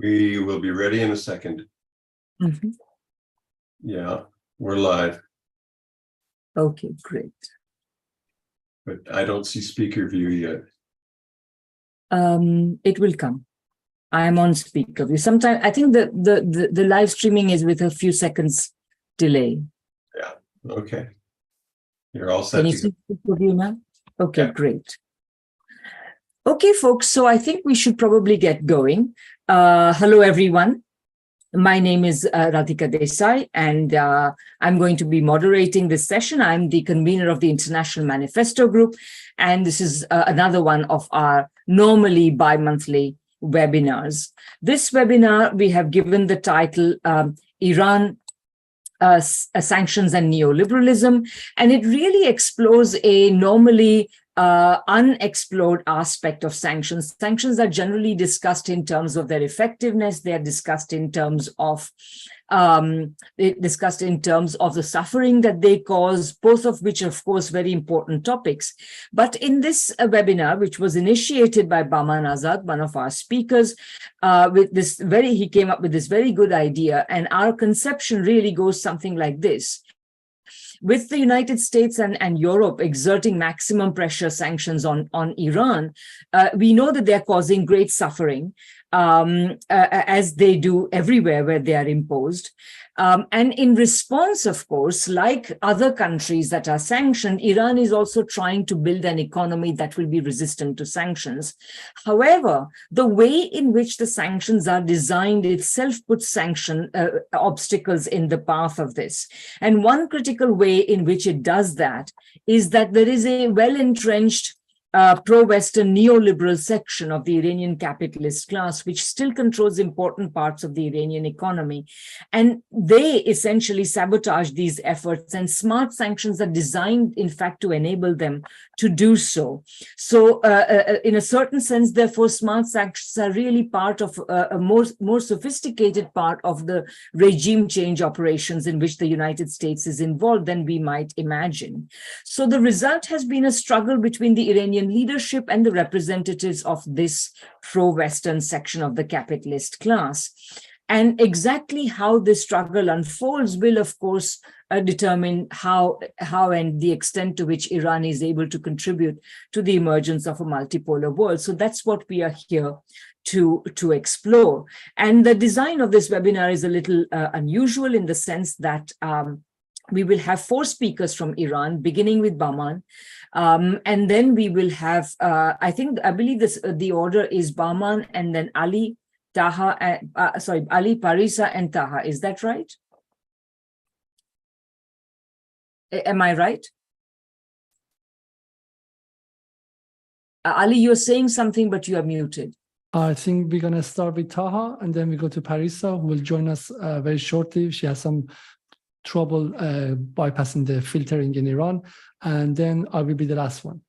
We will be ready in a second. Mm-hmm. Yeah, we're live. Okay, great. But I don't see speaker view yet. It will come. I am on speaker view. Sometimes I think the live streaming is with a few seconds delay. Yeah, okay. You're all set. Can you see speaker view now? Okay, yeah. Great. Okay, folks, so I think we should probably get going. Hello, everyone. My name is Radhika Desai, and I'm going to be moderating this session. I'm the convener of the International Manifesto Group, and this is another one of our normally bi-monthly webinars. This webinar, we have given the title Iran, Sanctions and Neoliberalism, and it really explores a normally unexplored aspect of sanctions. Sanctions are generally discussed in terms of their effectiveness. They are discussed in terms of the suffering that they cause, both of which are, of course, very important topics. But in this webinar, which was initiated by Bahman Azad, one of our speakers, he came up with this very good idea, and our conception really goes something like this. With the United States and Europe exerting maximum pressure sanctions on Iran, we know that they're causing great suffering, as they do everywhere where they are imposed. And in response, of course, like other countries that are sanctioned, Iran is also trying to build an economy that will be resistant to sanctions. However, the way in which the sanctions are designed itself puts obstacles in the path of this. And one critical way in which it does that is that there is a well-entrenched pro-Western neoliberal section of the Iranian capitalist class, which still controls important parts of the Iranian economy. And they essentially sabotage these efforts, and smart sanctions are designed, in fact, to enable them to do so. So in a certain sense, therefore, smart sanctions are really part of a more sophisticated part of the regime change operations in which the United States is involved than we might imagine. So the result has been a struggle between the Iranian leadership and the representatives of this pro-Western section of the capitalist class. And exactly how this struggle unfolds will, of course, determine how and the extent to which Iran is able to contribute to the emergence of a multipolar world. So that's what we are here to explore. And the design of this webinar is a little unusual in the sense that we will have 4 speakers from Iran, beginning with Bahman, and then we will have, I believe the order is Bahman and then Ali, Taha, Ali, Parisa, and Taha. Is that right? Am I right? Ali, you're saying something, but you are muted. I think we're going to start with Taha, and then we go to Parisa, who will join us very shortly. She has some trouble bypassing the filtering in Iran, and then I will be the last one.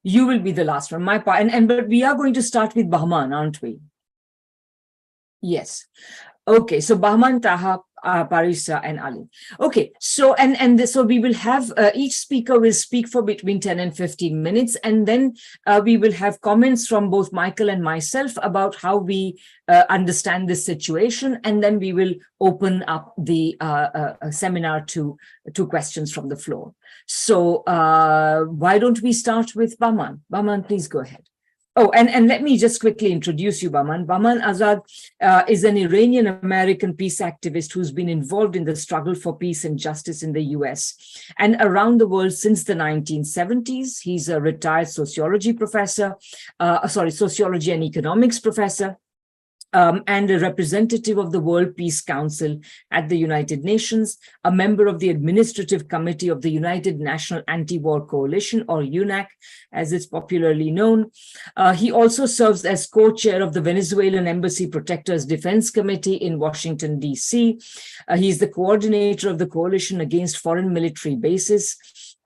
You will be the last one, my part. But we are going to start with Bahman, aren't we? Yes. Okay, so Bahman, Taha, Parisa, and Ali. Okay, so so we will have each speaker will speak for between 10 and 15 minutes, and then we will have comments from both Michael and myself about how we understand this situation, and then we will open up the seminar to questions from the floor. So why don't we start with Bahman? Bahman, please go ahead. Oh, and let me just quickly introduce you, Bahman. Bahman Azad is an Iranian-American peace activist who's been involved in the struggle for peace and justice in the US and around the world since the 1970s. He's a retired sociology professor, sociology and economics professor, and a representative of the World Peace Council at the United Nations, a member of the Administrative Committee of the United National Anti-War Coalition, or UNAC, as it's popularly known. He also serves as co-chair of the Venezuelan Embassy Protectors Defense Committee in Washington, D.C. He's the coordinator of the Coalition Against Foreign Military Bases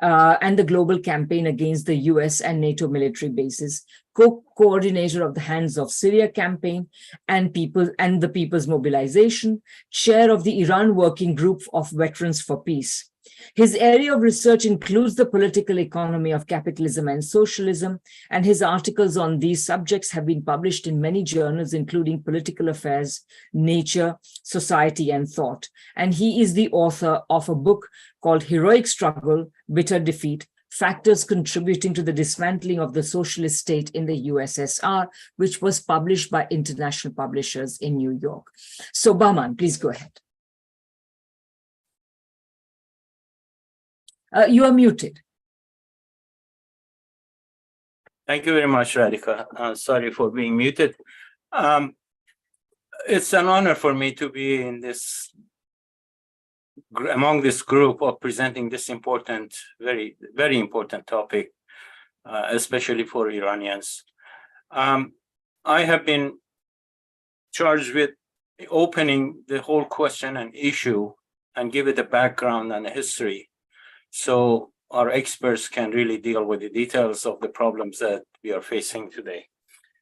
and the Global Campaign Against the US and NATO military bases, co-coordinator of the Hands of Syria campaign and the People's Mobilization, chair of the Iran Working Group of Veterans for Peace. His area of research includes the political economy of capitalism and socialism, and his articles on these subjects have been published in many journals, including Political Affairs, Nature, Society, and Thought. And he is the author of a book called Heroic Struggle, Bitter Defeat, Factors Contributing to the Dismantling of the Socialist State in the USSR, which was published by international publishers in New York. So, Bahman, please go ahead. You are muted. Thank you very much, Radhika. Sorry for being muted. It's an honor for me to be in among this group of presenting this important, very, very important topic, especially for Iranians. I have been charged with opening the whole question and issue and give it a background and a history, so our experts can really deal with the details of the problems that we are facing today.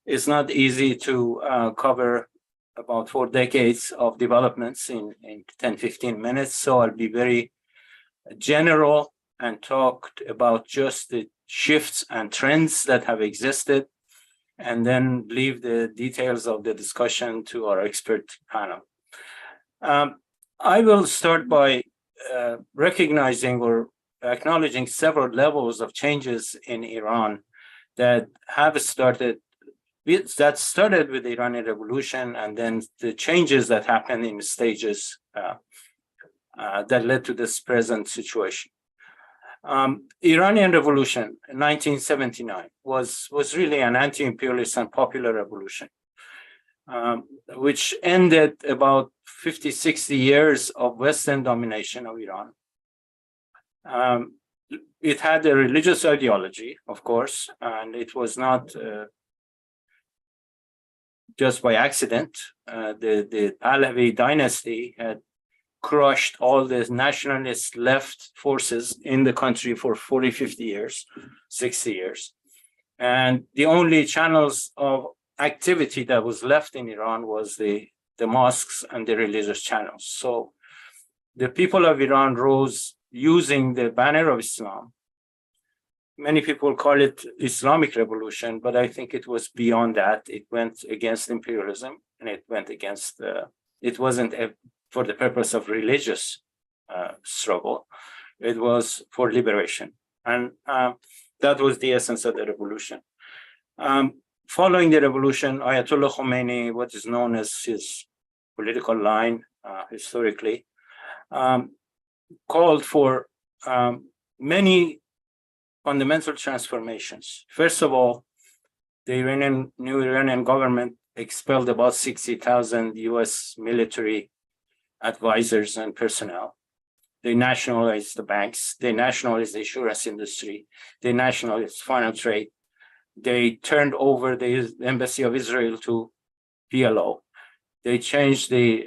It's not easy to cover about 4 decades of developments in 10, 15 minutes, so I'll be very general and talk about just the shifts and trends that have existed, and then leave the details of the discussion to our expert panel. I will start by recognizing or acknowledging several levels of changes in Iran that have started with the Iranian Revolution, and then the changes that happened in stages that led to this present situation. Iranian Revolution in 1979 was really an anti-imperialist and popular revolution, which ended about 50, 60 years of Western domination of Iran. It had a religious ideology, of course, and it was not just by accident. The Pahlavi dynasty had crushed all the nationalist left forces in the country for 40, 50 years, 60 years. And the only channels of activity that was left in Iran was the mosques and the religious channels. So the people of Iran rose using the banner of Islam. Many people call it Islamic Revolution, but I think it was beyond that. It went against imperialism, and it went against, it wasn't for the purpose of religious struggle. It was for liberation. And that was the essence of the revolution. Following the revolution, Ayatollah Khomeini, what is known as his political line historically, called for many fundamental transformations. First of all, the new Iranian government expelled about 60,000 US military advisors and personnel. They nationalized the banks, they nationalized the insurance industry, they nationalized foreign trade. They turned over the embassy of Israel to PLO. They changed they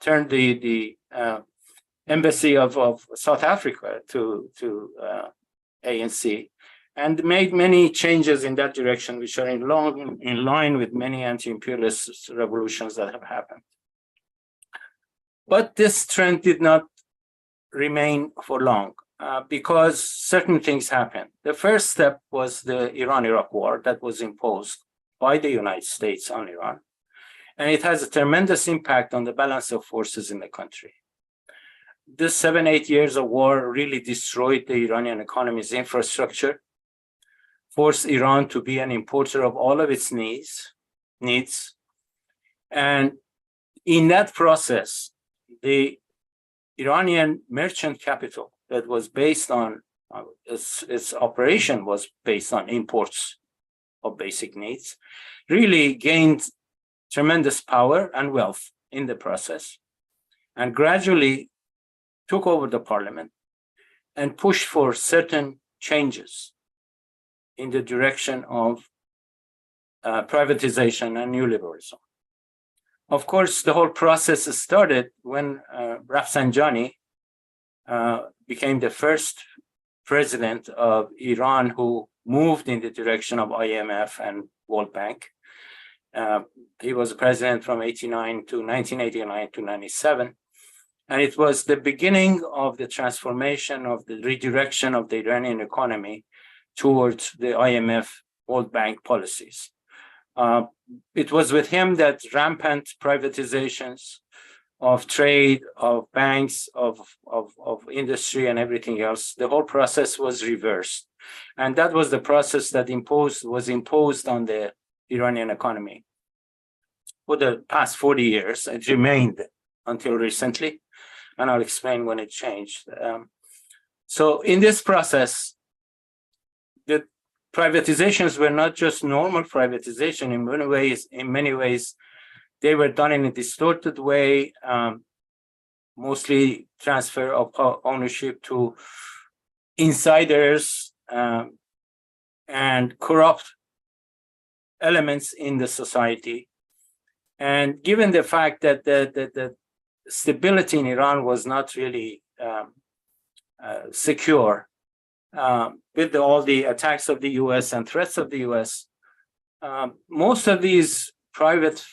turned the embassy of South Africa to ANC, and made many changes in that direction, which are in line with many anti-imperialist revolutions that have happened. But this trend did not remain for long because certain things happened. The first step was the Iran-Iraq war that was imposed by the United States on Iran. And it has a tremendous impact on the balance of forces in the country. This 7, 8 years of war really destroyed the Iranian economy's infrastructure, forced Iran to be an importer of all of its needs. And in that process, the Iranian merchant capital that was based on, its operation was based on imports of basic needs, really gained tremendous power and wealth in the process, and gradually took over the parliament and pushed for certain changes in the direction of privatization and neoliberalism. Of course, the whole process started when Rafsanjani became the first president of Iran who moved in the direction of IMF and World Bank. He was president from 1989 to 97. And it was the beginning of the transformation of the redirection of the Iranian economy towards the IMF World Bank policies. It was with him that rampant privatizations of trade, of banks, of industry and everything else, the whole process was reversed. And that was the process that was imposed on the Iranian economy. For the past 40 years, it remained until recently, and I'll explain when it changed. So in this process, the privatizations were not just normal privatization. In many ways, they were done in a distorted way, mostly transfer of ownership to insiders and corrupt elements in the society. And given the fact that the stability in Iran was not really secure, with all the attacks of the US and threats of the US, most of these privatized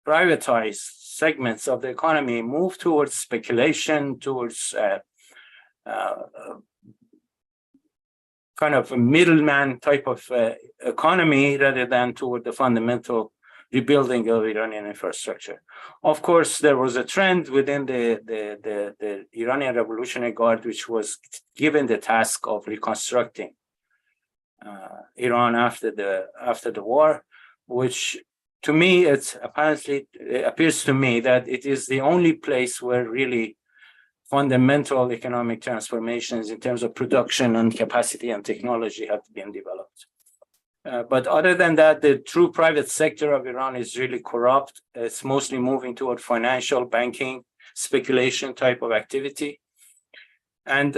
segments of the economy move towards speculation, towards kind of a middleman type of economy rather than toward the fundamental rebuilding of Iranian infrastructure. Of course, there was a trend within the Iranian Revolutionary Guard, which was given the task of reconstructing Iran after the war, which to me, it appears to me that it is the only place where really fundamental economic transformations in terms of production and capacity and technology have been developed. But other than that, the true private sector of Iran is really corrupt. It's mostly moving toward financial, banking, speculation type of activity. And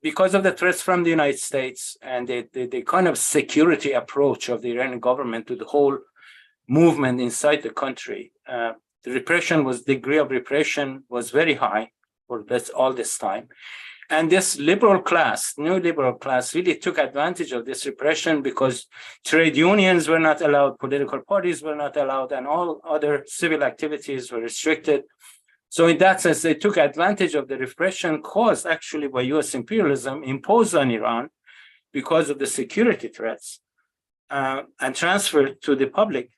because of the threats from the United States and the kind of security approach of the Iranian government to the whole movement inside the country, the degree of repression was very high for all this time. And this liberal class, neoliberal class, really took advantage of this repression because trade unions were not allowed, political parties were not allowed, and all other civil activities were restricted. So in that sense, they took advantage of the repression caused actually by US imperialism imposed on Iran because of the security threats and transferred to the public.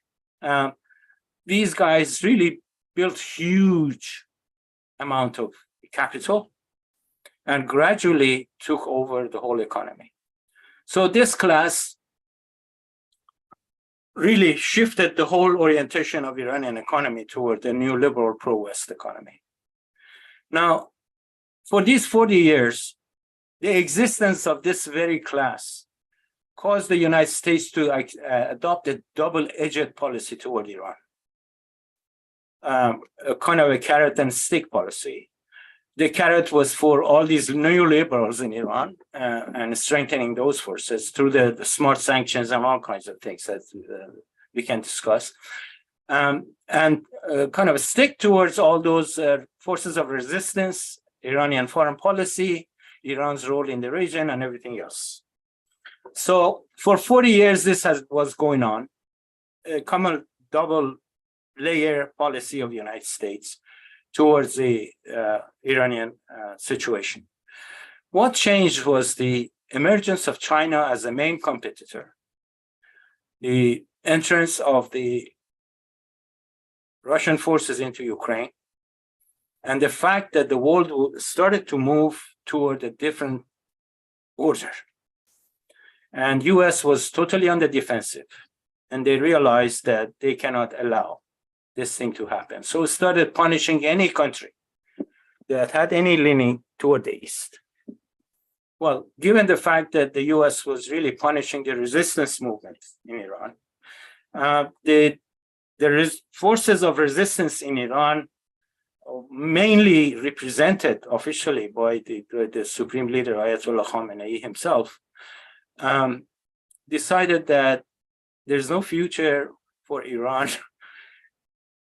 These guys really built huge amount of capital and gradually took over the whole economy. So this class really shifted the whole orientation of Iranian economy toward the neoliberal pro-West economy. Now, for these 40 years, the existence of this very class caused the United States to adopt a double-edged policy toward Iran, a kind of a carrot and stick policy. The carrot was for all these neoliberals in Iran and strengthening those forces through the smart sanctions and all kinds of things that we can discuss. And kind of a stick towards all those forces of resistance, Iranian foreign policy, Iran's role in the region, and everything else. So for 40 years, this was going on, a common double-layer policy of the United States towards the Iranian situation. What changed was the emergence of China as a main competitor, the entrance of the Russian forces into Ukraine, and the fact that the world started to move toward a different order. And US was totally on the defensive, and they realized that they cannot allow this thing to happen. So started punishing any country that had any leaning toward the East. Well, given the fact that the US was really punishing the resistance movement in Iran, there is forces of resistance in Iran, mainly represented officially by the Supreme Leader Ayatollah Khamenei himself, decided that there's no future for Iran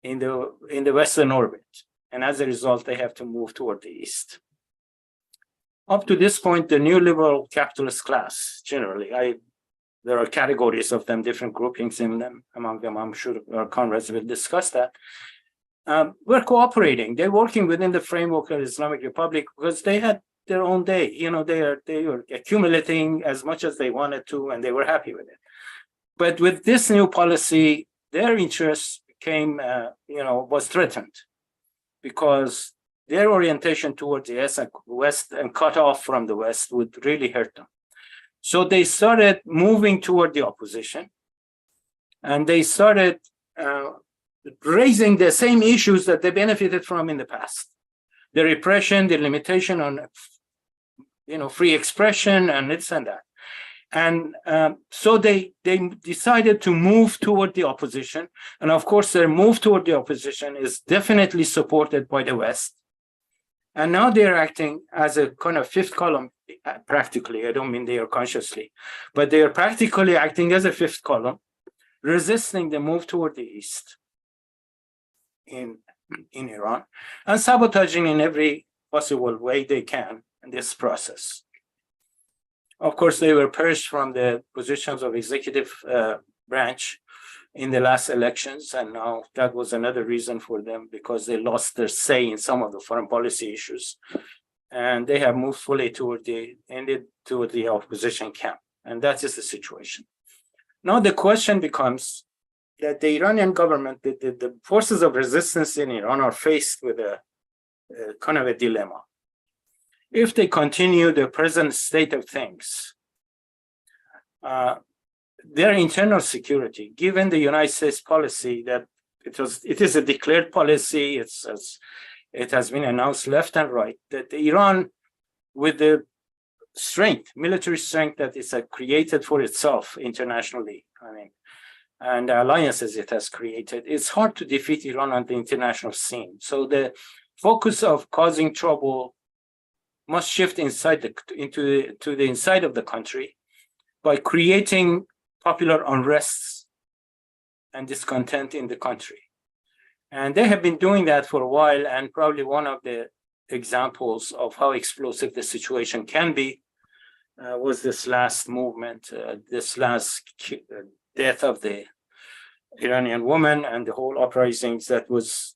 in the Western orbit. And as a result, they have to move toward the East. Up to this point, the neoliberal capitalist class, generally, there are categories of them, different groupings in them. Among them, I'm sure our comrades will discuss that. were cooperating. They're working within the framework of Islamic Republic because they had their own day. You know, they were accumulating as much as they wanted to, and they were happy with it. But with this new policy, their interests became, was threatened because their orientation towards the West and cut off from the West would really hurt them. So they started moving toward the opposition, and they started raising the same issues that they benefited from in the past. The repression, the limitation on, free expression and this and that. And so they decided to move toward the opposition. And of course, their move toward the opposition is definitely supported by the West. And now they're acting as a kind of fifth column, practically. I don't mean they are consciously, but they are practically acting as a fifth column, resisting the move toward the East in Iran, and sabotaging in every possible way they can in this process. Of course, they were purged from the positions of executive branch in the last elections, and now that was another reason for them because they lost their say in some of the foreign policy issues, and they have moved fully toward the opposition camp, and that is the situation. Now the question becomes that the Iranian government, the forces of resistance in Iran are faced with a kind of a dilemma. If they continue the present state of things, their internal security, given the United States policy that it is a declared policy, it has been announced left and right, that Iran, with the military strength that is created for itself internationally, and the alliances it has created, it's hard to defeat Iran on the international scene. So the focus of causing trouble must shift into the inside of the country by creating popular unrests and discontent in the country. And they have been doing that for a while, and probably one of the examples of how explosive the situation can be was this last movement, this last death of the Iranian woman, and the whole uprisings that was,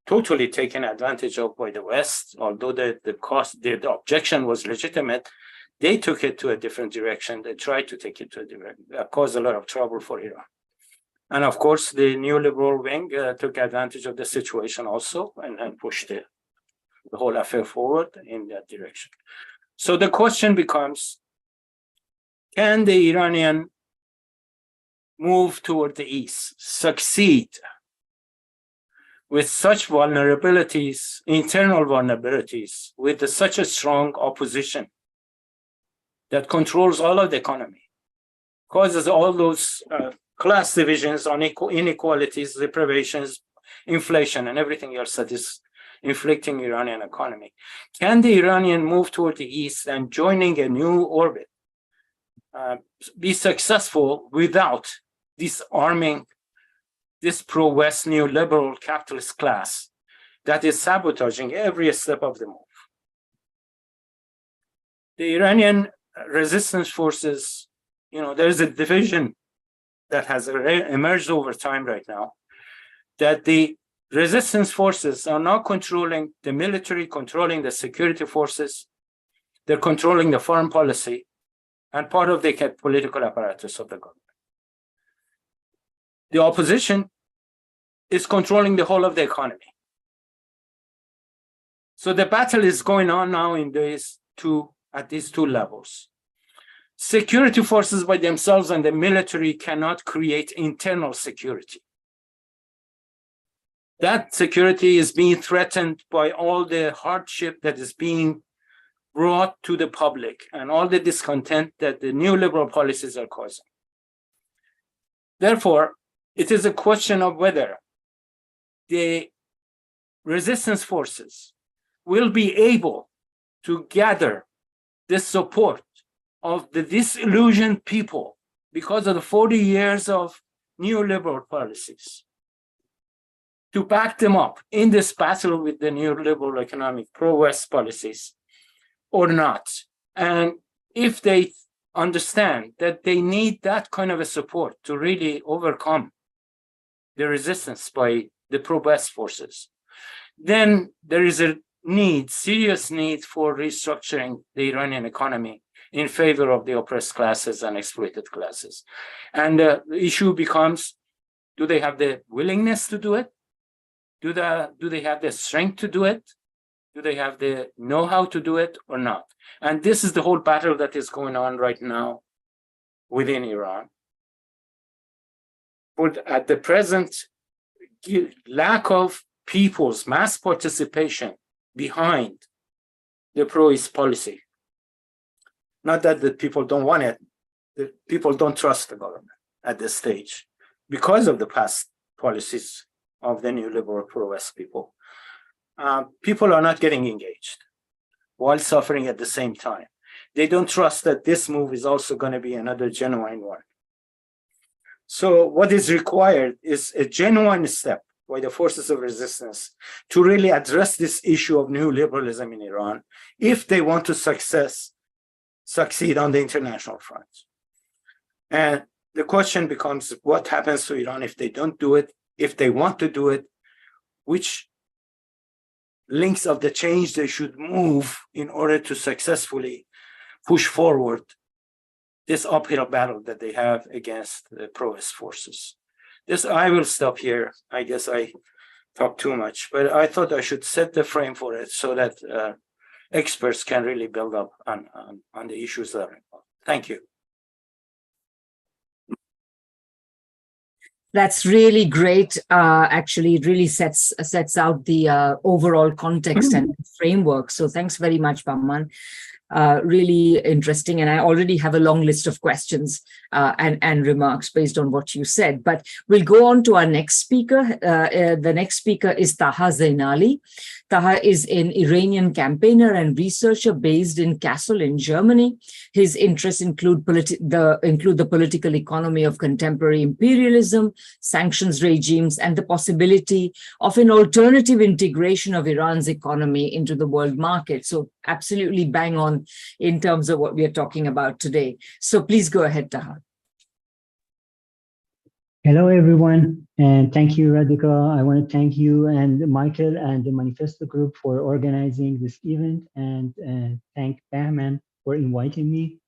totally taken advantage of by the West. Although the objection was legitimate, they took it to a different direction. They tried to take it to a different, caused a lot of trouble for Iran. And of course, the neoliberal wing took advantage of the situation also and pushed the whole affair forward in that direction. So the question becomes, can the Iranian move toward the East succeed with such vulnerabilities, internal vulnerabilities, with such a strong opposition that controls all of the economy, causes all those class divisions, inequalities, deprivations, inflation, and everything else that is inflicting Iranian economy? Can the Iranian move toward the East and joining a new orbit be successful without disarming this pro-West neoliberal capitalist class that is sabotaging every step of the move? The Iranian resistance forces, there's a division that has emerged over time right now, that the resistance forces are now controlling the military, controlling the security forces, they're controlling the foreign policy, and part of the political apparatus of the government. The opposition is controlling the whole of the economy. So the battle is going on now at these two levels. Security forces by themselves and the military cannot create internal security. That security is being threatened by all the hardship that is being brought to the public and all the discontent that the neoliberal policies are causing. Therefore, it is a question of whether the resistance forces will be able to gather the support of the disillusioned people because of the 40 years of neoliberal policies to back them up in this battle with the neoliberal economic pro-West policies or not. And if they understand that they need that kind of a support to really overcome the resistance by the pro-West forces, then there is a need, serious need for restructuring the Iranian economy in favor of the oppressed classes and exploited classes. And the issue becomes, do they have the willingness to do it? Do they have the strength to do it? Do they have the know-how to do it or not? And this is the whole battle that is going on right now within Iran. But at the present, lack of people's mass participation behind the pro-East policy. Not that the people don't want it, the people don't trust the government at this stage because of the past policies of the neoliberal pro-West people. People are not getting engaged while suffering at the same time. They don't trust that this move is also going to be another genuine one. So what is required is a genuine step by the forces of resistance to really address this issue of neoliberalism in Iran if they want to succeed on the international front. And the question becomes, what happens to Iran if they don't do it? If they want to do it, which links of the change they should move in order to successfully push forward this uphill battle that they have against the pro-West forces. I will stop here. I guess I talked too much, but I thought I should set the frame for it so that experts can really build up on the issues that are involved. Thank you. That's really great. Actually, it really sets out the overall context and framework. So thanks very much, Bahman. Really interesting. And I already have a long list of questions and remarks based on what you said. But we'll go on to our next speaker. The next speaker is Taha Zainali. Taha is an Iranian campaigner and researcher based in Kassel in Germany. His interests include the political economy of contemporary imperialism, sanctions regimes, and the possibility of an alternative integration of Iran's economy into the world market. So absolutely bang on in terms of what we are talking about today. So please go ahead, Taha. Hello, everyone, and thank you, Radhika. I want to thank you and Michael and the Manifesto Group for organizing this event, and thank Bahman for inviting me.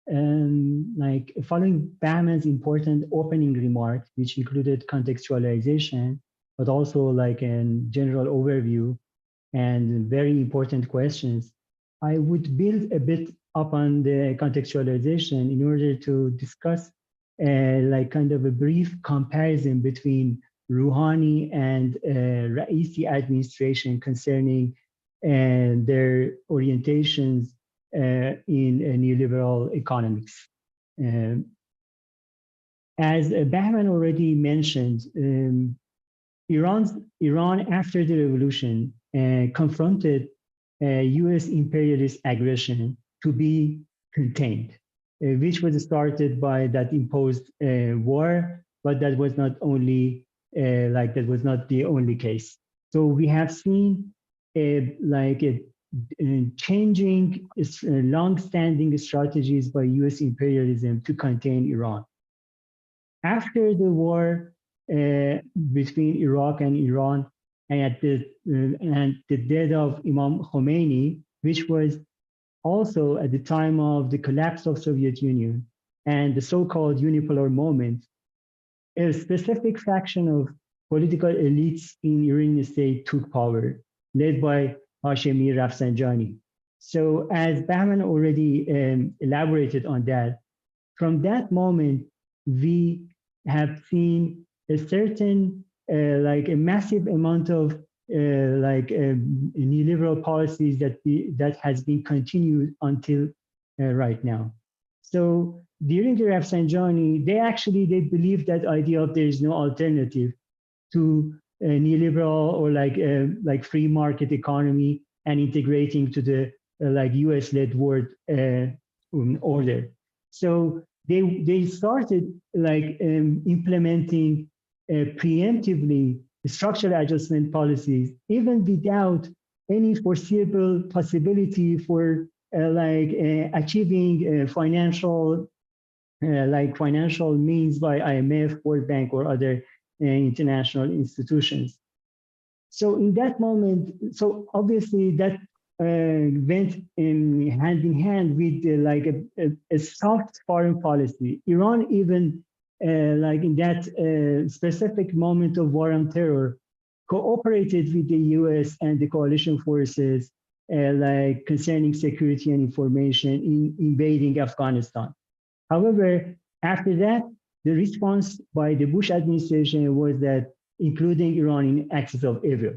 Following Bahman's important opening remark, which included contextualization, but also like a general overview and very important questions, I would build a bit upon the contextualization in order to discuss kind of a brief comparison between Rouhani and Raisi administration concerning their orientations in neoliberal economics. As Bahman already mentioned, Iran after the revolution confronted US imperialist aggression to be contained, which was started by that imposed war, but that was not only that was not the only case. So we have seen changing long-standing strategies by US imperialism to contain Iran. After the war between Iraq and Iran, and the death of Imam Khomeini, which was also at the time of the collapse of Soviet Union and the so-called unipolar moment, a specific faction of political elites in Iranian state took power, led by Hashemi Rafsanjani. So as Bahman already elaborated on that, from that moment, we have seen a certain, a massive amount of neoliberal policies that has been continued until right now. So during the Rafsanjani, they believe that idea of there is no alternative to neoliberal or like free market economy and integrating to the US-led world order. So they started implementing preemptively structural adjustment policies, even without any foreseeable possibility for achieving financial means by IMF, World Bank, or other international institutions. So in that moment, so obviously that went hand in hand with like a soft foreign policy. Iran even like in that specific moment of war on terror, cooperated with the US and the coalition forces like concerning security and information in invading Afghanistan. However, after that, the response by the Bush administration was that including Iran in axis of evil.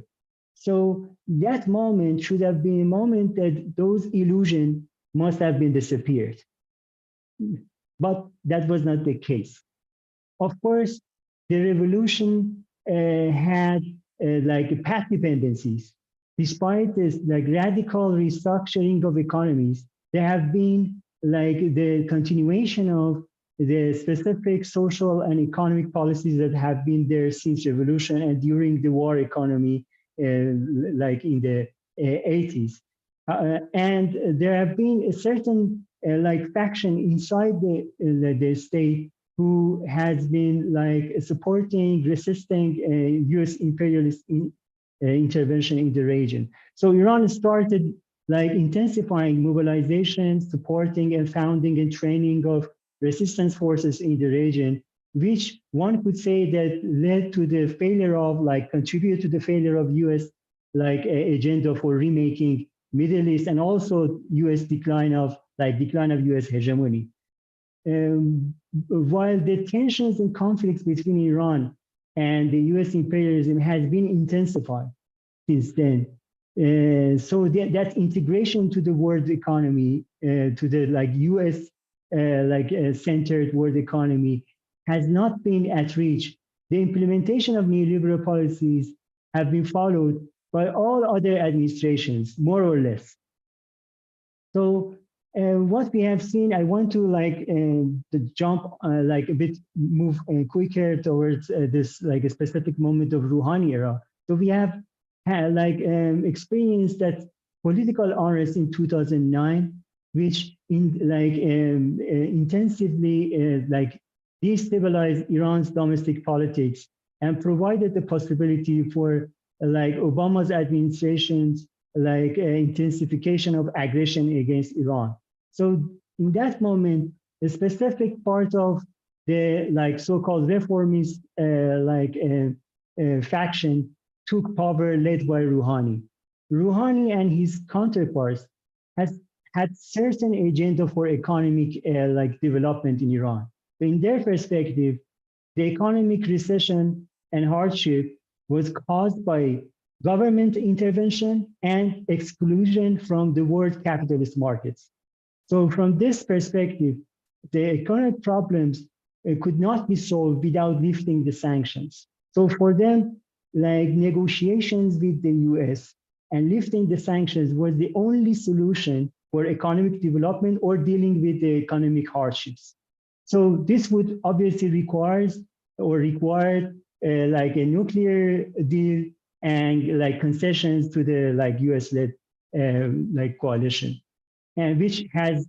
So that moment should have been a moment that those illusions must have been disappeared. But that was not the case. Of course, the revolution had like path dependencies. Despite this like radical restructuring of economies, there have been like the continuation of the specific social and economic policies that have been there since revolution and during the war economy, like in the 80s. And there have been a certain like faction inside the state who has been like supporting, resisting US imperialist intervention in the region. So Iran started like intensifying mobilization, supporting and founding and training of resistance forces in the region, which one could say that led to the failure of, like contribute to the failure of US like agenda for remaking Middle East and also US decline of US hegemony. While the tensions and conflicts between Iran and the US imperialism has been intensified since then. So that integration to the world economy, to the like US centered world economy has not been at reach. The implementation of neoliberal policies have been followed by all other administrations, more or less. So what we have seen, I want to like jump like a bit, move quicker towards this like a specific moment of Rouhani era. So we have had like experienced that political unrest in 2009, which intensively like destabilized Iran's domestic politics and provided the possibility for like Obama's administration's like intensification of aggression against Iran. So in that moment, a specific part of the like so-called reformist faction took power led by Rouhani. Rouhani and his counterparts had certain agenda for economic like development in Iran. So in their perspective, the economic recession and hardship was caused by government intervention and exclusion from the world capitalist markets. So from this perspective, the economic problems could not be solved without lifting the sanctions. So for them, like negotiations with the US and lifting the sanctions was the only solution for economic development or dealing with the economic hardships. So this would obviously require like a nuclear deal and like concessions to the like US-led like coalition, and which has,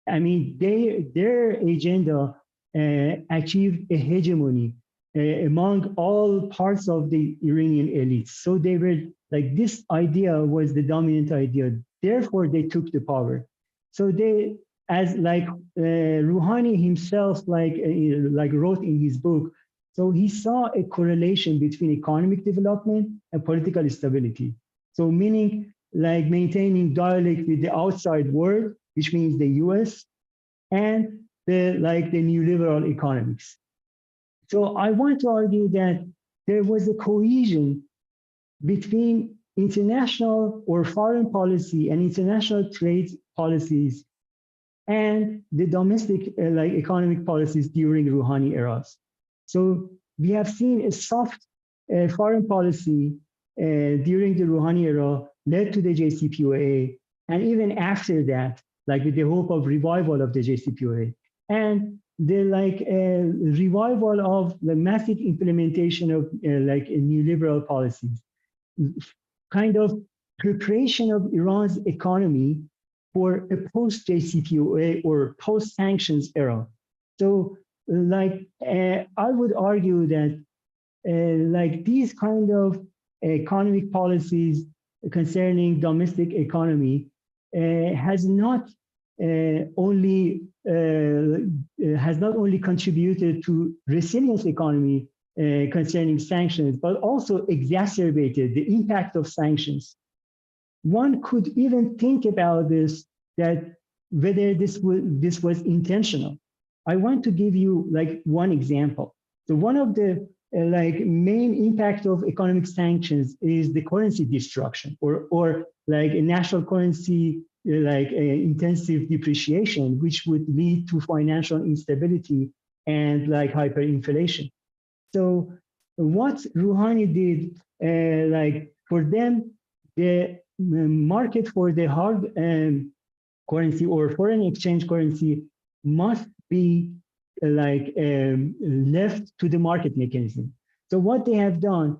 I mean, their agenda achieved a hegemony among all parts of the Iranian elites. So they were like, this idea was the dominant idea. Therefore, they took the power. So they, as like Rouhani himself, like wrote in his book, so he saw a correlation between economic development and political stability. So meaning like maintaining dialogue with the outside world, which means the US, and the neoliberal economics. So I want to argue that there was a cohesion between international or foreign policy and international trade policies and the domestic like economic policies during Rouhani eras. So we have seen a soft foreign policy during the Rouhani era led to the JCPOA, and even after that, like with the hope of revival of the JCPOA, and the revival of the massive implementation of neoliberal policies, kind of preparation of Iran's economy for a post-JCPOA or post-sanctions era. So I would argue that like these kind of economic policies concerning domestic economy has not only contributed to resilience economy concerning sanctions, but also exacerbated the impact of sanctions. One could even think about this, that whether this was intentional. I want to give you like one example. So one of the like main impact of economic sanctions is the currency destruction, or like a national currency like intensive depreciation, which would lead to financial instability and like hyperinflation. So what Rouhani did, like for them, the market for the hard currency or foreign exchange currency must be like left to the market mechanism. So what they have done,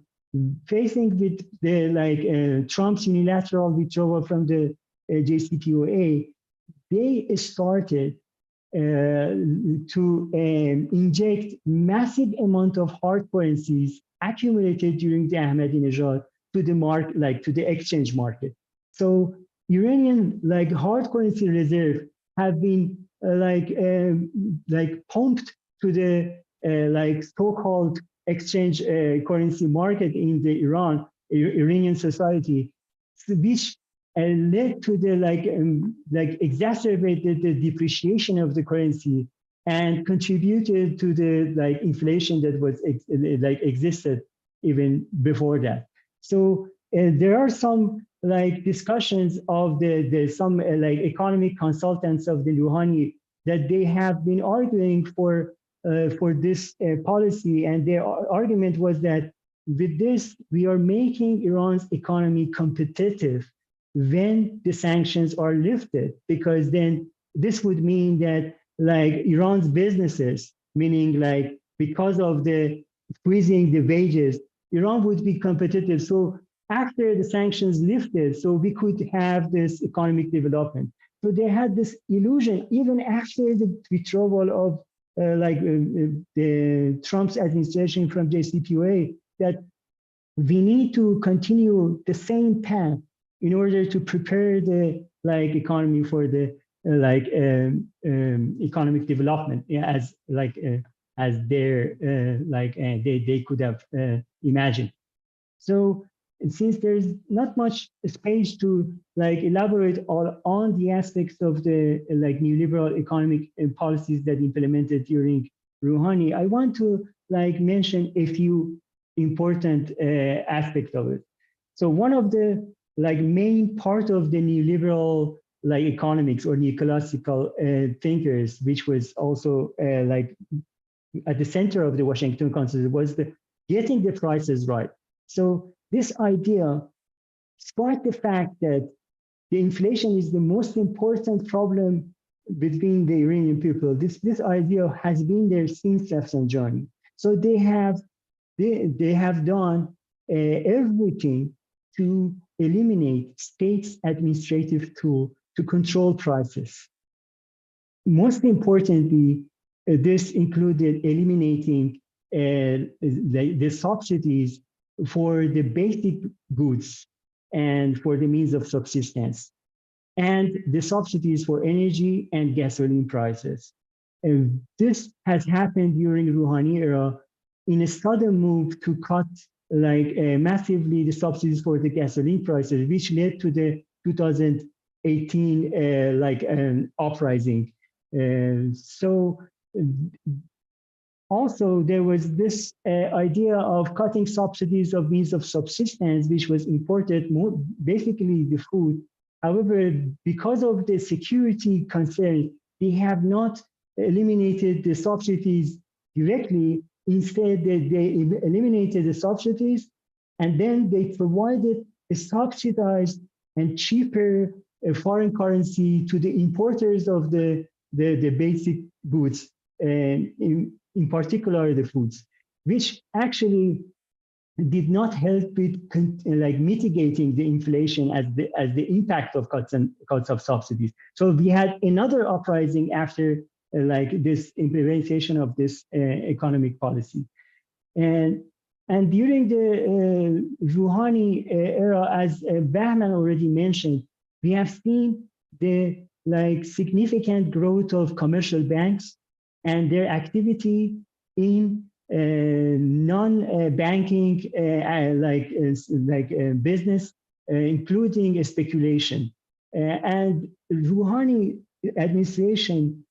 facing with the like Trump's unilateral withdrawal from the JCPOA, they started to inject massive amount of hard currencies accumulated during the Ahmadinejad to the market, like to the exchange market. So Iranian like hard currency reserve have been like pumped to the like so-called exchange currency market in the Iranian society, which led to the like exacerbated the depreciation of the currency and contributed to the like inflation that was like existed even before that. So there are some like discussions of some like economic consultants of the Rouhani that they have been arguing for this policy, and their argument was that with this we are making Iran's economy competitive when the sanctions are lifted, because then this would mean that like Iran's businesses, meaning like because of the squeezing the wages, Iran would be competitive. So after the sanctions lifted, so we could have this economic development. So they had this illusion, even after the withdrawal of the Trump's administration from JCPOA, that we need to continue the same path in order to prepare the like economy for the economic development, as their they could have imagined. So since there's not much space to like elaborate on the aspects of the like neoliberal economic policies that implemented during Rouhani, I want to like mention a few important aspects of it. So one of the like main part of the neoliberal like economics or neoclassical thinkers, which was also like at the center of the Washington Consensus, was the getting the prices right. So this idea sparked the fact that the inflation is the most important problem between the Iranian people. This idea has been there since Rafsanjani. So they have done everything to eliminate state's administrative tool to control prices. Most importantly, this included eliminating the subsidies for the basic goods and for the means of subsistence, and the subsidies for energy and gasoline prices. And this has happened during Rouhani era in a sudden move to cut like massively the subsidies for the gasoline prices, which led to the 2018 uprising. So also there was this idea of cutting subsidies of means of subsistence, which was imported, basically the food. However, because of the security concern, they have not eliminated the subsidies directly. Instead, they eliminated the subsidies, and then they provided a subsidized and cheaper foreign currency to the importers of the basic goods, in particular the foods, which actually did not help with like mitigating the inflation as the impact of cuts of subsidies. So we had another uprising after like this implementation of this economic policy. And And during the Rouhani era, as Bahman already mentioned, we have seen the significant growth of commercial banks and their activity in non-banking business, including speculation. And Rouhani administration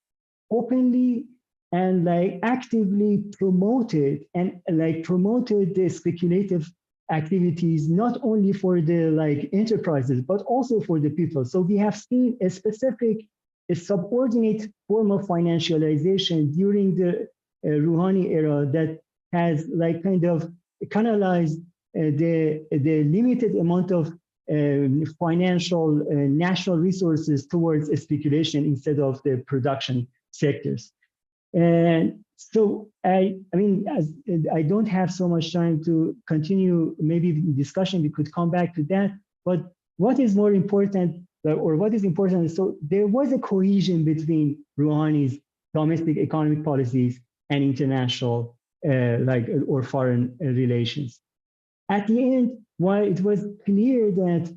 openly and actively promoted the speculative activities, not only for the enterprises, but also for the people. So we have seen a subordinate form of financialization during the Rouhani era that has kind of canalized the limited amount of financial national resources towards speculation instead of the production sectors. And so I mean, as I don't have so much time to continue, maybe in discussion, we could come back to that. But what is more important, or what is important, is so there was a cohesion between Rouhani's domestic economic policies and international, or foreign relations. At the end, while it was clear that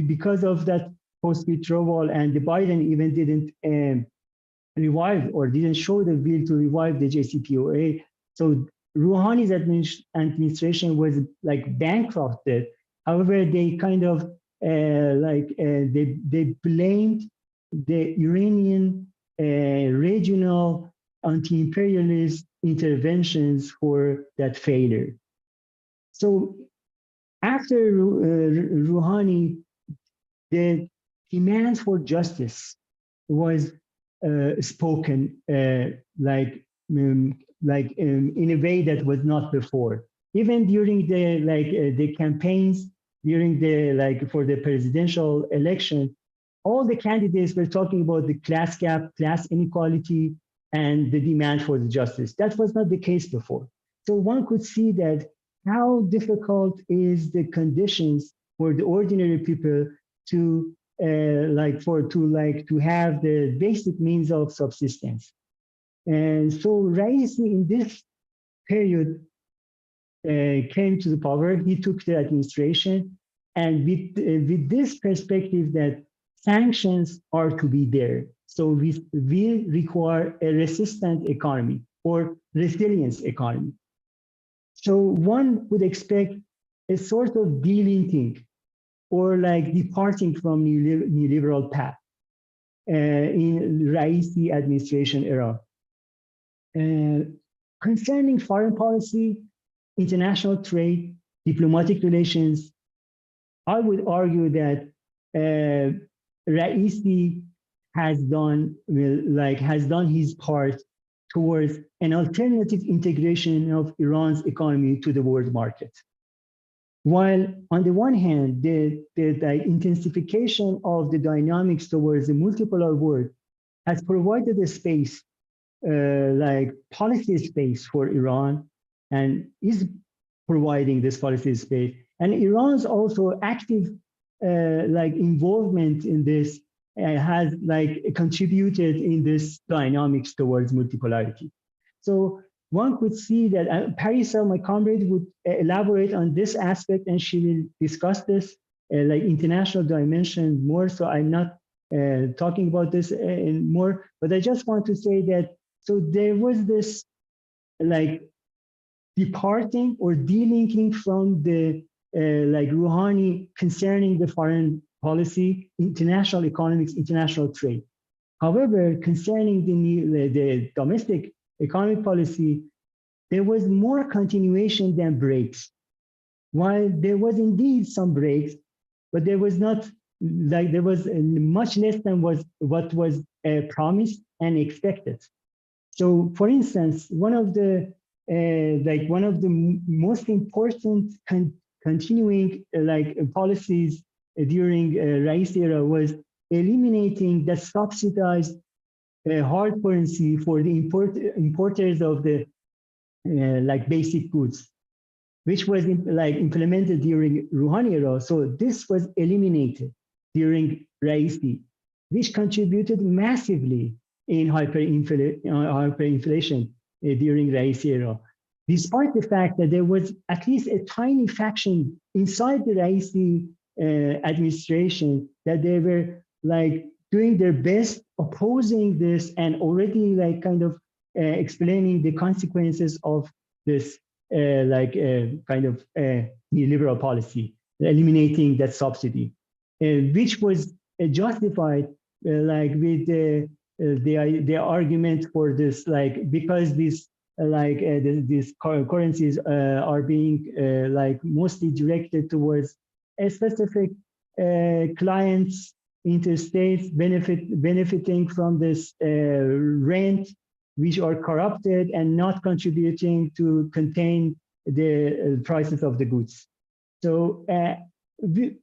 because of that post-withdrawal and the Biden even didn't revive or didn't show the will to revive the JCPOA. So Rouhani's administration was bankrupted. However, they kind of they blamed the Iranian regional anti-imperialist interventions for that failure. So after Rouhani, the demands for justice was spoken in a way that was not before. Even during the campaigns, during for the presidential election, all the candidates were talking about the class gap, class inequality, and the demand for the justice. That was not the case before. So one could see that how difficult is the conditions for the ordinary people to to have the basic means of subsistence. And so Raisi in this period came to the power. He took the administration, and with this perspective that sanctions are to be there. So we will require a resistant economy or resilience economy. So one would expect a sort of delinking or departing from neoliberal path in Raisi administration era. Concerning foreign policy, international trade, diplomatic relations, I would argue that Raisi has done his part towards an alternative integration of Iran's economy to the world market. While on the one hand, the intensification of the dynamics towards the multipolar world has provided a space, policy space for Iran, and is providing this policy space. And Iran's also active involvement in this has contributed in this dynamics towards multipolarity. So one could see that Parisa, my comrade, would elaborate on this aspect, and she will discuss this international dimension more. So I'm not talking about this more, but I just want to say that so there was this departing or delinking from the Rouhani concerning the foreign policy, international economics, international trade. However, concerning the domestic economic policy, there was more continuation than breaks. While there was indeed some breaks, but there was not there was much less than what was promised and expected. So, for instance, one of the most important continuing policies during Raisi era was eliminating the subsidized hard currency for the importers of the basic goods, which was implemented during Rouhani era. So this was eliminated during Raisi, which contributed massively in hyperinflation during Raisi era. despite the fact that there was at least a tiny faction inside the Raisi administration that they were like doing their best opposing this and already like kind of explaining the consequences of this kind of neoliberal policy, eliminating that subsidy, which was justified with the argument for this, like because these these currencies are being mostly directed towards a specific clients, interstates benefiting from this rent, which are corrupted and not contributing to contain the prices of the goods. So the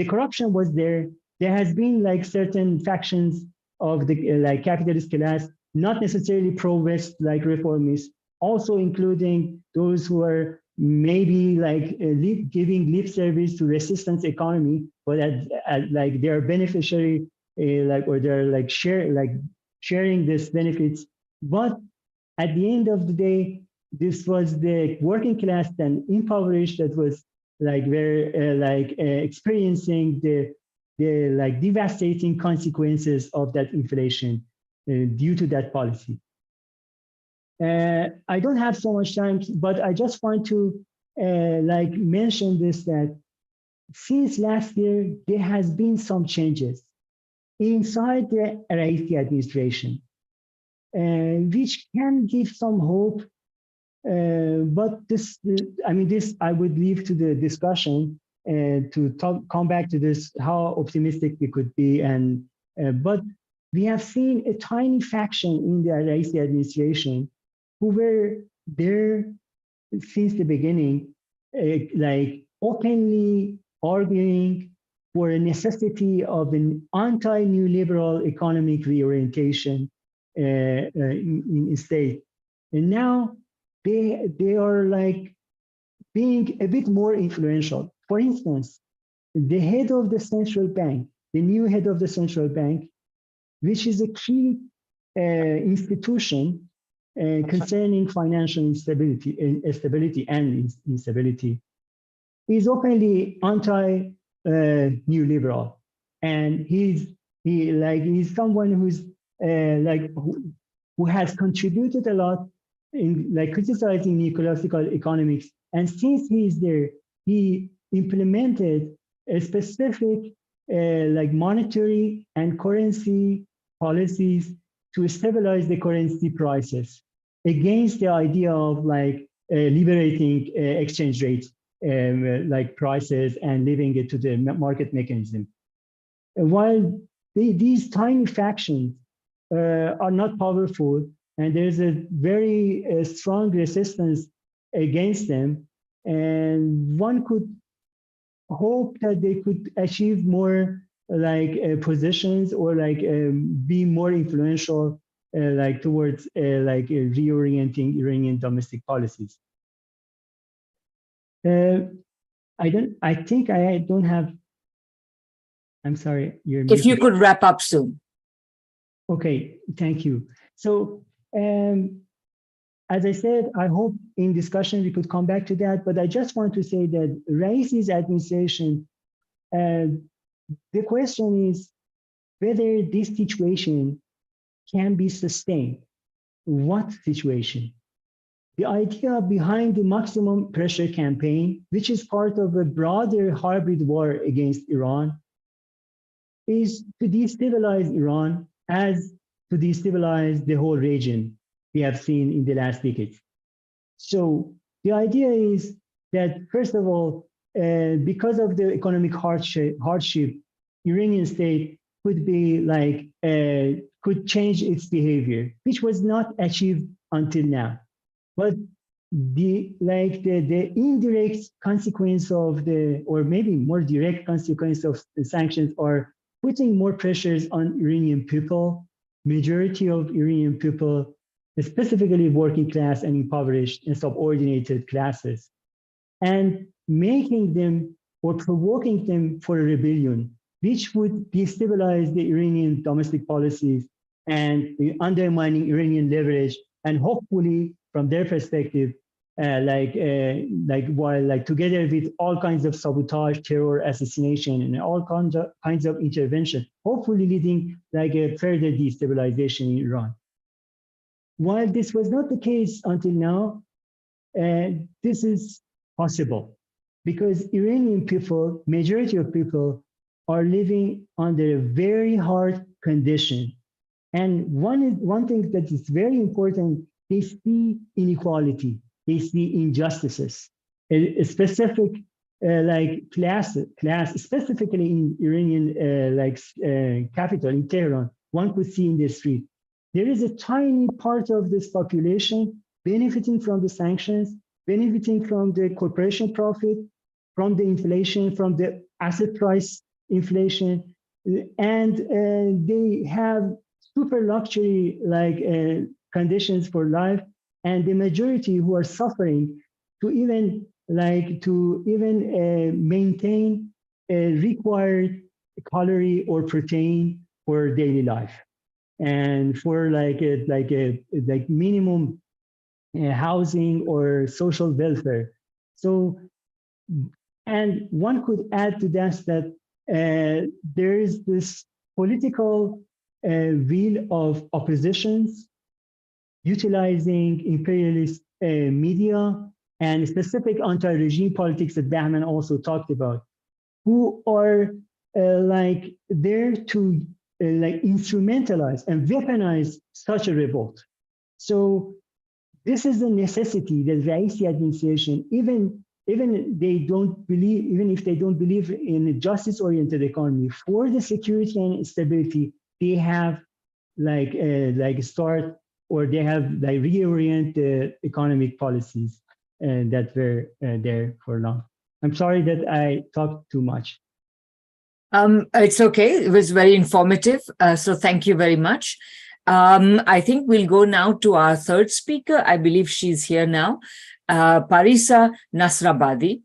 corruption was there. There has been like certain factions of the capitalist class, not necessarily pro-West like reformists, also including those who are maybe giving lip service to resistance economy, but they're beneficiary or they're sharing these benefits. But at the end of the day, this was the working class and impoverished that was experiencing the devastating consequences of that inflation due to that policy. I don't have so much time, but I just want to mention this, that since last year, there has been some changes inside the Raisi administration, which can give some hope. But this I would leave to the discussion to come back to this, how optimistic we could be. And but we have seen a tiny faction in the Raisi administration who were there since the beginning, openly arguing for a necessity of an anti-neoliberal economic reorientation in state. And now they are being a bit more influential. For instance, the head of the central bank, the new head of the central bank, which is a key institution concerning financial instability and instability, is openly anti-neoliberal, and he's someone who's who has contributed a lot in criticizing neoclassical economics. And since he's there, he implemented a specific monetary and currency policies to stabilize the currency prices against the idea of liberating exchange rates prices and leaving it to the market mechanism. While these tiny factions are not powerful, and there's a very strong resistance against them, and one could hope that they could achieve more positions or be more influential towards reorienting Iranian domestic policies. I think I don't have, I'm sorry, you're If you could wrap up soon. Okay, thank you. So as I said, I hope in discussion we could come back to that, but I just want to say that Raisi's administration, the question is whether this situation can be sustained. What situation? The idea behind the maximum pressure campaign, which is part of a broader hybrid war against Iran, is to destabilize Iran as to destabilize the whole region we have seen in the last decade. So the idea is that, first of all, because of the economic hardship, Iranian state could be could change its behavior, which was not achieved until now. But the indirect consequence of or maybe more direct consequence of the sanctions are putting more pressures on Iranian people. Majority of Iranian people, specifically working class and impoverished and subordinated classes, and making them or provoking them for a rebellion, which would destabilize the Iranian domestic policies and undermining Iranian leverage, and hopefully, from their perspective, while together with all kinds of sabotage, terror, assassination, and all kinds of intervention, hopefully leading a further destabilization in Iran. While this was not the case until now, this is possible because Iranian people, majority of people, are living under a very hard condition. And one thing that is very important, they see inequality. They see injustices, a specific class, specifically in Iranian capital, in Tehran, one could see in the street. There is a tiny part of this population benefiting from the sanctions, benefiting from the corporation profit, from the inflation, from the asset price inflation, and they have super luxury conditions for life. And the majority who are suffering to even maintain a required calorie or protein for daily life, and for minimum housing or social welfare. So, and one could add to that there is this political will of oppositions utilizing imperialist media and specific anti-regime politics that Bahman also talked about, who are there to instrumentalize and weaponize such a revolt. So this is a necessity that the Raisi administration, even if they don't believe in a justice-oriented economy, for the security and stability, they have start, or they have reorient the economic policies that were there for long. I'm sorry that I talked too much. It's okay. It was very informative. So thank you very much. I think we'll go now to our third speaker. I believe she's here now, Parisa Nasrabadi.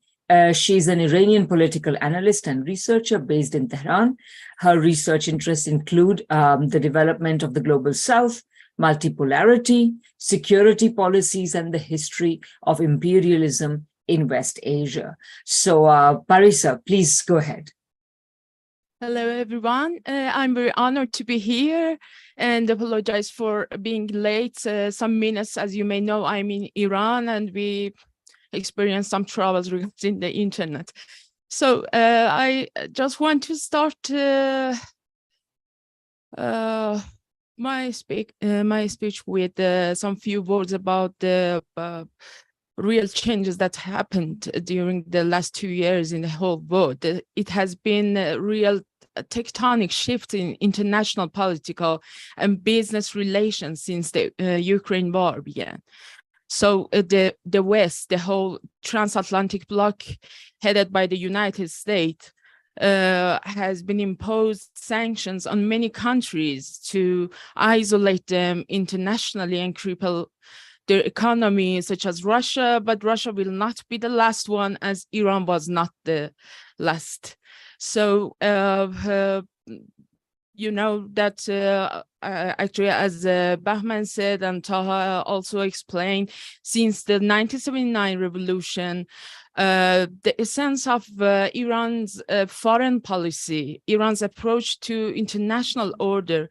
She's an Iranian political analyst and researcher based in Tehran. Her research interests include the development of the global South, multipolarity, security policies, and the history of imperialism in West Asia. So Parisa, please go ahead. Hello, everyone. I'm very honored to be here and apologize for being late. Some minutes, as you may know, I'm in Iran and we experienced some troubles regarding the internet. So I just want to start my speech with some few words about the real changes that happened during the last 2 years in the whole world. It has been a real tectonic shift in international political and business relations since the Ukraine war began. So the West, the whole transatlantic bloc headed by the United States, has been imposed sanctions on many countries to isolate them internationally and cripple their economy, such as Russia, but Russia will not be the last one, as Iran was not the last. So, you know that actually, as Bahman said and Taha also explained, since the 1979 revolution, the essence of Iran's foreign policy, Iran's approach to international order,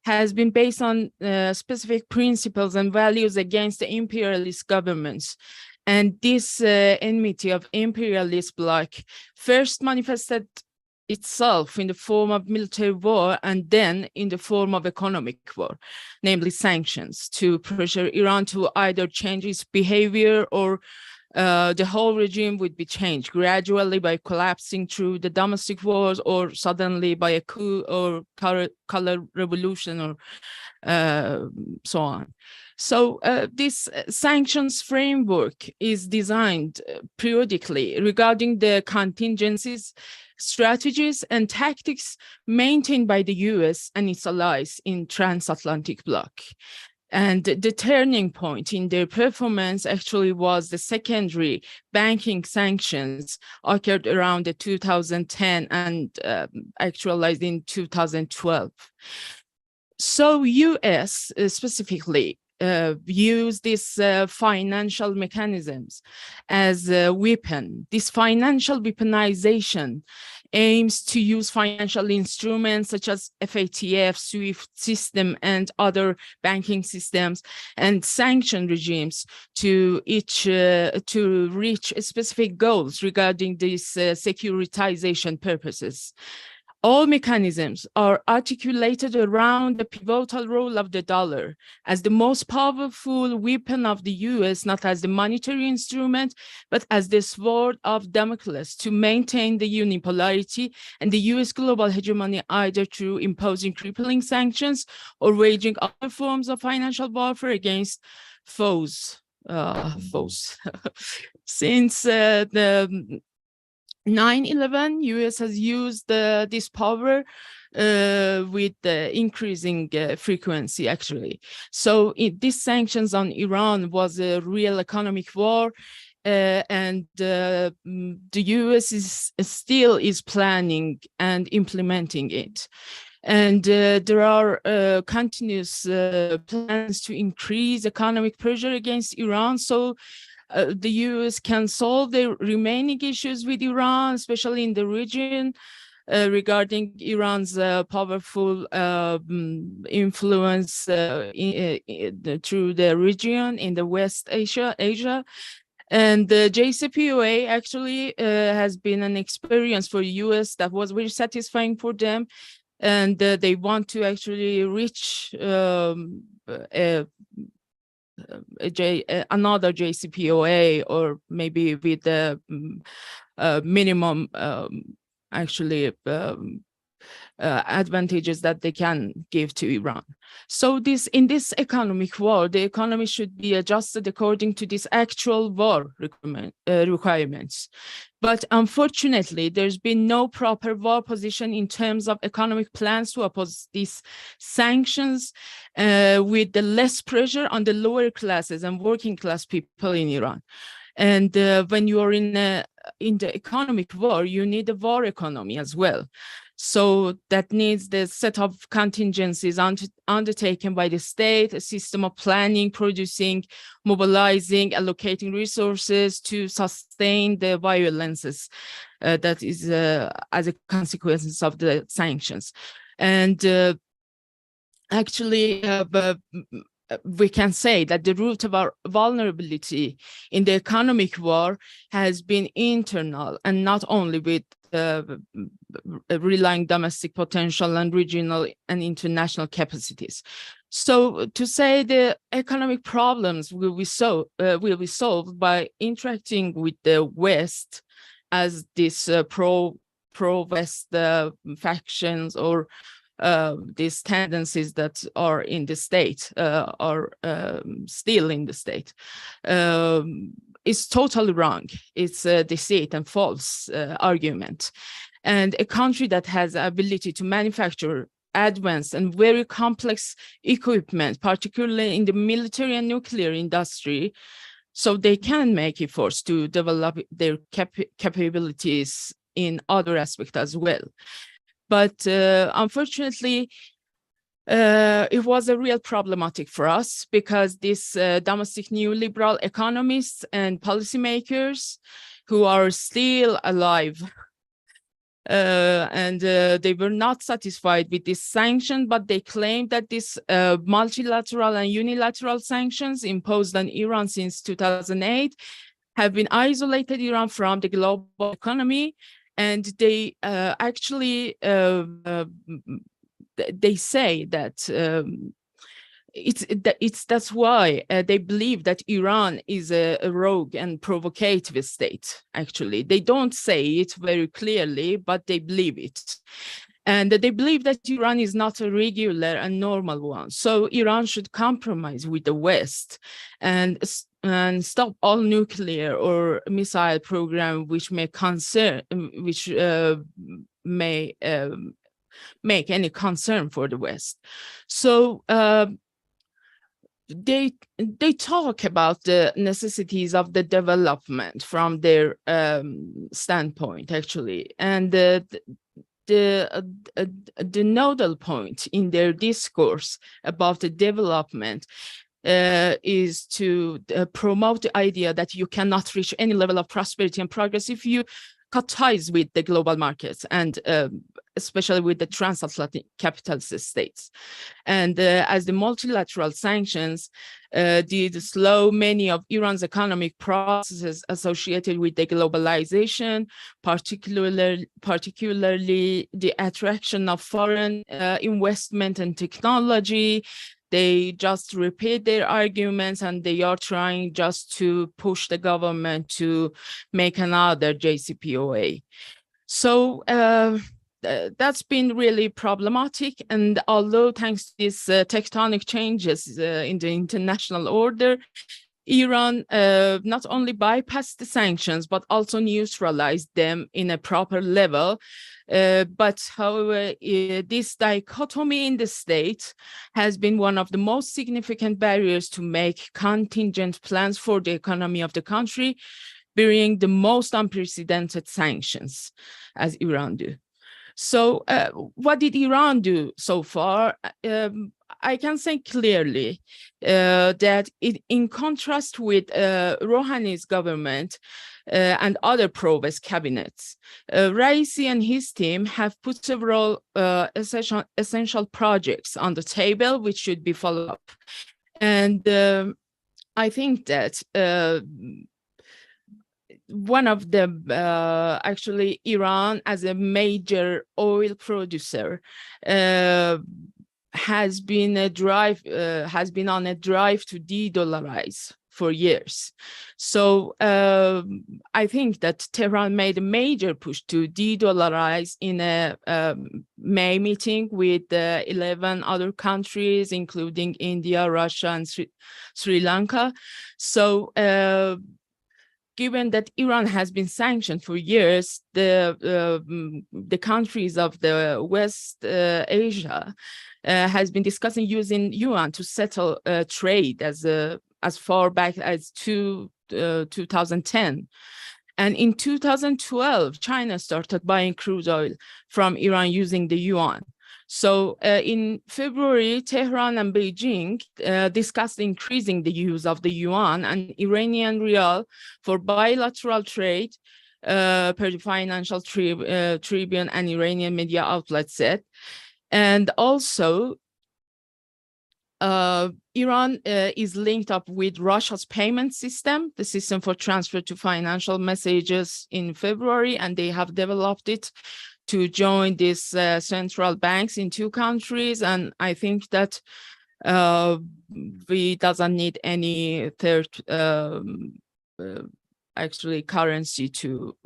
has been based on specific principles and values against the imperialist governments. And this enmity of imperialist bloc first manifested itself in the form of military war and then in the form of economic war, namely sanctions, to pressure Iran to either change its behavior or the whole regime would be changed gradually by collapsing through the domestic wars or suddenly by a coup or color revolution or so on. So this sanctions framework is designed periodically regarding the contingencies, strategies, and tactics maintained by the US and its allies in transatlantic bloc. And the turning point in their performance actually was the secondary banking sanctions occurred around the 2010 and actualized in 2012. So US specifically use these financial mechanisms as a weapon. This financial weaponization aims to use financial instruments such as FATF, SWIFT system, and other banking systems and sanction regimes to reach specific goals regarding these securitization purposes. All mechanisms are articulated around the pivotal role of the dollar as the most powerful weapon of the US, not as the monetary instrument, but as the sword of Damocles to maintain the unipolarity and the US global hegemony, either through imposing crippling sanctions or waging other forms of financial warfare against foes. Since the 9/11, US has used this power with increasing frequency, actually. So these sanctions on Iran was a real economic war, and the US still is planning and implementing it. And there are continuous plans to increase economic pressure against Iran. So the US can solve the remaining issues with Iran, especially in the region, regarding Iran's powerful influence through the region in the West Asia. And the JCPOA actually has been an experience for US that was very satisfying for them. And they want to actually reach another JCPOA, or maybe with the minimum advantages that they can give to Iran. So in this economic war, the economy should be adjusted according to this actual war requirements. But unfortunately, there's been no proper war position in terms of economic plans to oppose these sanctions with the less pressure on the lower classes and working class people in Iran. And when you are in the economic war, you need a war economy as well. So that needs the set of contingencies undertaken by the state, a system of planning, producing, mobilizing, allocating resources to sustain the violences that is as a consequence of the sanctions. And actually, we can say that the root of our vulnerability in the economic war has been internal, and not only with relying domestic potential and regional and international capacities. So to say the economic problems will be solved by interacting with the West as this pro-West factions, or these tendencies that are in the state, are still in the state, is totally wrong. It's a deceit and false argument. And a country that has the ability to manufacture advanced and very complex equipment, particularly in the military and nuclear industry, so they can make efforts to develop their capabilities in other aspects as well. But unfortunately, it was a real problematic for us, because these domestic neoliberal economists and policymakers who are still alive, and they were not satisfied with this sanction, but they claimed that this multilateral and unilateral sanctions imposed on Iran since 2008 have been isolated Iran from the global economy. And they actually they say that that's why they believe that Iran is a rogue and provocative state. Actually, they don't say it very clearly, but they believe it. And they believe that Iran is not a regular and normal one. So Iran should compromise with the West and stop all nuclear or missile program which may make any concern for the West. So they talk about the necessities of the development from their standpoint, actually, and the nodal point in their discourse about the development is to promote the idea that you cannot reach any level of prosperity and progress if you cut ties with the global markets and especially with the transatlantic capitalist states. And as the multilateral sanctions did slow many of Iran's economic processes associated with the globalization, particularly the attraction of foreign investment and technology, they just repeat their arguments and they are trying just to push the government to make another JCPOA. So that's been really problematic. And although thanks to these tectonic changes in the international order, Iran not only bypassed the sanctions, but also neutralized them in a proper level. But however, this dichotomy in the state has been one of the most significant barriers to make contingent plans for the economy of the country, bearing the most unprecedented sanctions, as Iran do. So what did Iran do so far? I can say clearly that in contrast with Rouhani's government and other pro-West cabinets, Raisi and his team have put several essential projects on the table which should be followed up. And I think that one of them, actually, Iran as a major oil producer has been on a drive to de-dollarize for years. So I think that Tehran made a major push to de-dollarize in a May meeting with 11 other countries, including India, Russia, and Sri Lanka. So given that Iran has been sanctioned for years, the countries of the West Asia has been discussing using yuan to settle trade as far back as 2010. And in 2012, China started buying crude oil from Iran using the yuan. So in February, Tehran and Beijing discussed increasing the use of the yuan and Iranian rial for bilateral trade, per the Financial Tribune and Iranian media outlets said. And also, Iran is linked up with Russia's payment system, the system for transfer to financial messages in February, and they have developed it to join these central banks in two countries. And I think that we doesn't need any third actually currency to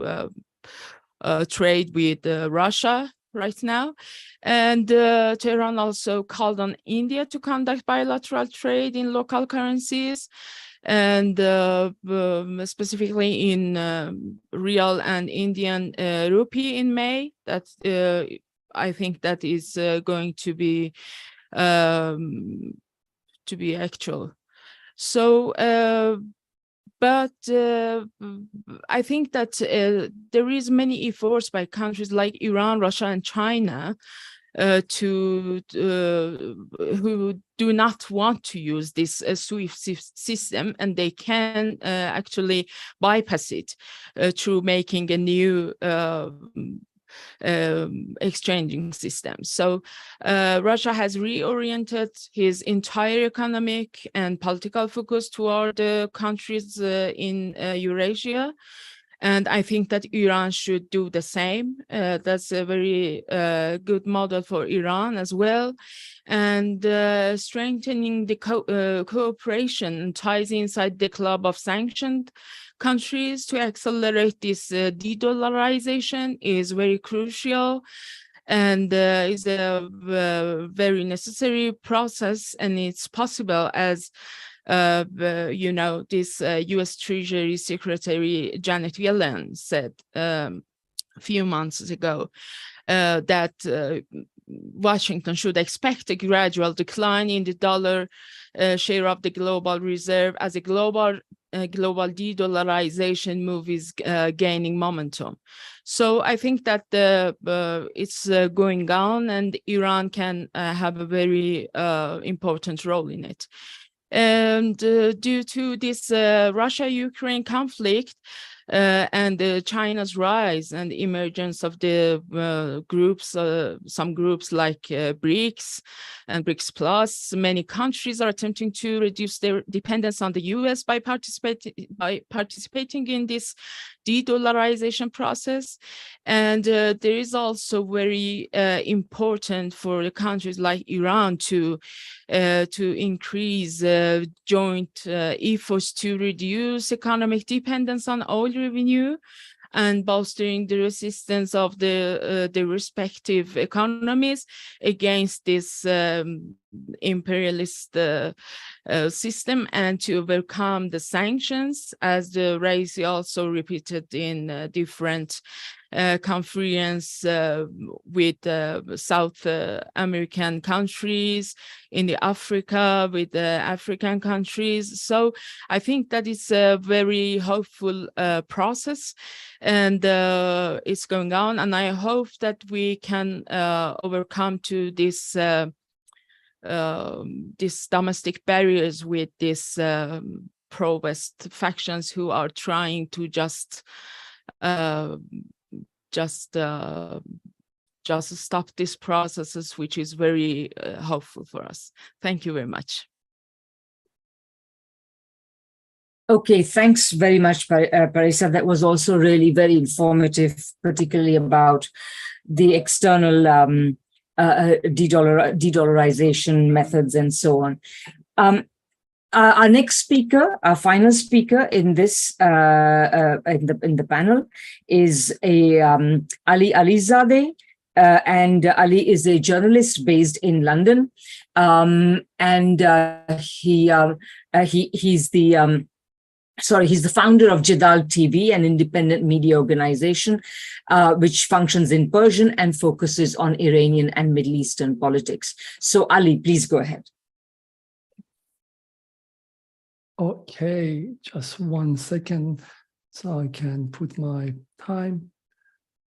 trade with Russia right now. And Tehran also called on India to conduct bilateral trade in local currencies, and specifically in Rial and Indian rupee in May. That I think that is going to be actual. So, but I think that there is many efforts by countries like Iran, Russia, and China who do not want to use this SWIFT system, and they can actually bypass it through making a new exchanging system. So Russia has reoriented his entire economic and political focus toward the countries in Eurasia. And I think that Iran should do the same. That's a very good model for Iran as well. And strengthening the cooperation and ties inside the club of sanctioned countries to accelerate this de-dollarization is very crucial, and is a very necessary process. And it's possible, as you know, this U.S. Treasury Secretary Janet Yellen said a few months ago that Washington should expect a gradual decline in the dollar share of the global reserve as a global de-dollarization move is gaining momentum. So I think that it's going on, and Iran can have a very important role in it. And due to this Russia-Ukraine conflict and China's rise and emergence of the groups, some groups like BRICS and BRICS Plus, many countries are attempting to reduce their dependence on the US by participating in this de-dollarization process. And there is also very important for the countries like Iran to increase joint efforts to reduce economic dependence on oil revenue and bolstering the resistance of the respective economies against this imperialist system, and to overcome the sanctions, as the Raisi also repeated in different conference with South American countries, in the Africa with the African countries. So I think that is a very hopeful process, and it's going on. And I hope that we can overcome to this domestic barriers with this pro-West factions who are trying to just stop these processes, which is very helpful for us. Thank you very much. Okay, thanks very much, Parisa. That was also really very informative, particularly about the external de-dollarization methods and so on. Our next speaker, our final speaker in this in the panel, is Ali Alizadeh, and Ali is a journalist based in London, and he's the founder of Jadal TV, an independent media organization which functions in Persian and focuses on Iranian and Middle Eastern politics. So Ali, please go ahead. Okay, just 1 second so I can put my time.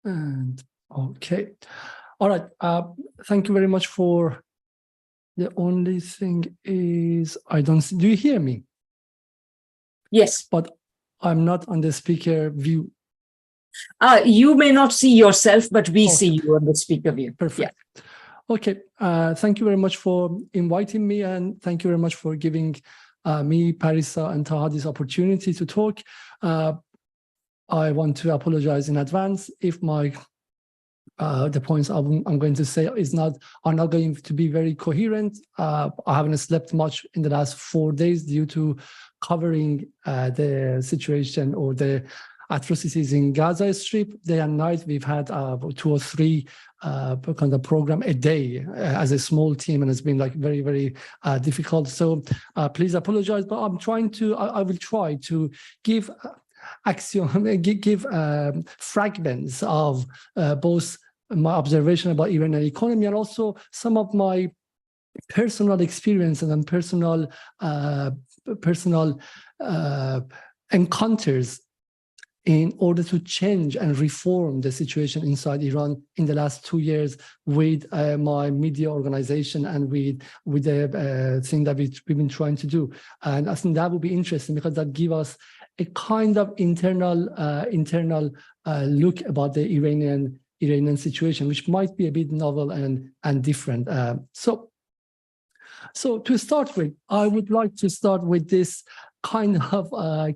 And okay. All right. Thank you very much for. The only thing is I don't see. Do you hear me? Yes. But I'm not on the speaker view. You may not see yourself, but we Okay. see you on the speaker view. Perfect. Yeah. Okay. Thank you very much for inviting me, and thank you very much for giving me, Parisa, and Taha this opportunity to talk. I want to apologize in advance if my the points I'm going to say are not going to be very coherent. I haven't slept much in the last 4 days due to covering the situation or the atrocities in Gaza Strip. Day and night, we've had 2 or 3 kind of program a day as a small team, and it's been like very, very difficult. So please apologize, but I will try to give fragments of both my observation about Iranian economy and also some of my personal experiences and personal encounters in order to change and reform the situation inside Iran in the last 2 years with my media organization and with the thing that we've been trying to do. And I think that would be interesting because that gives us a kind of internal look about the Iranian situation, which might be a bit novel and different. So to start with, I would like to start with this kind of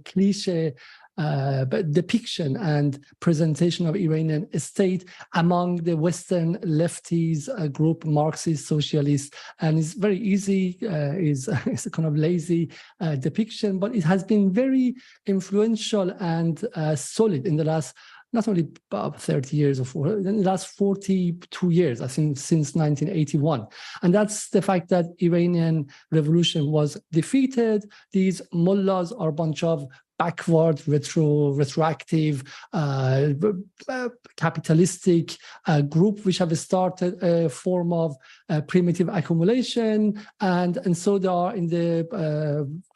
cliche depiction and presentation of Iranian state among the Western lefties group, Marxist, socialists, and it's very easy, it's a kind of lazy depiction, but it has been very influential and solid in the last not only about 30 years or in the last 42 years, I think, since 1981. And that's the fact that Iranian revolution was defeated. These mullahs are a bunch of backward, retroactive, capitalistic group which have started a form of primitive accumulation, and so they are in the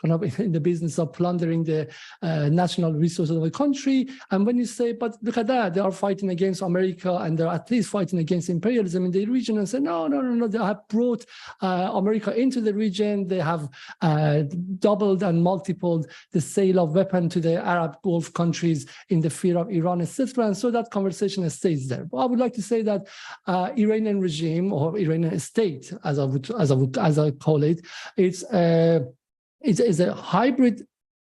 kind of in the business of plundering the national resources of the country. And when you say, but look at that, they are fighting against America and they're at least fighting against imperialism in the region, and say, no, they have brought America into the region. They have doubled and multiplied the sale of weapons to the Arab Gulf countries in the fear of Iran, etc. And so that conversation stays there. But I would like to say that Iranian regime, or Iranian state, as I call it, it's a hybrid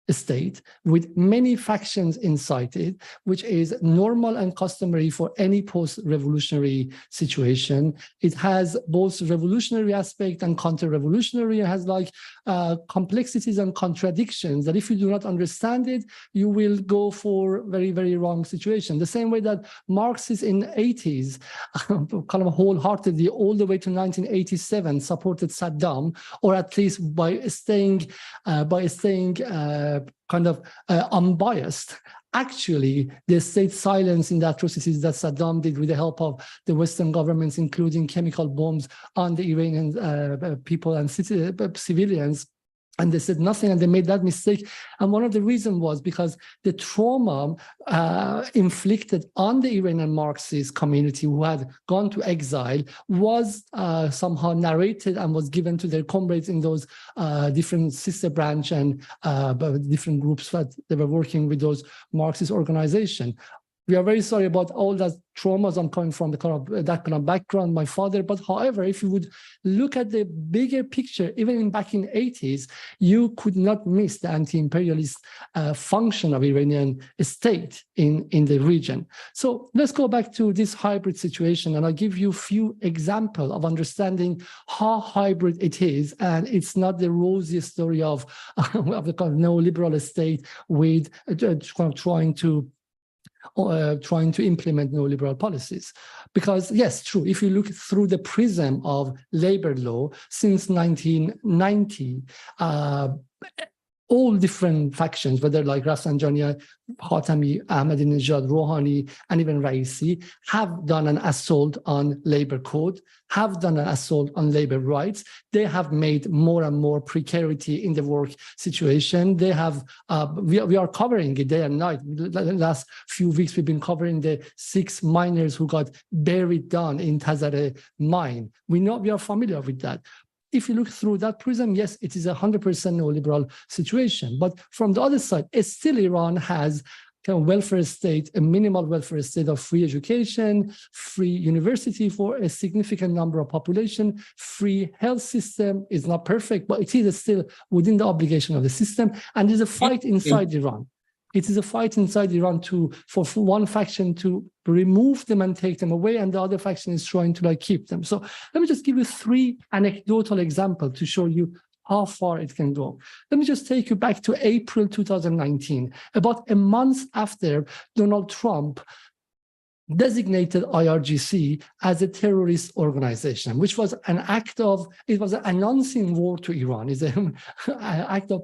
state with many factions inside it, which is normal and customary for any post-revolutionary situation. It has both revolutionary aspect and counter-revolutionary. It has like complexities and contradictions that if you do not understand it, you will go for very, very wrong situation. The same way that Marxists in the 80s, kind of wholeheartedly all the way to 1987, supported Saddam, or at least by staying kind of unbiased. Actually, the state silence in the atrocities that Saddam did with the help of the Western governments, including chemical bombs on the Iranian people and civilians, and they said nothing, and they made that mistake. And one of the reasons was because the trauma inflicted on the Iranian Marxist community who had gone to exile was somehow narrated and was given to their comrades in those different sister branch and different groups that they were working with those Marxist organizations. We are very sorry about all that traumas. I'm coming from that kind of background, my father. But however, if you would look at the bigger picture, even back in the 80s, you could not miss the anti-imperialist function of Iranian state in the region. So let's go back to this hybrid situation, and I'll give you a few examples of understanding how hybrid it is. And it's not the rosiest story of the kind of neoliberal state with trying to implement neoliberal policies. Because yes, true, if you look through the prism of labor law since 1990, all different factions, whether like Rafsanjani, Khatami, Ahmadinejad, Rouhani, and even Raisi, have done an assault on labor code, have done an assault on labor rights. They have made more and more precarity in the work situation. They have, we are covering it day and night. The last few weeks, we've been covering the 6 miners who got buried down in Tazare mine. We are familiar with that. If you look through that prism, yes, it is 100% neoliberal situation. But from the other side, still Iran has a welfare state, a minimal welfare state of free education, free university for a significant number of population, free health system is not perfect, but it is still within the obligation of the system. And there's a fight inside Iran. It is a fight inside Iran for one faction to remove them and take them away, and the other faction is trying to keep them. So let me just give you 3 anecdotal examples to show you how far it can go. Let me just take you back to April 2019, about a month after Donald Trump designated IRGC as a terrorist organization, which was an act of, it was announcing war to Iran. It's an act of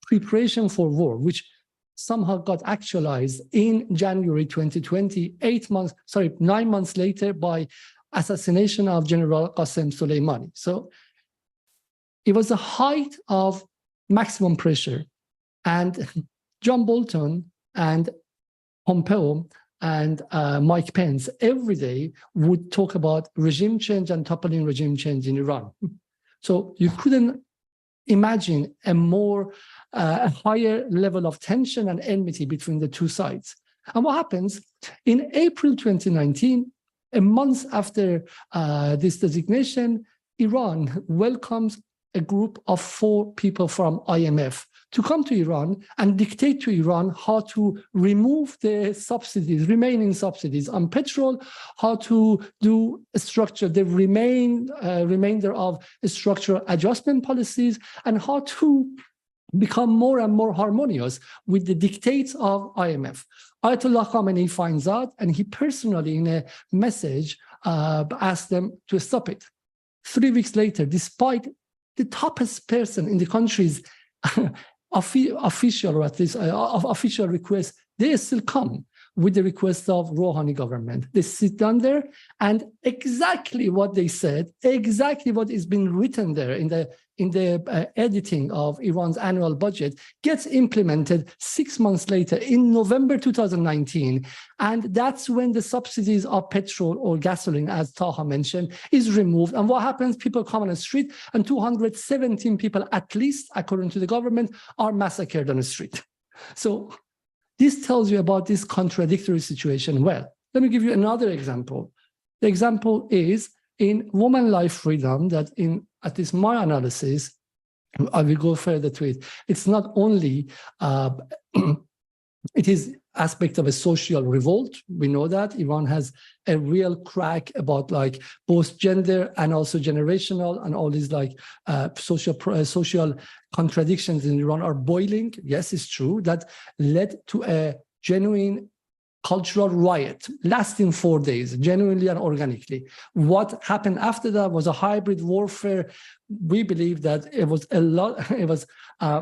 preparation for war, which somehow got actualized in January 2020, 9 months later by assassination of General Qasem Soleimani. So it was the height of maximum pressure. And John Bolton and Pompeo and Mike Pence every day would talk about regime change and toppling regime change in Iran. So you couldn't imagine a higher level of tension and enmity between the two sides. And what happens in April 2019, a month after this designation, Iran welcomes a group of 4 people from IMF to come to Iran and dictate to Iran how to remove the subsidies, remaining subsidies on petrol, how to do the remainder of structural adjustment policies, and how to become more and more harmonious with the dictates of IMF. Ayatollah Khamenei finds out, and he personally, in a message, asked them to stop it. 3 weeks later, despite the toughest person in the country's official, or at least official requests, they still come with the request of Rouhani government. They sit down there, and exactly what they said, exactly what is being written there in the editing of Iran's annual budget gets implemented 6 months later in November 2019. And that's when the subsidies of petrol or gasoline, as Taha mentioned, is removed. And what happens? People come on the street, and 217 people, at least, according to the government, are massacred on the street. So this tells you about this contradictory situation. Well, let me give you another example. The example is in Women Life Freedom, that in at least my analysis, I will go further to it. It's not only, it is aspect of a social revolt. We know that Iran has a real crack about like both gender and also generational, and all these like social contradictions in Iran are boiling. Yes, it's true. That led to a genuine cultural riot lasting 4 days, genuinely and organically. What happened after that was a hybrid warfare. We believe that it was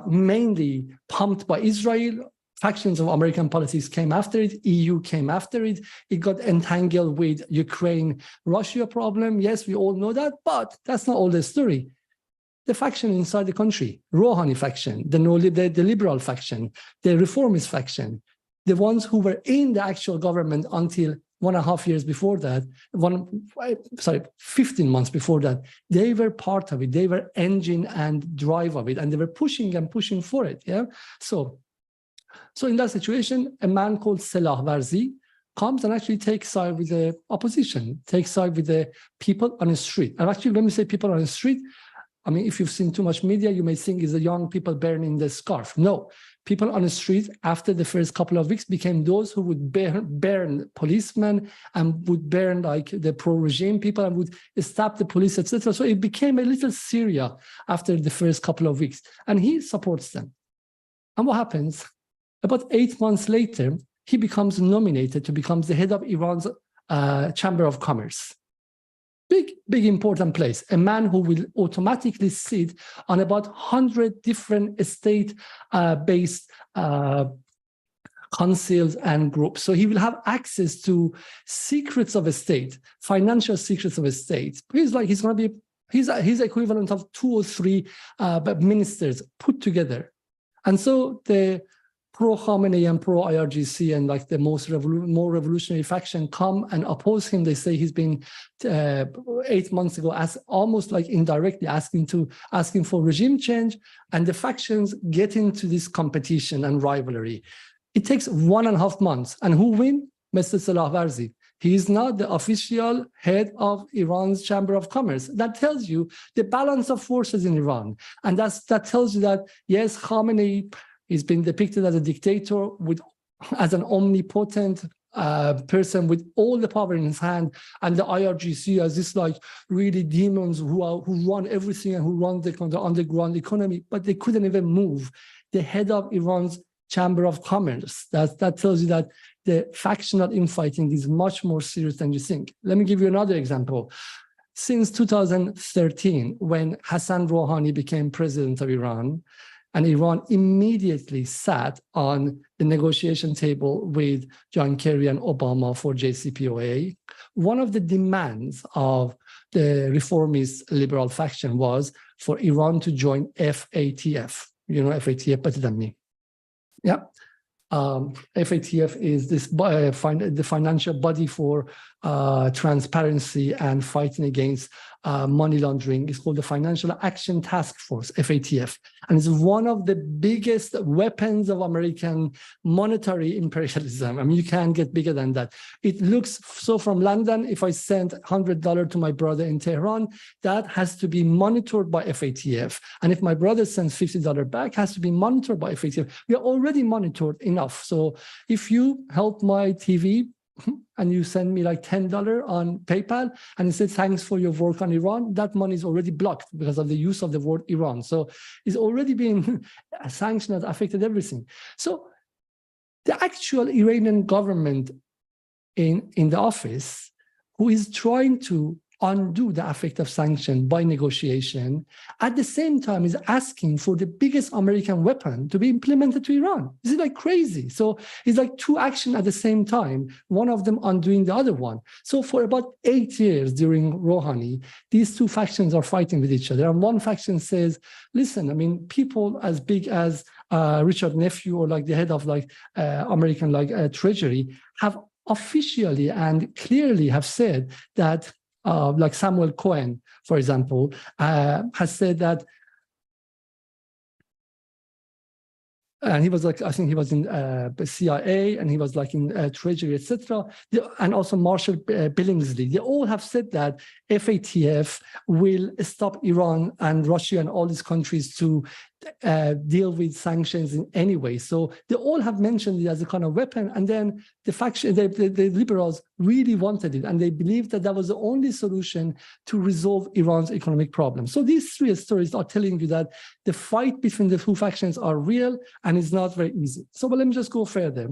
mainly pumped by Israel. Factions of American politics came after it. EU came after it. It got entangled with Ukraine-Russia problem. Yes, we all know that, but that's not all the story. The faction inside the country, Rouhani faction, the liberal faction, the reformist faction, the ones who were in the actual government until 1.5 years before that, 15 months before that, they were part of it. They were engine and drive of it, and they were pushing and pushing for it. Yeah. So in that situation, a man called Salah Warzi comes and actually takes side with the opposition, takes side with the people on the street. And actually, when we say people on the street, I mean, if you've seen too much media, you may think it's the young people burning the scarf. No, people on the street after the first couple of weeks became those who would burn policemen and would burn like the pro-regime people and would stab the police, etc. So it became a little Syria after the first couple of weeks, and he supports them. And what happens? About 8 months later, he becomes nominated to become the head of Iran's Chamber of Commerce. Big, important place. A man who will automatically sit on about 100 different state-based councils and groups. So he will have access to secrets of a state, financial secrets of a state. He's going to be, he's equivalent of 2 or 3 ministers put together. And so the pro-Khamenei and pro-IRGC and like the more revolutionary faction come and oppose him. They say he's been 8 months ago almost like indirectly asking for regime change, and the factions get into this competition and rivalry. It takes 1.5 months, and who win? Mr. Salah Warzi. He is not the official head of Iran's Chamber of Commerce. That tells you the balance of forces in Iran, and that tells you that yes, Khamenei is being depicted as a dictator, as an omnipotent person with all the power in his hand, and the IRGC as this like really demons who run everything and who run the underground economy, but they couldn't even move the head of Iran's Chamber of Commerce. That tells you that the factional infighting is much more serious than you think. Let me give you another example. Since 2013, when Hassan Rouhani became president of Iran, and Iran immediately sat on the negotiation table with John Kerry and Obama for JCPOA. One of the demands of the reformist liberal faction was for Iran to join FATF. You know FATF better than me. Yeah. FATF is the financial body for transparency and fighting against money laundering. It's called the Financial Action Task Force, FATF. And it's one of the biggest weapons of American monetary imperialism. I mean, you can't get bigger than that. It looks so from London, if I send $100 to my brother in Tehran, that has to be monitored by FATF. And if my brother sends $50 back, it has to be monitored by FATF. We are already monitored enough. So if you help my TV, and you send me like $10 on PayPal and you say, thanks for your work on Iran, that money is already blocked because of the use of the word Iran. So it's already been sanctioned, affected everything. So the actual Iranian government in the office, who is trying to undo the effect of sanction by negotiation, at the same time is asking for the biggest American weapon to be implemented to Iran. This is like crazy. So it's like two actions at the same time, one of them undoing the other one. So for about 8 years during Rouhani, these two factions are fighting with each other. And one faction says, listen, I mean, people as big as Richard Nephew or like the head of like American like Treasury have officially and clearly have said that like Samuel Cohen, for example, has said that, and he was like, I think he was in the CIA and he was like in Treasury, etc. And also Marshall Billingsley, they all have said that FATF will stop Iran and Russia and all these countries to deal with sanctions in any way. So they all have mentioned it as a kind of weapon. And then the faction, the liberals really wanted it. And they believed that that was the only solution to resolve Iran's economic problem. So these three stories are telling you that the fight between the two factions are real and it's not very easy. So let me just go further.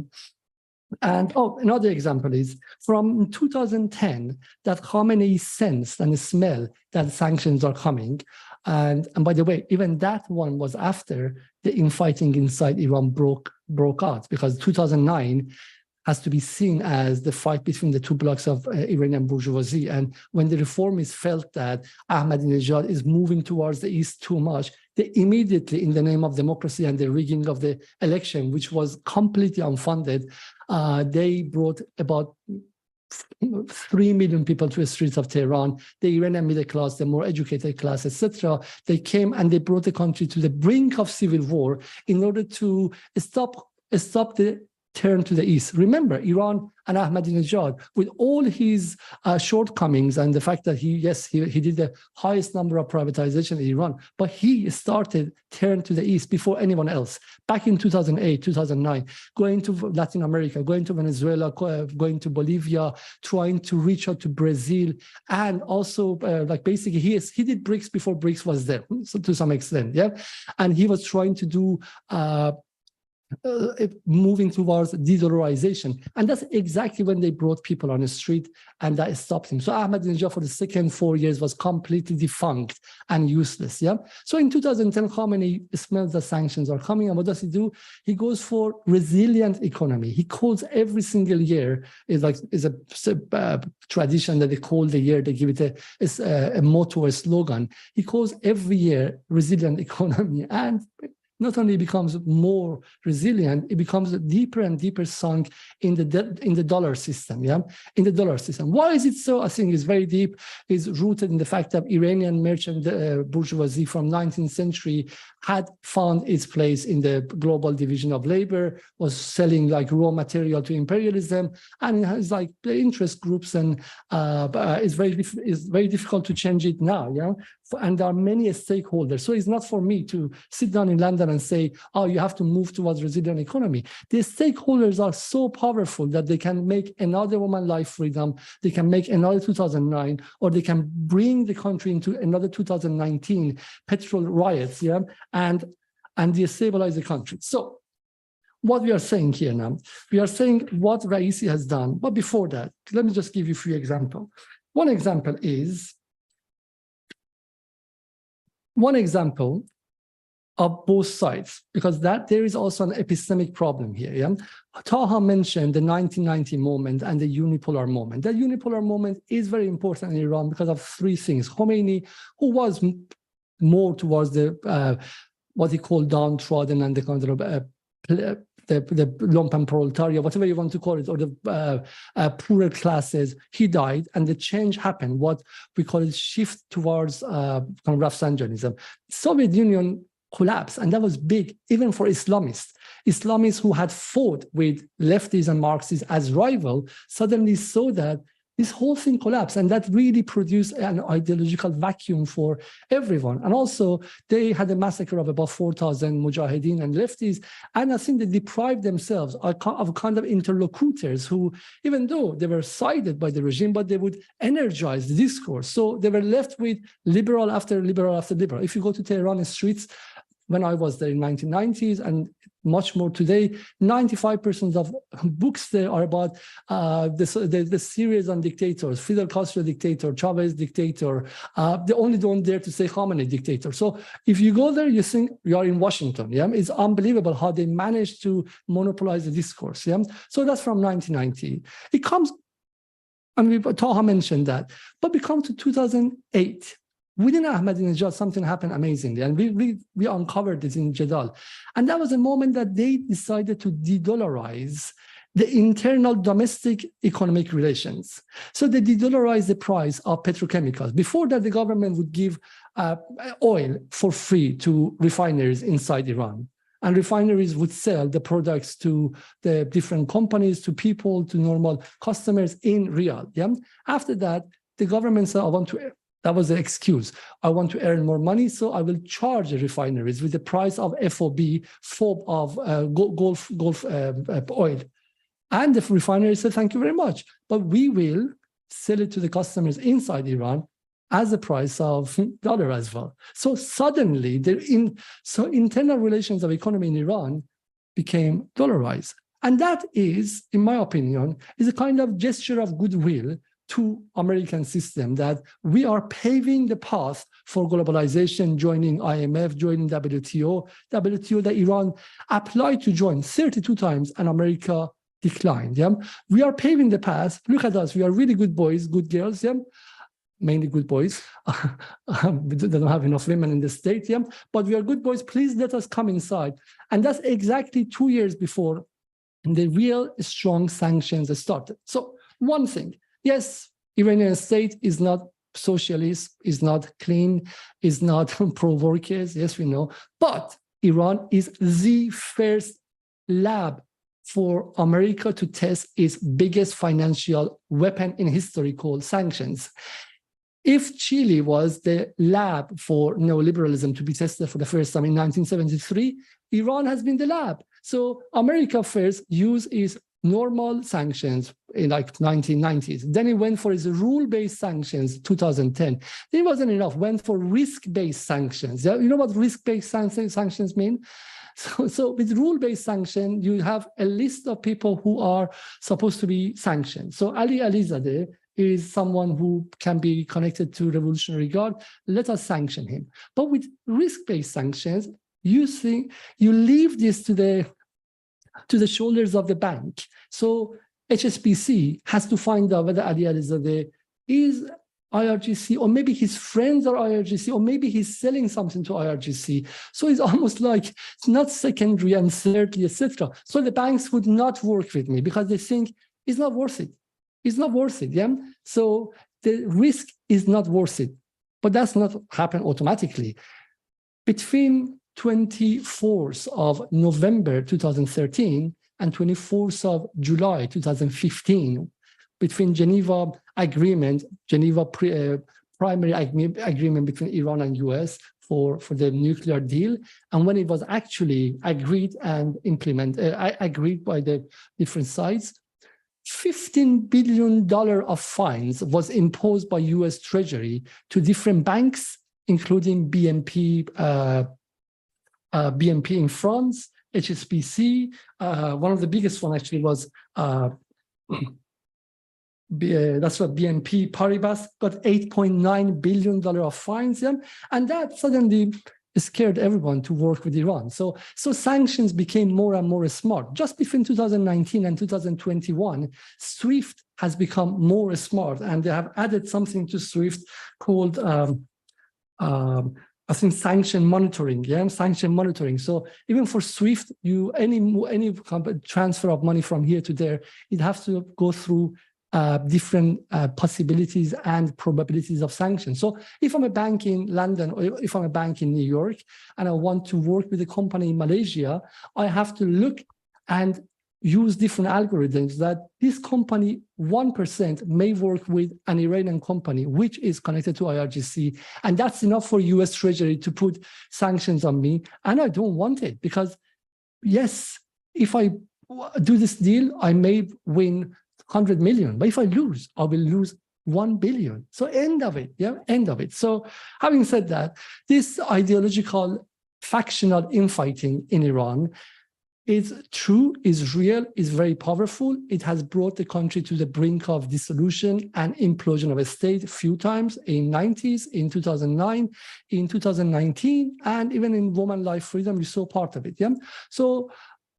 And another example is from 2010 that Khamenei sensed and smelled that sanctions are coming. And by the way, even that one was after the infighting inside Iran broke out, because 2009 has to be seen as the fight between the two blocks of Iranian bourgeoisie. And when the reformists felt that Ahmadinejad is moving towards the east too much, they immediately, in the name of democracy and the rigging of the election, which was completely unfunded, they brought about 3 million people to the streets of Tehran, the Iranian middle class, the more educated class, etc. They came and they brought the country to the brink of civil war in order to stop the turn to the east. Remember, Iran and Ahmadinejad, with all his shortcomings and the fact that he did the highest number of privatization in Iran, but he started turn to the east before anyone else. Back in 2008, 2009, going to Latin America, going to Venezuela, going to Bolivia, trying to reach out to Brazil, and also like basically he did BRICS before BRICS was there, so to some extent, yeah, and he was trying to do moving towards de-dollarization. And that's exactly when they brought people on the street and that stopped him. So Ahmadinejad for the second 4 years was completely defunct and useless. Yeah. So in 2010, Khamenei smells the sanctions are coming. And what does he do? He goes for resilient economy. He calls every single year, is a tradition that they call the year, they give it a motto, a slogan. He calls every year resilient economy. And not only becomes more resilient, it becomes deeper and deeper sunk in the dollar system, yeah? In the dollar system. Why is it so? I think it's very deep. It's rooted in the fact that Iranian merchant bourgeoisie from 19th century had found its place in the global division of labor, was selling like raw material to imperialism, and it has like the interest groups, and it's very difficult to change it now, yeah? And there are many stakeholders. So it's not for me to sit down in London and say, oh, you have to move towards resilient economy. The stakeholders are so powerful that they can make another woman life freedom, they can make another 2009, or they can bring the country into another 2019 petrol riots, yeah, and destabilize the country. So what we are saying here now, we are saying what Raisi has done. But before that, let me just give you a few examples. One example of both sides, because there is also an epistemic problem here. Yeah? Taha mentioned the 1990 moment and the unipolar moment. That unipolar moment is very important in Iran because of three things. Khomeini, who was more towards the what he called downtrodden and the kind of the lumpen proletariat, whatever you want to call it, or the poorer classes, he died, and the change happened, what we call it shift towards kind of Rafsanjanism. Soviet Union collapsed, and that was big, even for Islamists who had fought with lefties and Marxists as rival, suddenly saw that this whole thing collapsed, and that really produced an ideological vacuum for everyone. And also, they had a massacre of about 4,000 mujahideen and lefties, and I think they deprived themselves of kind of interlocutors who, even though they were sided by the regime, but they would energize the discourse. So they were left with liberal after liberal after liberal. If you go to Tehran streets, when I was there in 1990s, and much more today. 95% of books there are about the series on dictators, Fidel Castro dictator, Chavez dictator, the only one there to say Khamenei dictator. So if you go there, you think you are in Washington. Yeah, it's unbelievable how they managed to monopolize the discourse. Yeah, so that's from 1990. It comes, and Taha mentioned that, but we come to 2008. Within Ahmadinejad, something happened amazingly, and we uncovered this in Jadal. And that was a moment that they decided to de-dollarize the internal domestic economic relations. So they de-dollarized the price of petrochemicals. Before that, the government would give oil for free to refineries inside Iran. And refineries would sell the products to the different companies, to people, to normal customers in Riyadh. Yeah? After that, the government said, that was the excuse. I want to earn more money, so I will charge the refineries with the price of FOB of Gulf oil. And the refinery said, thank you very much, but we will sell it to the customers inside Iran as the price of dollar as well. So suddenly, internal relations of economy in Iran became dollarized. And that is, in my opinion, is a kind of gesture of goodwill to American system, that we are paving the path for globalization, joining IMF, joining WTO that Iran applied to join 32 times and America declined. Yeah? We are paving the path. Look at us. We are really good boys, good girls. Yeah? Mainly good boys. We don't have enough women in the state. Yeah? But we are good boys. Please let us come inside. And that's exactly 2 years before the real strong sanctions started. So one thing, yes, Iranian state is not socialist, is not clean, is not pro-workers, yes, we know, but Iran is the first lab for America to test its biggest financial weapon in history called sanctions. If Chile was the lab for neoliberalism to be tested for the first time in 1973, Iran has been the lab. So America first used its normal sanctions in like 1990s. Then it went for its rule-based sanctions, 2010. It wasn't enough, went for risk-based sanctions. You know what risk-based sanctions mean? So with rule-based sanction, you have a list of people who are supposed to be sanctioned. So Ali Alizadeh is someone who can be connected to Revolutionary Guard. Let us sanction him. But with risk-based sanctions, you leave this to the shoulders of the bank. So HSBC has to find out whether Ali Alizadeh is IRGC, or maybe his friends are IRGC, or maybe he's selling something to IRGC. So it's almost like it's not secondary and thirdly, etc. So the banks would not work with me because they think it's not worth it. It's not worth it. Yeah. So the risk is not worth it. But that's not happen automatically. Between 24th of November 2013 and 24th of July 2015, between Geneva Agreement, primary agreement between Iran and US for the nuclear deal, and when it was actually agreed and agreed by the different sides, $15 billion of fines was imposed by US Treasury to different banks, including BNP in France, HSBC. One of the biggest one actually was that's what BNP Paribas got $8.9 billion of fines, yeah? And that suddenly scared everyone to work with Iran. So sanctions became more and more smart. Just between 2019 and 2021, SWIFT has become more smart, and they have added something to SWIFT called I think sanction monitoring, yeah, sanction monitoring. So even for SWIFT, any transfer of money from here to there, it has to go through different possibilities and probabilities of sanctions. So if I'm a bank in London, or if I'm a bank in New York, and I want to work with a company in Malaysia, I have to look and use different algorithms that this company 1% may work with an Iranian company which is connected to IRGC, and that's enough for US Treasury to put sanctions on me, and I don't want it, because yes, if I do this deal, I may win 100 million, but if I lose, I will lose 1 billion. So end of it, yeah, end of it. So having said that, this ideological factional infighting in Iran is true, is real, is very powerful. It has brought the country to the brink of dissolution and implosion of a state a few times in 90s, in 2009, in 2019, and even in Women Life Freedom, we saw part of it. Yeah? So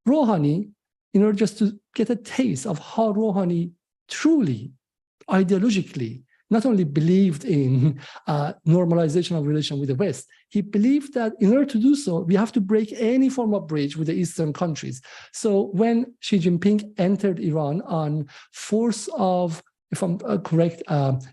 Rouhani, in order just to get a taste of how Rouhani truly, ideologically, not only believed in normalization of relation with the West, he believed that in order to do so, we have to break any form of bridge with the Eastern countries. So when Xi Jinping entered Iran on 4th of, if I'm correct,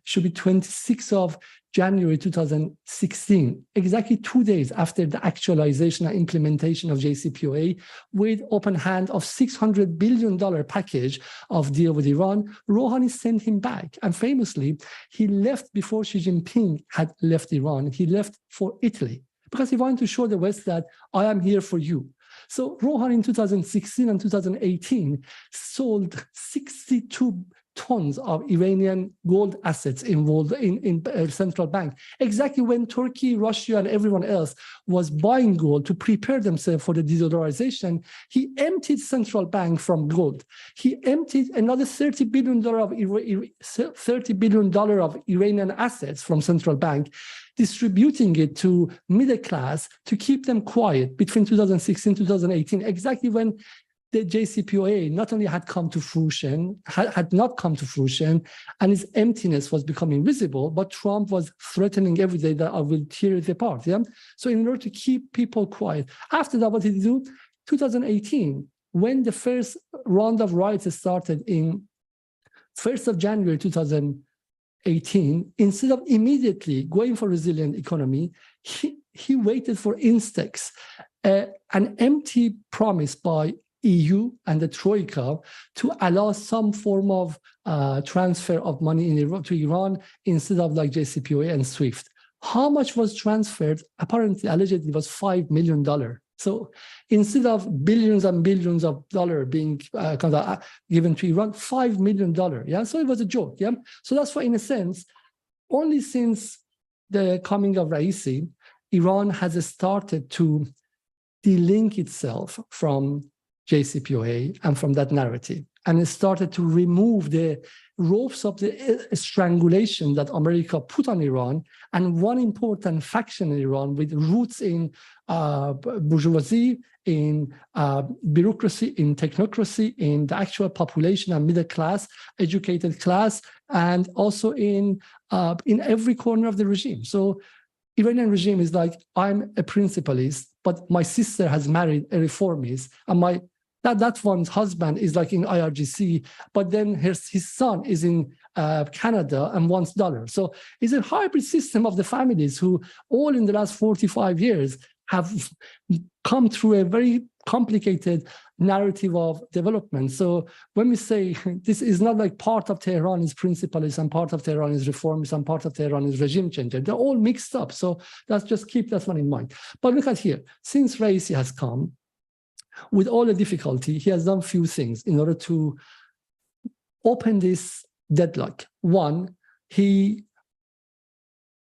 should be 26th of January 2016, exactly 2 days after the actualization and implementation of JCPOA, with open hand of $600 billion package of deal with Iran, Rouhani sent him back. And famously, he left before Xi Jinping had left Iran. He left for Italy because he wanted to show the West that I am here for you. So Rouhani in 2016 and 2018 sold 62 tons of Iranian gold assets involved in central bank, exactly when Turkey, Russia, and everyone else was buying gold to prepare themselves for the de-dollarization. He emptied central bank from gold. He emptied another $30 billion of Iranian assets from central bank, distributing it to middle class to keep them quiet between 2016 and 2018, exactly when the JCPOA not only had come to fruition, had not come to fruition, and its emptiness was becoming visible, but Trump was threatening every day that I will tear it apart. Yeah? So in order to keep people quiet, after that, what did he do? 2018, when the first round of riots started in 1st of January 2018, instead of immediately going for resilient economy, he waited for instex, an empty promise by EU and the Troika to allow some form of transfer of money to Iran instead of like JCPOA and SWIFT. How much was transferred? Apparently, allegedly, was $5 million. So instead of billions and billions of dollars being given to Iran, $5 million. Yeah, so it was a joke. Yeah, so that's why, in a sense, only since the coming of Raisi, Iran has started to delink itself from JCPOA and from that narrative, and it started to remove the ropes of the strangulation that America put on Iran, and one important faction in Iran with roots in bourgeoisie, in bureaucracy, in technocracy, in the actual population and middle class, educated class, and also in every corner of the regime. So Iranian regime is like, I'm a principalist, but my sister has married a reformist, and that one's husband is like in IRGC, but then his son is in Canada and wants dollars. So it's a hybrid system of the families who all in the last 45 years have come through a very complicated narrative of development. So when we say this is not like part of Tehran is principalist and part of Tehran is reformist and part of Tehran is regime changer, they're all mixed up. So let's just keep that one in mind. But look at here, since Raisi has come, with all the difficulty, he has done few things in order to open this deadlock. One, he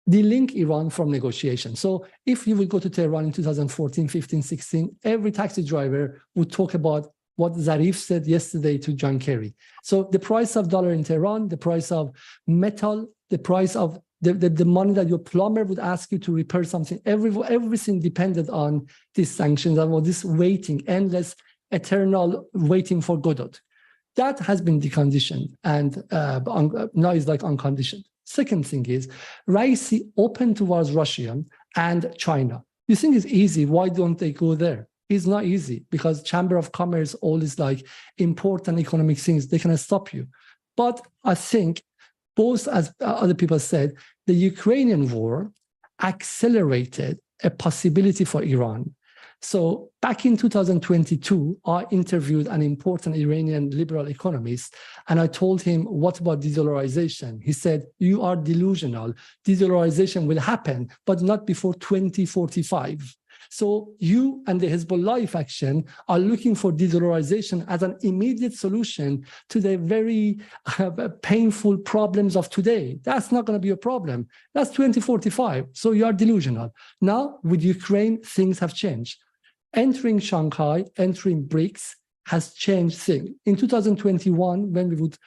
delink Iran from negotiation. So if you would go to Tehran in 2014, 15, 16, every taxi driver would talk about what Zarif said yesterday to John Kerry. So the price of dollar in Tehran, the price of metal, the price of the money that your plumber would ask you to repair something, everything depended on these sanctions and this waiting, endless, eternal waiting for Godot. That has been deconditioned and now is like unconditioned. Second thing is, Raisi opened towards Russia and China. You think it's easy, why don't they go there? It's not easy because Chamber of Commerce, all these like important economic things, they can stop you. But I think both, as other people said, the Ukrainian war accelerated a possibility for Iran. So back in 2022, I interviewed an important Iranian liberal economist, and I told him, what about de-dollarization? He said, you are delusional. De-dollarization will happen, but not before 2045. So you and the Hezbollah faction are looking for de-dollarization as an immediate solution to the very painful problems of today. That's not going to be a problem. That's 2045. So you are delusional. Now, with Ukraine, things have changed. Entering Shanghai, entering BRICS has changed things. In 2021, when we would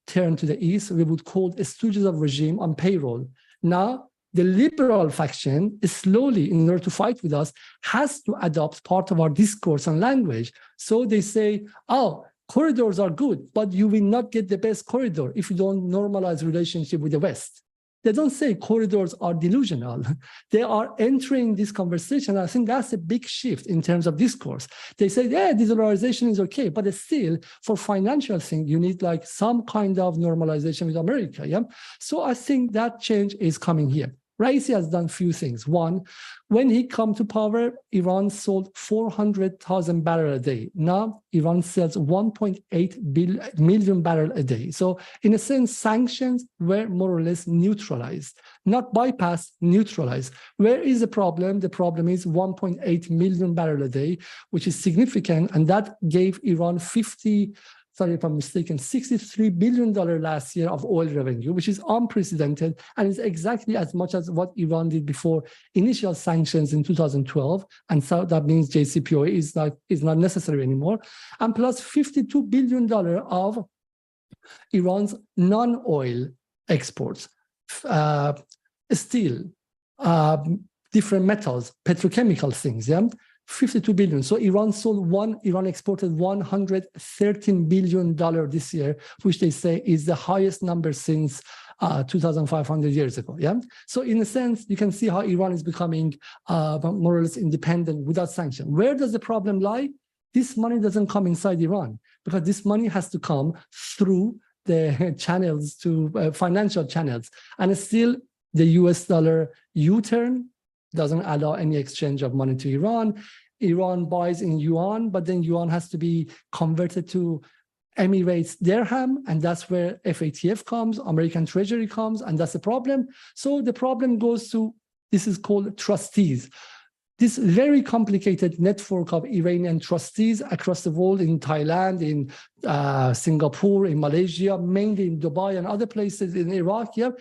turn to the east, we would call the stooges of regime on payroll. Now, the liberal faction is slowly, in order to fight with us, has to adopt part of our discourse and language. So they say, oh, corridors are good, but you will not get the best corridor if you don't normalize relationship with the West. They don't say corridors are delusional. They are entering this conversation. I think that's a big shift in terms of discourse. They say, yeah, de-dollarization is okay, but it's still, for financial things, you need like some kind of normalization with America. Yeah. So I think that change is coming here. Raisi has done few things. One, when he come to power, Iran sold 400,000 barrels a day. Now, Iran sells 1.8 million barrels a day. So in a sense, sanctions were more or less neutralized, not bypassed, neutralized. Where is the problem? The problem is 1.8 million barrels a day, which is significant. And that gave Iran sorry if I'm mistaken, $63 billion last year of oil revenue, which is unprecedented and is exactly as much as what Iran did before initial sanctions in 2012. And so that means JCPOA is not necessary anymore. And plus $52 billion of Iran's non-oil exports, steel, different metals, petrochemical things, yeah? 52 billion. So Iran exported $113 billion this year, which they say is the highest number since 2,500 years ago. Yeah. So in a sense, you can see how Iran is becoming more or less independent without sanction. Where does the problem lie? This money doesn't come inside Iran because this money has to come through the channels to financial channels. And still the US dollar U-turn doesn't allow any exchange of money to Iran. Iran buys in yuan, but then yuan has to be converted to Emirates dirham, and that's where FATF comes, American Treasury comes, and that's the problem. So the problem goes to, this is called trustees. This very complicated network of Iranian trustees across the world, in Thailand, in Singapore, in Malaysia, mainly in Dubai and other places in Iraq, yeah.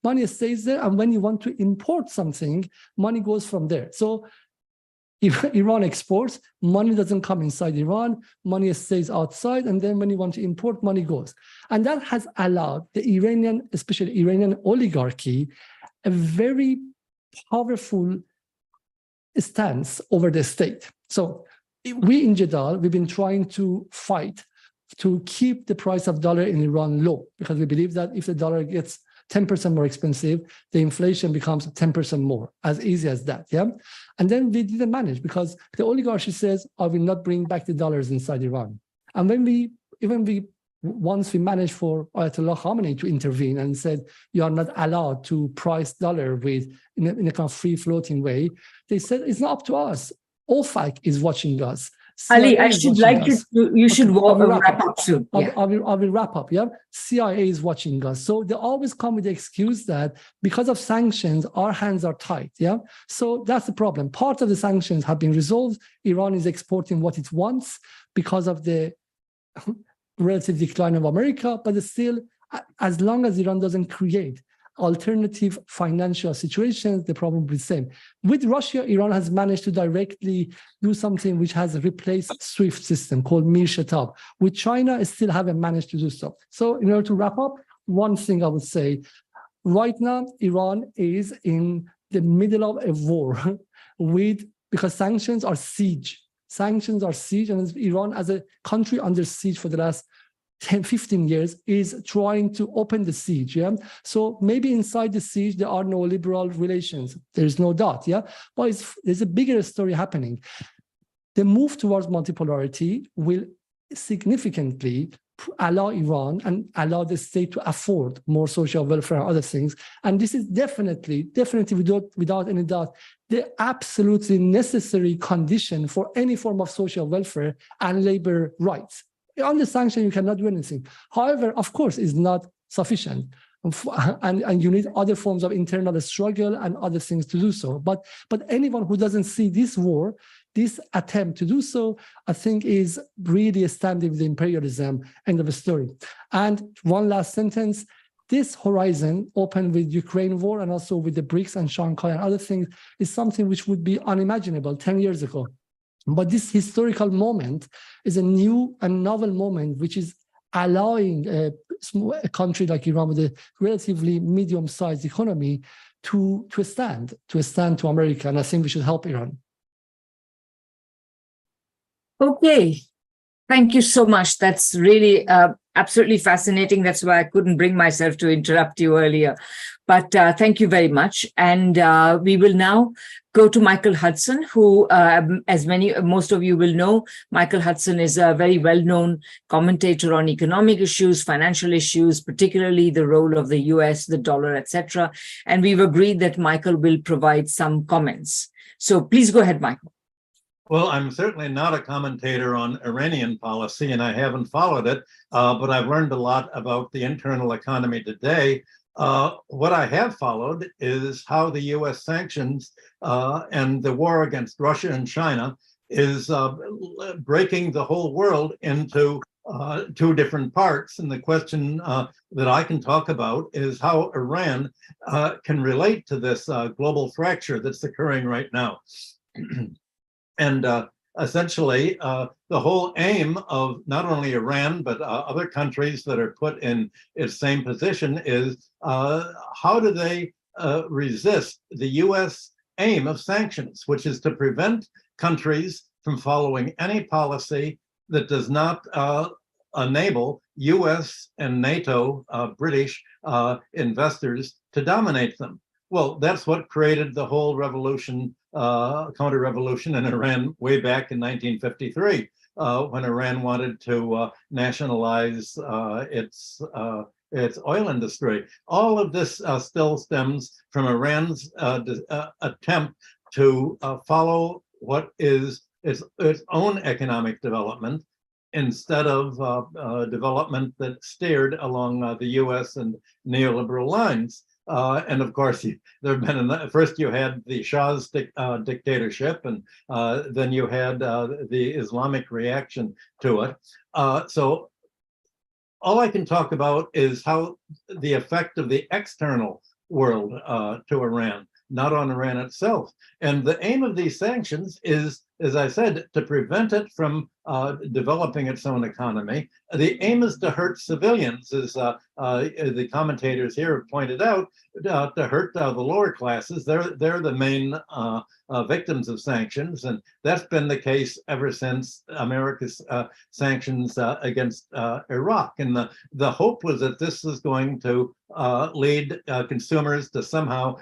Money stays there, and when you want to import something, money goes from there. So if Iran exports, money doesn't come inside Iran, money stays outside, and then when you want to import, money goes. And that has allowed the Iranian, especially Iranian oligarchy, a very powerful stance over the state. So we in Jadal, we've been trying to fight to keep the price of dollar in Iran low, because we believe that if the dollar gets 10% more expensive, the inflation becomes 10% more, as easy as that, yeah? And then we didn't manage because the oligarchy says, I will not bring back the dollars inside Iran. And once we managed for Ayatollah Khamenei to intervene and said, you are not allowed to price dollar in a kind of free-floating way, they said, it's not up to us. OFAC is watching us. Ali, I should like you should wrap up soon. Yeah. I will wrap up, yeah? CIA is watching us. So they always come with the excuse that because of sanctions, our hands are tied, yeah? So that's the problem. Part of the sanctions have been resolved. Iran is exporting what it wants because of the relative decline of America, but it's still, as long as Iran doesn't create alternative financial situations, the problem will be the same. With Russia, Iran has managed to directly do something which has replaced SWIFT system called Mir Shetab. With China, it still haven't managed to do so. So in order to wrap up, one thing I would say, right now, Iran is in the middle of a war because sanctions are siege. Sanctions are siege, and Iran as a country under siege for the last 10, 15 years is trying to open the siege, yeah? So maybe inside the siege, there are neoliberal relations. There's no doubt, yeah? But there's a bigger story happening. The move towards multipolarity will significantly allow Iran and allow the state to afford more social welfare and other things. And this is definitely without any doubt, the absolutely necessary condition for any form of social welfare and labor rights. On the sanction, you cannot do anything. However, of course, it's not sufficient. and you need other forms of internal struggle and other things to do so. But anyone who doesn't see this war, this attempt to do so, I think is really standing with imperialism, end of the story. And one last sentence, this horizon open with Ukraine war and also with the BRICS and Shanghai and other things is something which would be unimaginable 10 years ago. But this historical moment is a new and novel moment, which is allowing a country like Iran with a relatively medium-sized economy to stand to America. And I think we should help Iran. Okay, thank you so much. That's really absolutely fascinating. That's why I couldn't bring myself to interrupt you earlier. But thank you very much. And we will now go to Michael Hudson, who, as most of you will know, Michael Hudson is a very well-known commentator on economic issues, financial issues, particularly the role of the US, the dollar, etc. And we've agreed that Michael will provide some comments. So please go ahead, Michael. Well, I'm certainly not a commentator on Iranian policy, and I haven't followed it, but I've learned a lot about the internal economy today. What I have followed is how the US sanctions and the war against Russia and China is breaking the whole world into two different parts. And the question that I can talk about is how Iran can relate to this global fracture that's occurring right now. And essentially, the whole aim of not only Iran, but other countries that are put in its same position is how do they resist the US aim of sanctions, which is to prevent countries from following any policy that does not enable US and NATO, British investors to dominate them. Well, that's what created the whole revolution, counter-revolution in Iran way back in 1953, when Iran wanted to nationalize its oil industry. All of this still stems from Iran's attempt to follow what is its own economic development instead of development that steered along the US and neoliberal lines. And of course, there have been, first you had the Shah's dictatorship, and then you had the Islamic reaction to it. So all I can talk about is how the effect of the external world to Iran, not on Iran itself. And the aim of these sanctions is, as I said, to prevent it from developing its own economy. The aim is to hurt civilians, as the commentators here have pointed out, to hurt the lower classes. They're the main victims of sanctions, and that's been the case ever since America's sanctions against Iraq. And the hope was that this was going to lead consumers to somehow,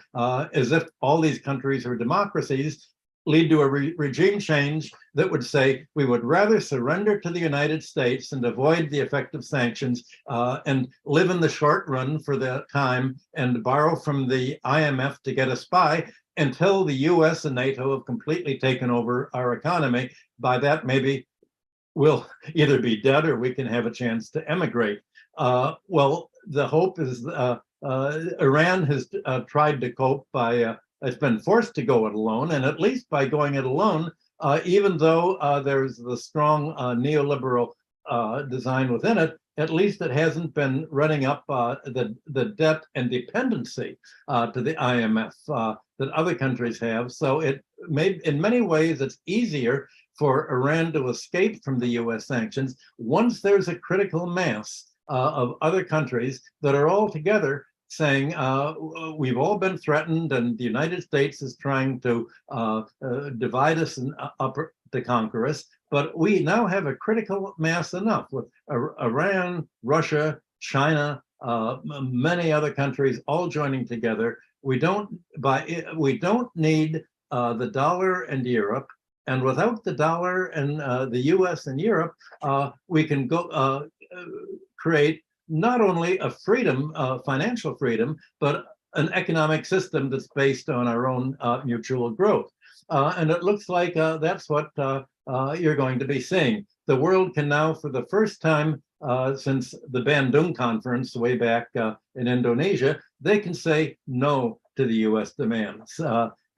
as if all these countries were democracies, lead to a regime change that would say we would rather surrender to the United States and avoid the effect of sanctions and live in the short run for the time and borrow from the IMF to get us by until the US and NATO have completely taken over our economy. By that, maybe we'll either be dead or we can have a chance to emigrate. Well, the hope is Iran has tried to cope by it's been forced to go it alone, and at least by going it alone, even though there's the strong neoliberal design within it, at least it hasn't been running up the debt and dependency to the IMF that other countries have. So it made, in many ways, it's easier for Iran to escape from the US sanctions once there's a critical mass of other countries that are all together saying we've all been threatened and the United States is trying to divide us and to conquer us, but we now have a critical mass enough with Iran, Russia, China, many other countries all joining together. We don't need the dollar and Europe, and without the dollar and the US and Europe, we can go create not only a freedom, financial freedom, but an economic system that's based on our own mutual growth. And it looks like that's what you're going to be seeing. The world can now, for the first time, since the Bandung Conference way back in Indonesia, they can say no to the U.S. demands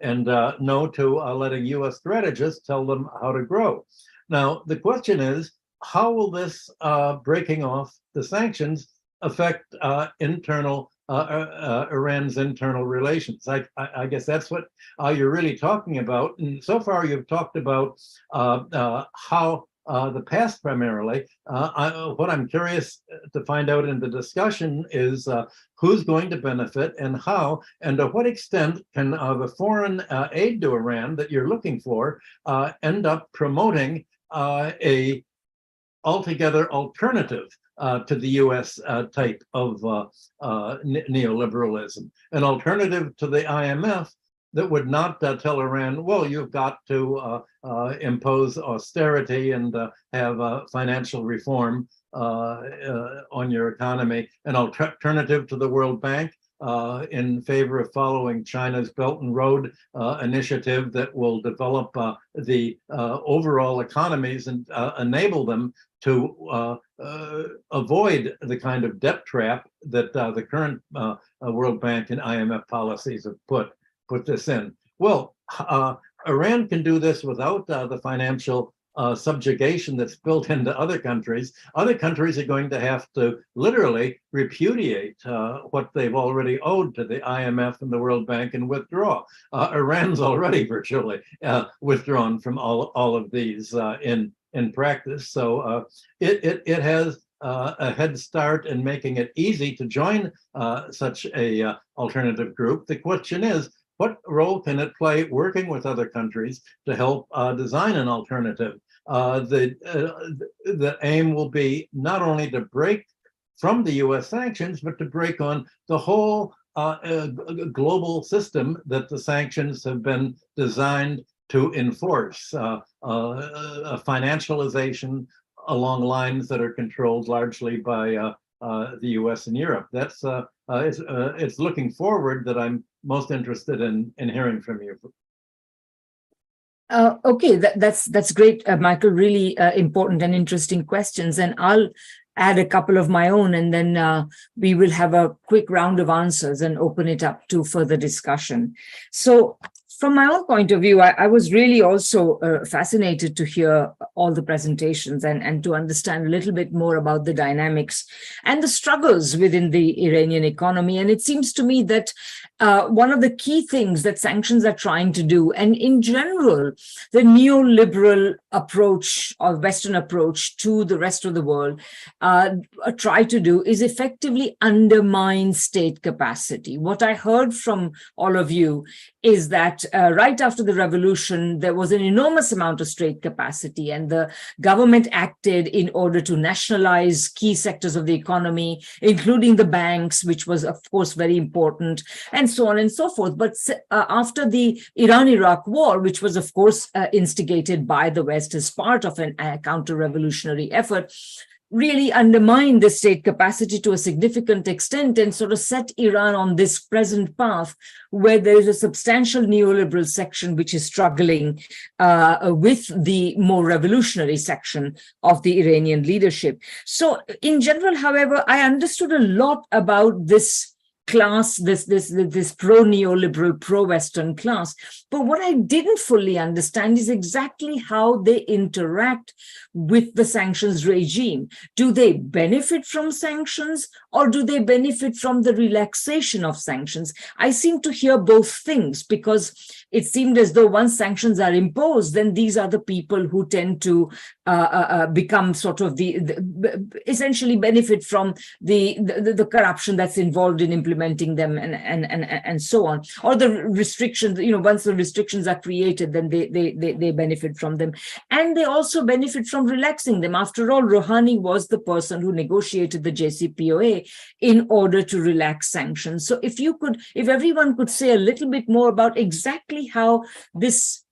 and no to letting U.S. strategists tell them how to grow. Now, the question is, how will this breaking off the sanctions affect Iran's internal relations? I guess that's what you're really talking about. And so far, you've talked about how the past primarily. What I'm curious to find out in the discussion is who's going to benefit and how, and to what extent can the foreign aid to Iran that you're looking for end up promoting a altogether alternative to the U.S. type of neoliberalism, an alternative to the IMF that would not tell Iran, well, you've got to impose austerity and have financial reform on your economy, an alternative to the World Bank in favor of following China's Belt and Road initiative that will develop the overall economies and enable them to avoid the kind of debt trap that the current World Bank and IMF policies have put this in. Well, Iran can do this without the financial subjugation that's built into other countries. Other countries are going to have to literally repudiate what they've already owed to the IMF and the World Bank and withdraw. Iran's already virtually withdrawn from all of these in practice. So it has a head start in making it easy to join such a alternative group. The question is, what role can it play working with other countries to help design an alternative? The aim will be not only to break from the U.S. sanctions, but to break on the whole global system that the sanctions have been designed to enforce, a financialization along lines that are controlled largely by the U.S. and Europe. That's it's looking forward that I'm most interested in hearing from you. Okay, that's great, Michael. Really important and interesting questions, and I'll add a couple of my own, and then we will have a quick round of answers and open it up to further discussion. So, from my own point of view, I was really also fascinated to hear all the presentations and to understand a little bit more about the dynamics and the struggles within the Iranian economy. And it seems to me that one of the key things that sanctions are trying to do, and in general, the neoliberal approach or Western approach to the rest of the world try to do, is effectively undermine state capacity. What I heard from all of you is that right after the revolution, there was an enormous amount of state capacity, and the government acted in order to nationalize key sectors of the economy, including the banks, which was, of course, very important, and so on and so forth. But after the Iran-Iraq war, which was, of course, instigated by the West as part of a counter-revolutionary effort, really undermined the state capacity to a significant extent and sort of set Iran on this present path where there is a substantial neoliberal section which is struggling with the more revolutionary section of the Iranian leadership. So in general, however, I understood a lot about this class, this pro-neoliberal, pro-Western class. But what I didn't fully understand is exactly how they interact with the sanctions regime. Do they benefit from sanctions, or do they benefit from the relaxation of sanctions? I seem to hear both things, because it seemed as though once sanctions are imposed, then these are the people who tend to become sort of essentially benefit from the corruption that's involved in implementing them and so on, or the restrictions. Once the restrictions are created, then they benefit from them, and they also benefit from relaxing them. After all, Rouhani was the person who negotiated the JCPOA in order to relax sanctions. So if everyone could say a little bit more about exactly how this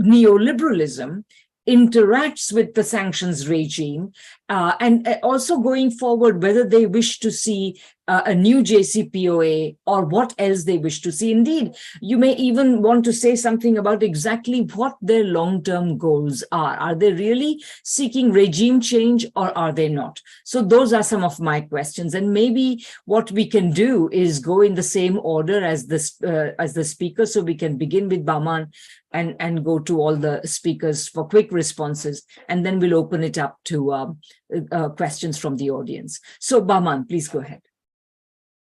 neoliberalism interacts with the sanctions regime, and also going forward, whether they wish to see a new JCPOA, or what else they wish to see. Indeed, you may even want to say something about exactly what their long-term goals are. Are they really seeking regime change, or are they not? So those are some of my questions. And maybe what we can do is go in the same order as the speaker. So we can begin with Bahman and go to all the speakers for quick responses. And then we'll open it up to questions from the audience. So Bahman, please go ahead.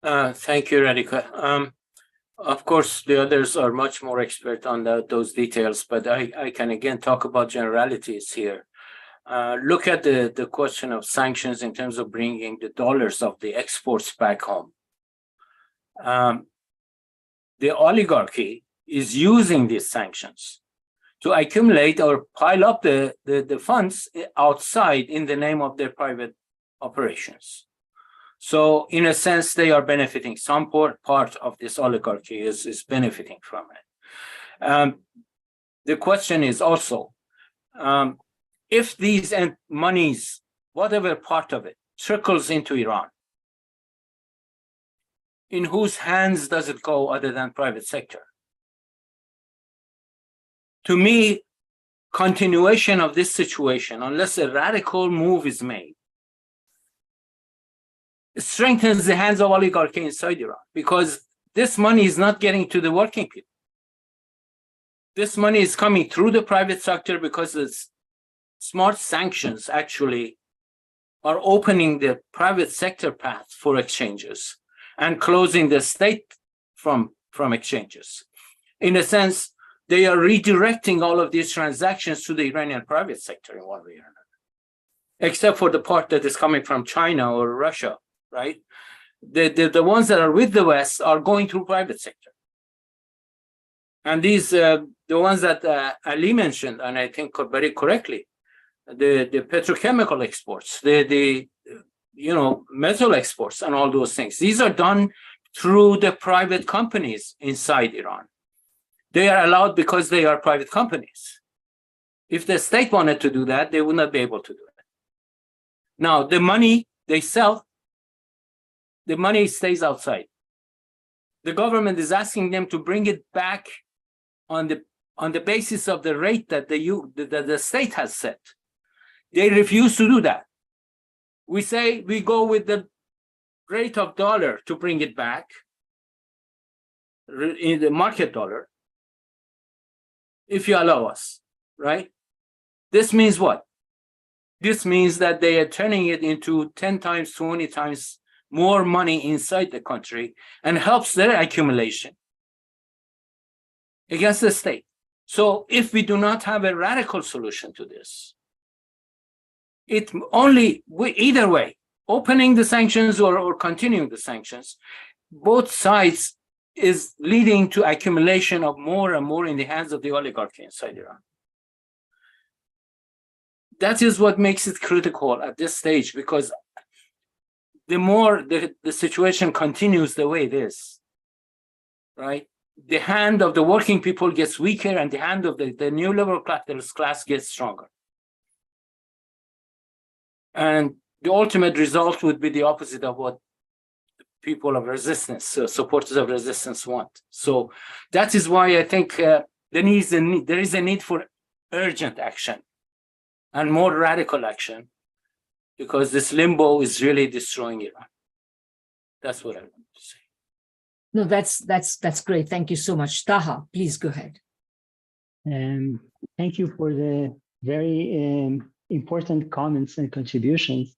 Thank you, Radhika. Of course, the others are much more expert on those details, but I can again talk about generalities here. Look at the question of sanctions in terms of bringing the dollars of the exports back home. The oligarchy is using these sanctions to accumulate or pile up the funds outside in the name of their private operations. So in a sense, they are benefiting. Some part of this oligarchy is benefiting from it. The question is also, if these monies, whatever part of it, trickles into Iran, in whose hands does it go other than private sector? To me, continuation of this situation, unless a radical move is made, strengthens the hands of oligarchy inside Iran, because this money is not getting to the working people. This money is coming through the private sector because the smart sanctions actually are opening the private sector path for exchanges and closing the state from exchanges. In a sense, they are redirecting all of these transactions to the Iranian private sector in one way or another, except for the part that is coming from China or Russia. Right, the ones that are with the West are going through private sector, and these the ones that Ali mentioned, and I think very correctly, the petrochemical exports, the metal exports, and all those things. These are done through the private companies inside Iran. They are allowed because they are private companies. If the state wanted to do that, they would not be able to do it. Now, the money they sell, the money stays outside. The government is asking them to bring it back on the basis of the rate that the state has set. They refuse to do that. We say we go with the rate of dollar to bring it back in the market dollar, if you allow us, right? This means what? This means that they are turning it into 10 times, 20 times more money inside the country, and helps their accumulation against the state. So if we do not have a radical solution to this, either way, opening the sanctions or continuing the sanctions, both sides is leading to accumulation of more and more in the hands of the oligarchy inside Iran. That is what makes it critical at this stage, because the more the situation continues the way it is, right? The hand of the working people gets weaker, and the hand of the neoliberal capitalist class gets stronger. And the ultimate result would be the opposite of what people of resistance, supporters of resistance want. So that is why I think there is a need for urgent action and more radical action, because this limbo is really destroying Iran. That's what I want to say. No, that's great. Thank you so much. Taha, please go ahead. Thank you for the very important comments and contributions.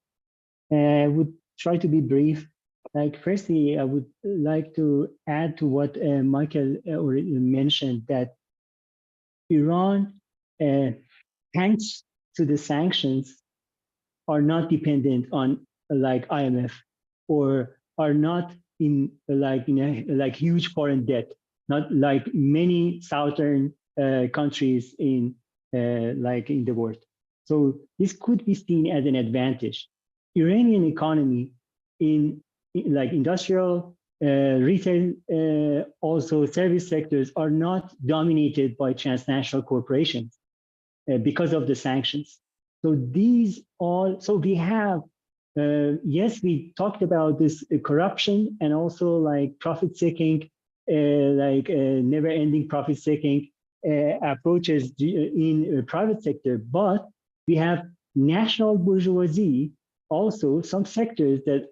I would try to be brief. Firstly, I would like to add to what Michael already mentioned, that Iran, thanks to the sanctions, are not dependent on IMF, or are not in huge foreign debt, not like many southern countries in the world. So this could be seen as an advantage. Iranian economy in industrial, retail, also service sectors are not dominated by transnational corporations because of the sanctions. So we have yes, we talked about this corruption and also like profit-seeking, never-ending profit-seeking approaches in private sector, but we have national bourgeoisie, also some sectors that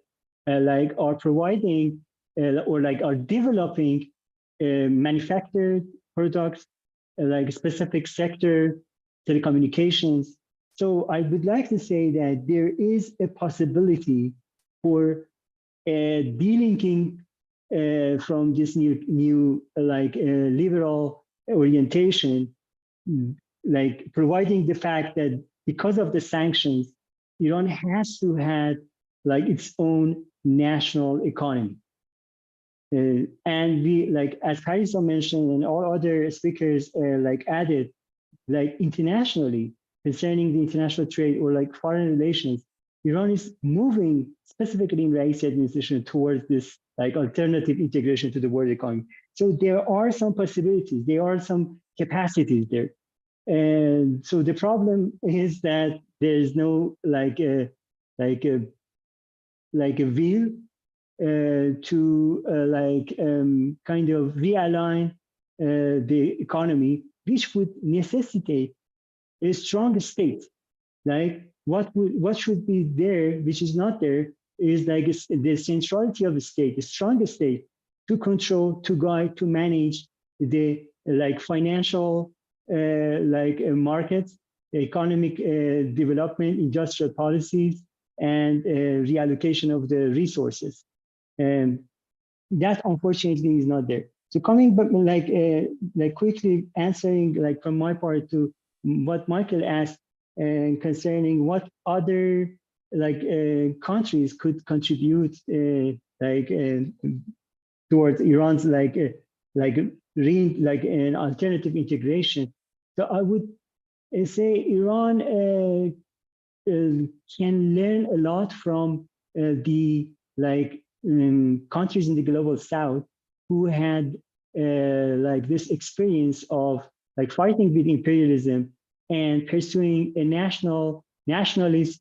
are providing or are developing manufactured products, like specific sector, telecommunications. So I would like to say that there is a possibility for delinking from this new liberal orientation, like providing the fact that because of the sanctions, Iran has to have like its own national economy. And we, like as Harrison mentioned and all other speakers added, like internationally, concerning the international trade or like foreign relations, Iran is moving specifically in Raisi administration towards this like alternative integration to the world economy. So there are some possibilities, there are some capacities there. And so the problem is that there is no like a will to kind of realign the economy, which would necessitate a strong state. Like what should be there, which is not there, is like the centrality of the state, the strongest state to control, to guide, to manage the like financial markets, economic development, industrial policies, and reallocation of the resources. And that unfortunately is not there. So coming back, like quickly answering like from my part to what Michael asked, and concerning what other countries could contribute towards Iran's an alternative integration. So I would say Iran can learn a lot from the countries in the global south who had this experience of fighting with imperialism and pursuing a nationalist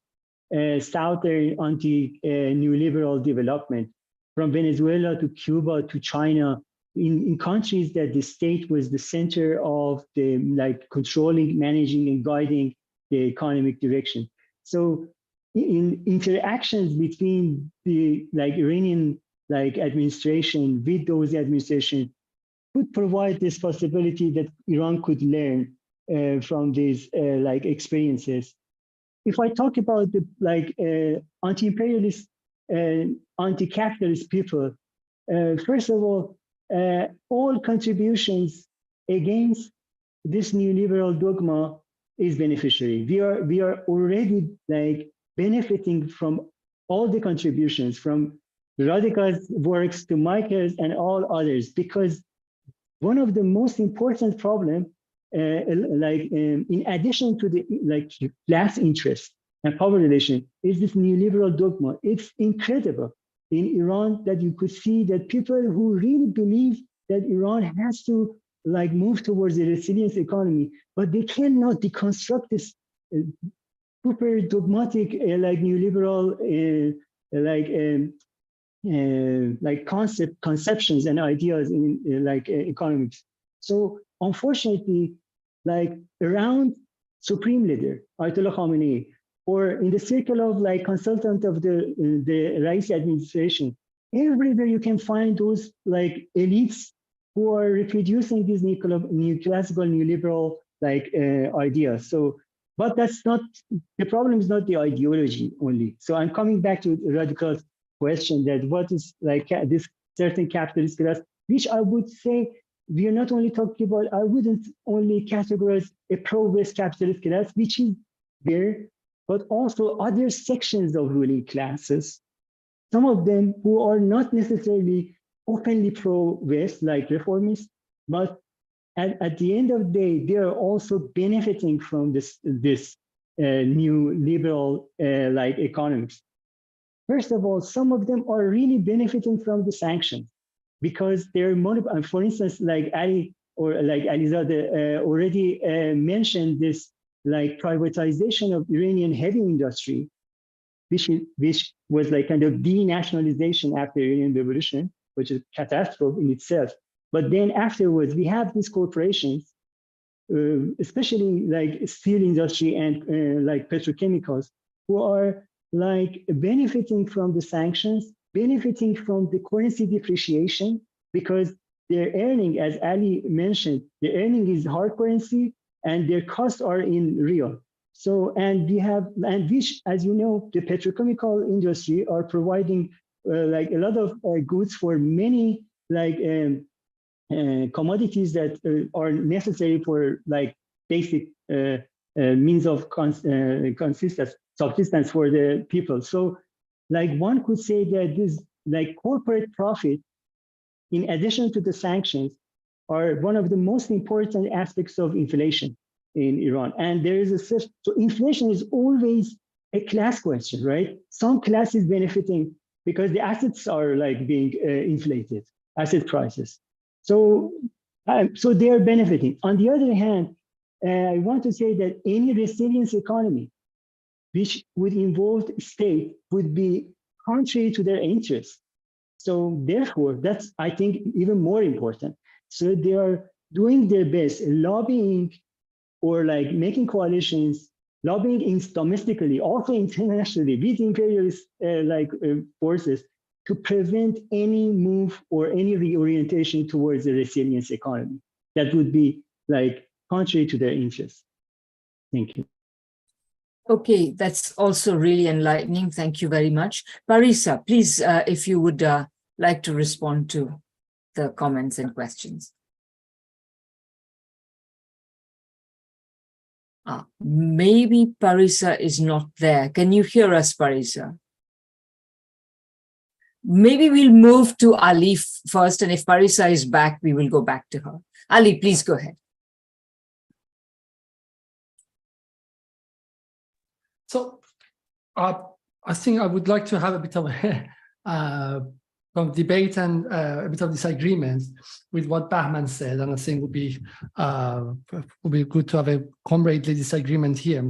southern anti-neoliberal development, from Venezuela to Cuba to China, in countries that the state was the center of the controlling, managing, and guiding the economic direction. So in interactions between the Iranian administration with those administrations could provide this possibility that Iran could learn from these experiences. If I talk about the anti-imperialist and anti-capitalist people, first of all contributions against this neoliberal dogma is beneficiary. We are already benefiting from all the contributions, from Radical's works to Michael's and all others, because one of the most important problems, in addition to the class interest and power relation, is this neoliberal dogma. It's incredible in Iran that you could see that people who really believe that Iran has to move towards a resilient economy, but they cannot deconstruct this super dogmatic neoliberal conceptions and ideas in economics. So unfortunately, around Supreme Leader Ayatollah Khamenei, or in the circle of consultant of the Raisi administration, everywhere you can find those elites who are reproducing these neoclassical neoliberal ideas. So, but that's not, the problem is not the ideology only. So I'm coming back to the radical question that what is this certain capitalist class, which I would say we are not only talking about, I wouldn't only categorize a pro-West capitalist class, which is there, but also other sections of ruling classes, some of them who are not necessarily openly pro-West, like reformists, but at the end of the day, they are also benefiting from this new liberal economics. First of all, some of them are really benefiting from the sanctions because they're, for instance, Ali or Alizadeh already mentioned this privatization of Iranian heavy industry. which was like kind of denationalization after the Iranian Revolution, which is a catastrophe in itself. But then afterwards, we have these corporations, especially like steel industry and like petrochemicals, who are like benefiting from the sanctions, benefiting from the currency depreciation, because their earning, as Ali mentioned, their earning is hard currency and their costs are in real. So, and we have, and which, as you know, the petrochemical industry are providing like a lot of goods for many like commodities that are necessary for like basic means of subsistence for the people. So like one could say that this like corporate profit, in addition to the sanctions, are one of the most important aspects of inflation in Iran. And there is so inflation is always a class question, right? Some class is benefiting because the assets are like being inflated, asset prices. So they are benefiting. On the other hand, I want to say that any resilience economy, which would involve state, would be contrary to their interests. So therefore, that's, I think, even more important. So they are doing their best, lobbying or like making coalitions, lobbying domestically, also internationally, with imperialist forces to prevent any move or any reorientation towards a resilience economy that would be like contrary to their interests. Thank you. Okay, that's also really enlightening. Thank you very much. Parisa, please, if you would like to respond to the comments and questions. Maybe Parisa is not there. Can you hear us, Parisa? Maybe we'll move to Ali first, and if Parisa is back, we will go back to her. Ali, please go ahead. So I think I would like to have a bit of debate and a bit of disagreement with what Bahman said, and I think would be good to have a comradely disagreement here.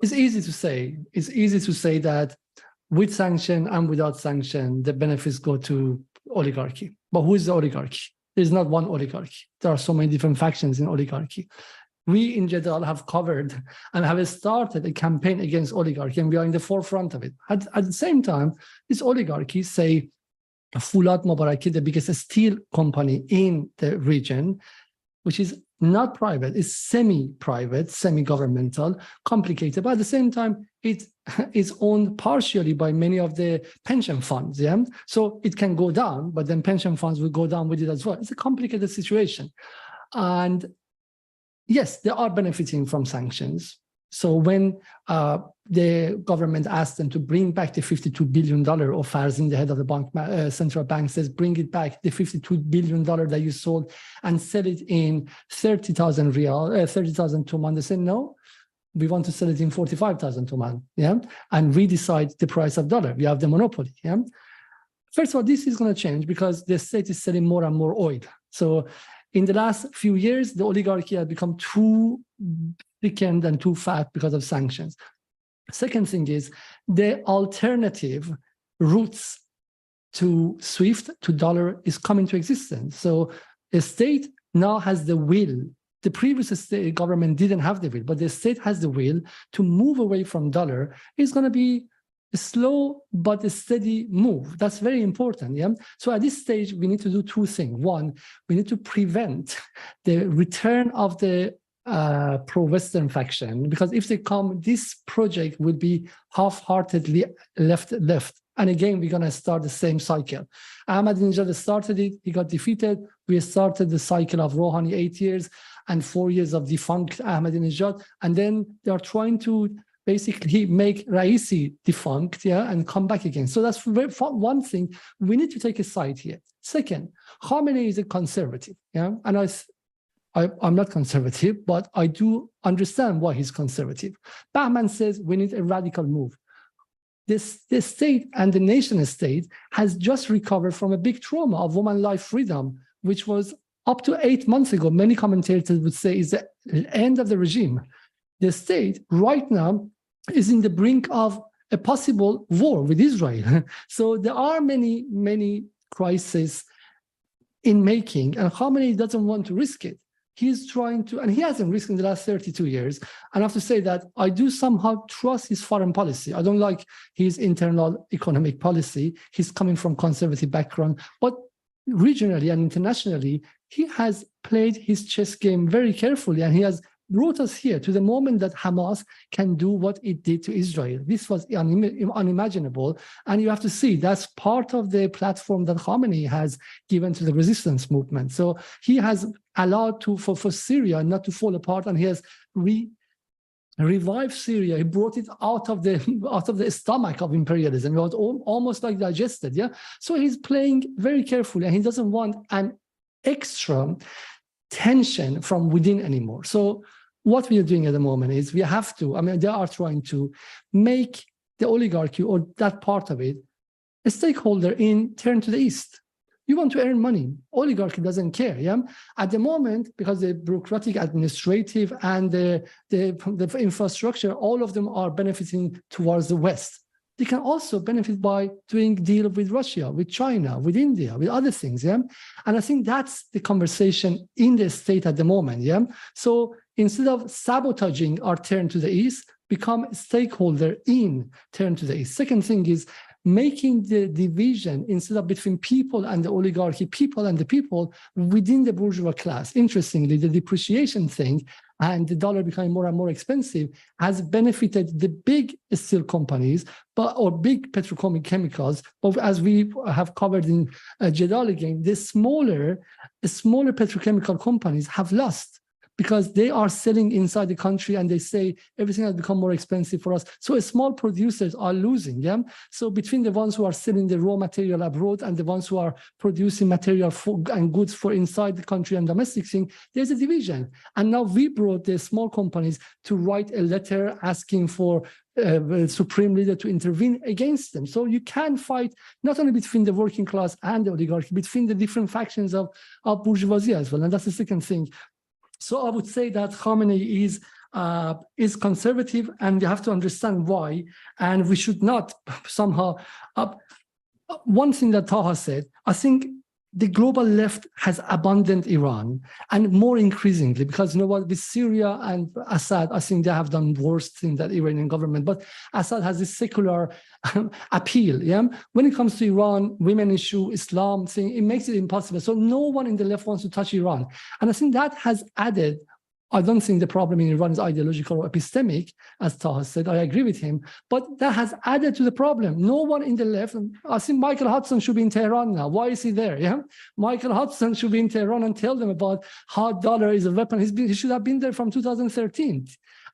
It's easy to say that with sanction and without sanction, the benefits go to oligarchy. But who is the oligarchy? There's not one oligarchy. There are so many different factions in oligarchy. We in Jeddah have covered and have started a campaign against oligarchy, and we are in the forefront of it. At the same time, these oligarchies say Fulat Mobaraki, the biggest steel company in the region, which is not private, it's semi-private, semi-governmental, complicated, but at the same time, it is owned partially by many of the pension funds, yeah? So it can go down, but then pension funds will go down with it as well. It's a complicated situation. And yes, they are benefiting from sanctions. So when the government asked them to bring back the $52 billion, or Farzin, the head of the central bank, says, bring it back, the $52 billion that you sold, and sell it in 30,000 riyal, 30,000 tuman. They said, no, we want to sell it in 45,000 tuman, yeah? And we decide the price of dollar. We have the monopoly, yeah? First of all, this is going to change because the state is selling more and more oil. So in the last few years, the oligarchy has become too thickened and too fat because of sanctions. Second thing is the alternative routes to SWIFT, to dollar, is coming to existence. So the state now has the will. The previous state government didn't have the will, but the state has the will to move away from dollar. It's going to be a slow but a steady move. That's very important. Yeah. So at this stage, we need to do two things. One, we need to prevent the return of the pro-Western faction, because if they come, this project will be half-heartedly left. And again, we're going to start the same cycle. Ahmadinejad started it, he got defeated. We started the cycle of Rouhani 8 years and 4 years of defunct Ahmadinejad. And then they are trying to basically make Raisi defunct, yeah, and come back again. So that's one thing. We need to take a side here. Second, Khamenei is a conservative, yeah, and I'm not conservative, but I do understand why he's conservative. Bahman says we need a radical move. The state and the nation state has just recovered from a big trauma of woman life freedom, which was up to 8 months ago. Many commentators would say is the end of the regime. The state right now is in the brink of a possible war with Israel. So there are many crises in making, and Khamenei doesn't want to risk it. He's trying to, and he hasn't risked in the last 32 years. And I have to say that I do somehow trust his foreign policy. I don't like his internal economic policy. He's coming from conservative background, but regionally and internationally, he has played his chess game very carefully, and he has brought us here to the moment that Hamas can do what it did to Israel. This was unimaginable, and you have to see that's part of the platform that Khamenei has given to the resistance movement. So he has allowed for Syria not to fall apart, and he has revived Syria. He brought it out of the stomach of imperialism. It was almost like digested. Yeah. So he's playing very carefully, and he doesn't want an extra tension from within anymore. So what we are doing at the moment is we have to, I mean, they are trying to make the oligarchy or that part of it a stakeholder in turn to the east. You want to earn money. Oligarchy doesn't care. Yeah. At the moment, because the bureaucratic, administrative, and the infrastructure, all of them are benefiting towards the West. They can also benefit by doing deal with Russia, with China, with India, with other things. Yeah. And I think that's the conversation in the state at the moment. Yeah. So instead of sabotaging our turn to the east, become a stakeholder in turn to the east. Second thing is making the division instead of between people and the oligarchy, people and the people within the bourgeois class. Interestingly, the depreciation thing and the dollar becoming more and more expensive has benefited the big steel companies, or big petrochemicals. But as we have covered in Jeddah again, the smaller petrochemical companies have lost, because they are selling inside the country and they say everything has become more expensive for us. So small producers are losing. Yeah. So between the ones who are selling the raw material abroad and the ones who are producing material and goods for inside the country and domestic thing, there's a division. And now we brought the small companies to write a letter asking for supreme leader to intervene against them. So you can fight not only between the working class and the oligarchy, between the different factions of bourgeoisie as well. And that's the second thing. So I would say that Khamenei is conservative, and you have to understand why. And we should not somehow. One thing that Taha said, I think the global left has abandoned Iran, and more increasingly, because you know what, with Syria and Assad, I think they have done worse thing than the Iranian government. But Assad has this secular appeal. Yeah, when it comes to Iran, women issue, Islam thing, it makes it impossible. So no one in the left wants to touch Iran, and I think that has added. I don't think the problem in Iran is ideological or epistemic, as Taha said. I agree with him, but that has added to the problem. No one in the left. I think Michael Hudson should be in Tehran now. Why is he there? Yeah, Michael Hudson should be in Tehran and tell them about how dollar is a weapon. He should have been there from 2013.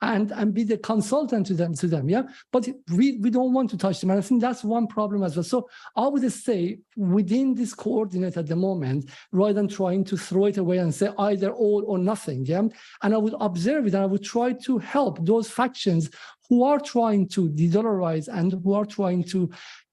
And be the consultant to them, yeah. But we don't want to touch them, and I think that's one problem as well. So I would say within this coordinate at the moment, rather than trying to throw it away and say either all or nothing, yeah. And I would observe it, and I would try to help those factions who are trying to de-dollarize and who are trying to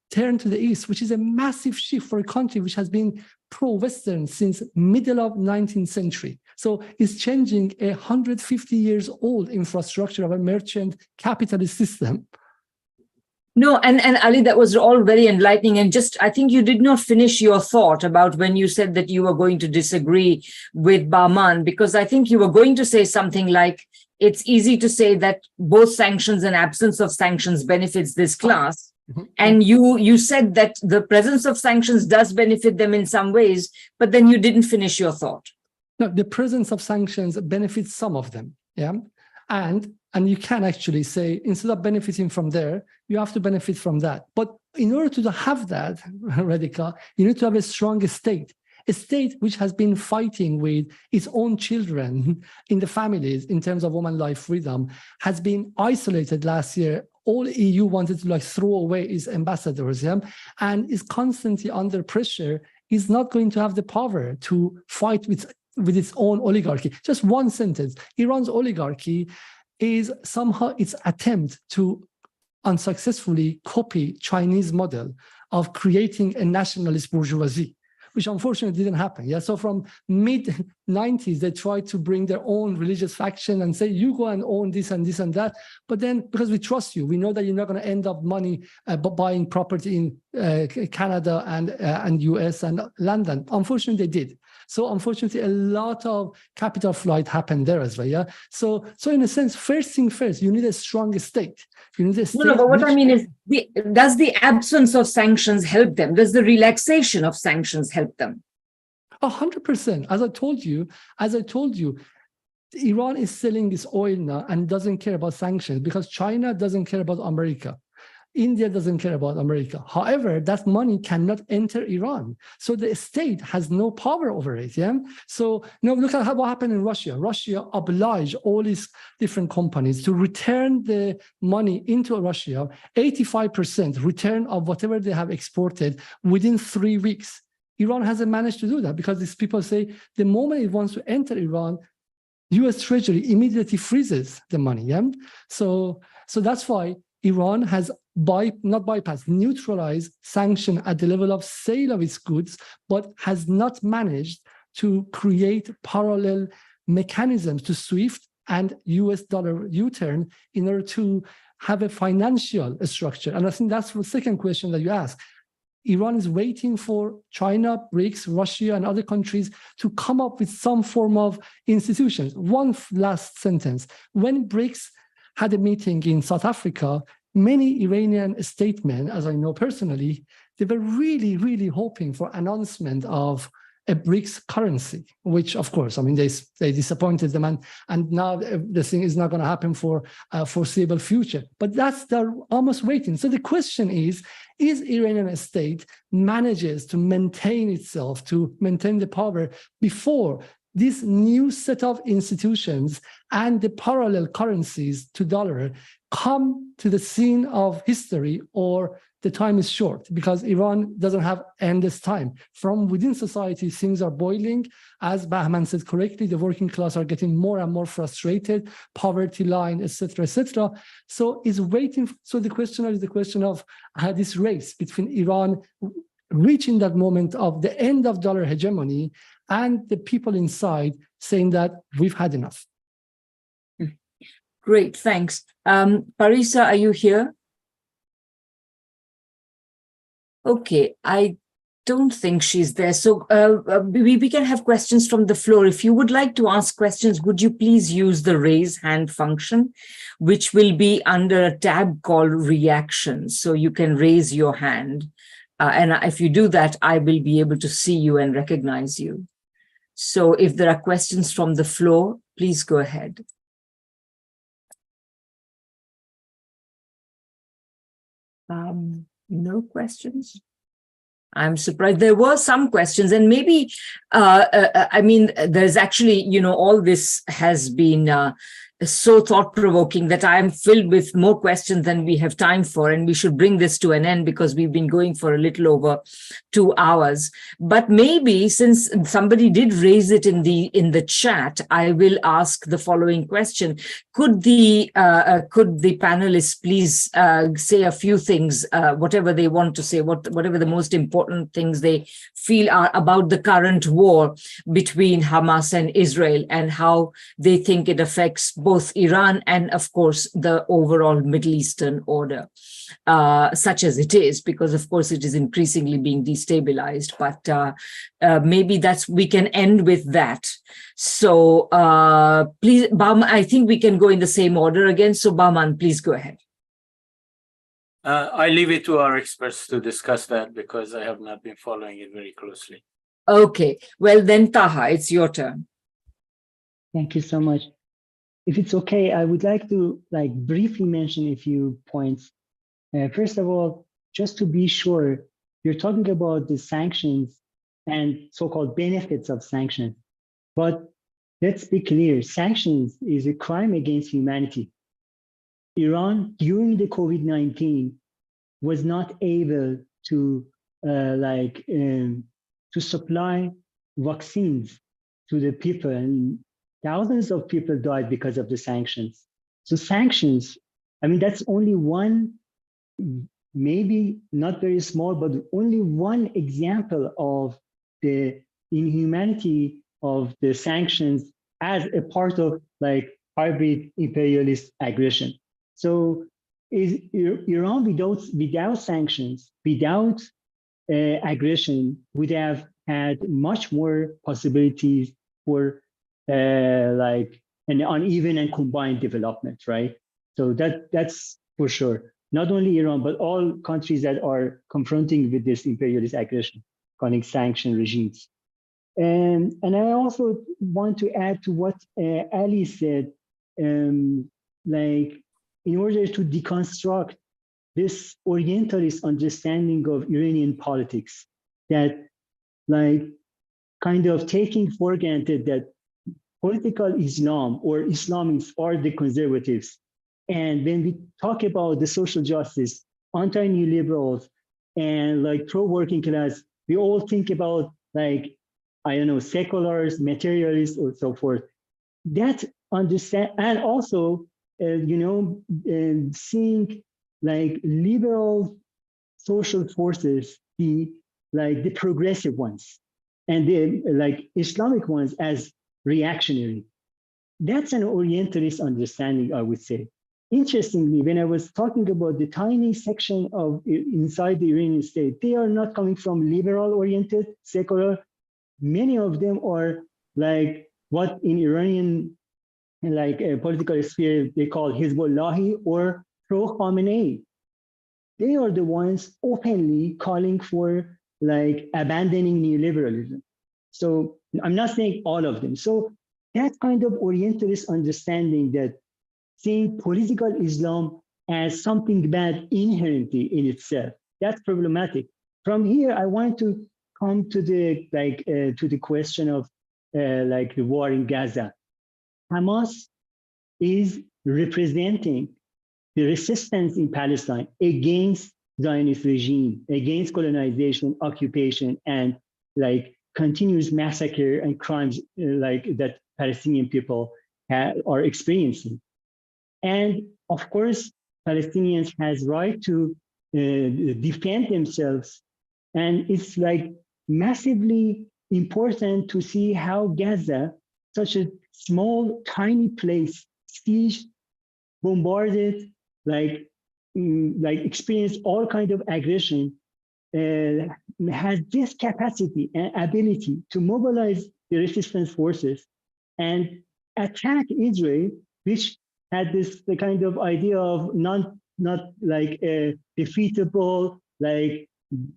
turn to the east, which is a massive shift for a country which has been pro-Western since middle of 19th century. So it's changing 150 years old infrastructure of a merchant capitalist system. No, and Ali, that was all very enlightening. And just, I think you did not finish your thought about when you said that you were going to disagree with Bahman, because I think you were going to say something like, it's easy to say that both sanctions and absence of sanctions benefits this class. And you said that the presence of sanctions does benefit them in some ways, but then you didn't finish your thought. No, the presence of sanctions benefits some of them, yeah? And you can actually say, instead of benefiting from there, you have to benefit from that. But in order to have that, Radhika, you need to have a strong state. A state which has been fighting with its own children in the families in terms of woman life freedom, has been isolated last year. All EU wanted to throw away its ambassadors, yeah? And is constantly under pressure, is not going to have the power to fight with its own oligarchy. Just one sentence. Iran's oligarchy is somehow its attempt to unsuccessfully copy Chinese model of creating a nationalist bourgeoisie, which unfortunately didn't happen. Yeah, so from mid 90s, they tried to bring their own religious faction and say, you go and own this and this and that. But then, because we trust you, we know that you're not going to end up money buying property in Canada and US and London. Unfortunately, they did. So unfortunately, a lot of capital flight happened there as well. Yeah. So in a sense, first thing first, you need a strong state. You need a state. No, but what I mean is, does the absence of sanctions help them? Does the relaxation of sanctions help them? 100%. As I told you, Iran is selling this oil now and doesn't care about sanctions because China doesn't care about America. India doesn't care about America. However, that money cannot enter Iran. So the state has no power over it. Yeah. So now look at what happened in Russia. Russia obliged all these different companies to return the money into Russia, 85% return of whatever they have exported within 3 weeks. Iran hasn't managed to do that because these people say the moment it wants to enter Iran, US Treasury immediately freezes the money. Yeah. So that's why Iran has neutralized sanction at the level of sale of its goods, but has not managed to create parallel mechanisms to SWIFT and US dollar U-turn in order to have a financial structure. And I think that's the second question that you asked. Iran is waiting for China, BRICS, Russia, and other countries to come up with some form of institutions. One last sentence. When BRICS had a meeting in South Africa, many Iranian statesmen, as I know personally, they were really, really hoping for announcement of a BRICS currency, which, of course, I mean, they disappointed them, and now the thing is not going to happen for a foreseeable future. But they're almost waiting. So the question is Iranian state manages to maintain itself, to maintain the power before this new set of institutions and the parallel currencies to dollar come to the scene of history, or the time is short because Iran doesn't have endless time. From within society, things are boiling. As Bahman said correctly, the working class are getting more and more frustrated, poverty line, etc., etc. So it's waiting. So the question is the question of this race between Iran reaching that moment of the end of dollar hegemony and the people inside saying that we've had enough. Great, thanks. Parisa, are you here? Okay, I don't think she's there. So we can have questions from the floor. If you would like to ask questions, would you please use the raise hand function, which will be under a tab called reactions. So you can raise your hand. And if you do that, I will be able to see you and recognize you. So if there are questions from the floor, please go ahead. No questions. I'm surprised. There were some questions, and maybe, I mean, there's actually, you know, all this has been so thought-provoking that I'm filled with more questions than we have time for, and we should bring this to an end because we've been going for a little over 2 hours. But maybe since somebody did raise it in the chat, I will ask the following question: Could the panelists please say a few things, whatever they want to say, whatever the most important things they feel are about the current war between Hamas and Israel, and how they think it affects both Iran and, of course, the overall Middle Eastern order, such as it is, because, of course, it is increasingly being destabilized. But maybe we can end with that. So please, Bahman, I think we can go in the same order again. So Bahman, please go ahead. I leave it to our experts to discuss that because I have not been following it very closely. Okay, well then, Taha, it's your turn. Thank you so much. If it's okay, I would like to briefly mention a few points. First of all, just to be sure, you're talking about the sanctions and so-called benefits of sanctions. But let's be clear, sanctions is a crime against humanity. Iran, during the COVID-19, was not able to supply vaccines to the people, and thousands of people died because of the sanctions. So sanctions, I mean, that's only one, maybe not very small, but only one example of the inhumanity of the sanctions as a part of like hybrid imperialist aggression. So is Iran without sanctions, without aggression, would have had much more possibilities for like an uneven and combined development, right? So that's for sure. Not only Iran, but all countries that are confronting with this imperialist aggression, chronic sanction regimes. And I also want to add to what Ali said, like in order to deconstruct this Orientalist understanding of Iranian politics, that like kind of taking for granted that political Islam or Islamists are the conservatives. And when we talk about the social justice, anti-neoliberals, and like pro-working class, we all think about like, I don't know, seculars, materialists, or so forth. That understand, and also, you know, seeing like liberal social forces, the progressive ones, and the like Islamic ones as reactionary. That's an Orientalist understanding, I would say. Interestingly, when I was talking about the tiny section of inside the Iranian state, they are not coming from liberal-oriented, secular. Many of them are like what in Iranian like political sphere they call Hezbollahi or pro-Khamenei. They are the ones openly calling for like abandoning neoliberalism. So I'm not saying all of them. So that kind of Orientalist understanding that seeing political Islam as something bad inherently in itself, that's problematic. From here, I want to come to the to the question of like the war in Gaza. Hamas is representing the resistance in Palestine against Zionist regime, against colonization, occupation, and like continuous massacre and crimes like that Palestinian people are experiencing. And of course, Palestinians has right to defend themselves. And it's like massively important to see how Gaza, such a small, tiny place, sieged, bombarded, like experienced all kinds of aggression, has this capacity and ability to mobilize the resistance forces and attack Israel, which had this the kind of idea of not like defeatable, like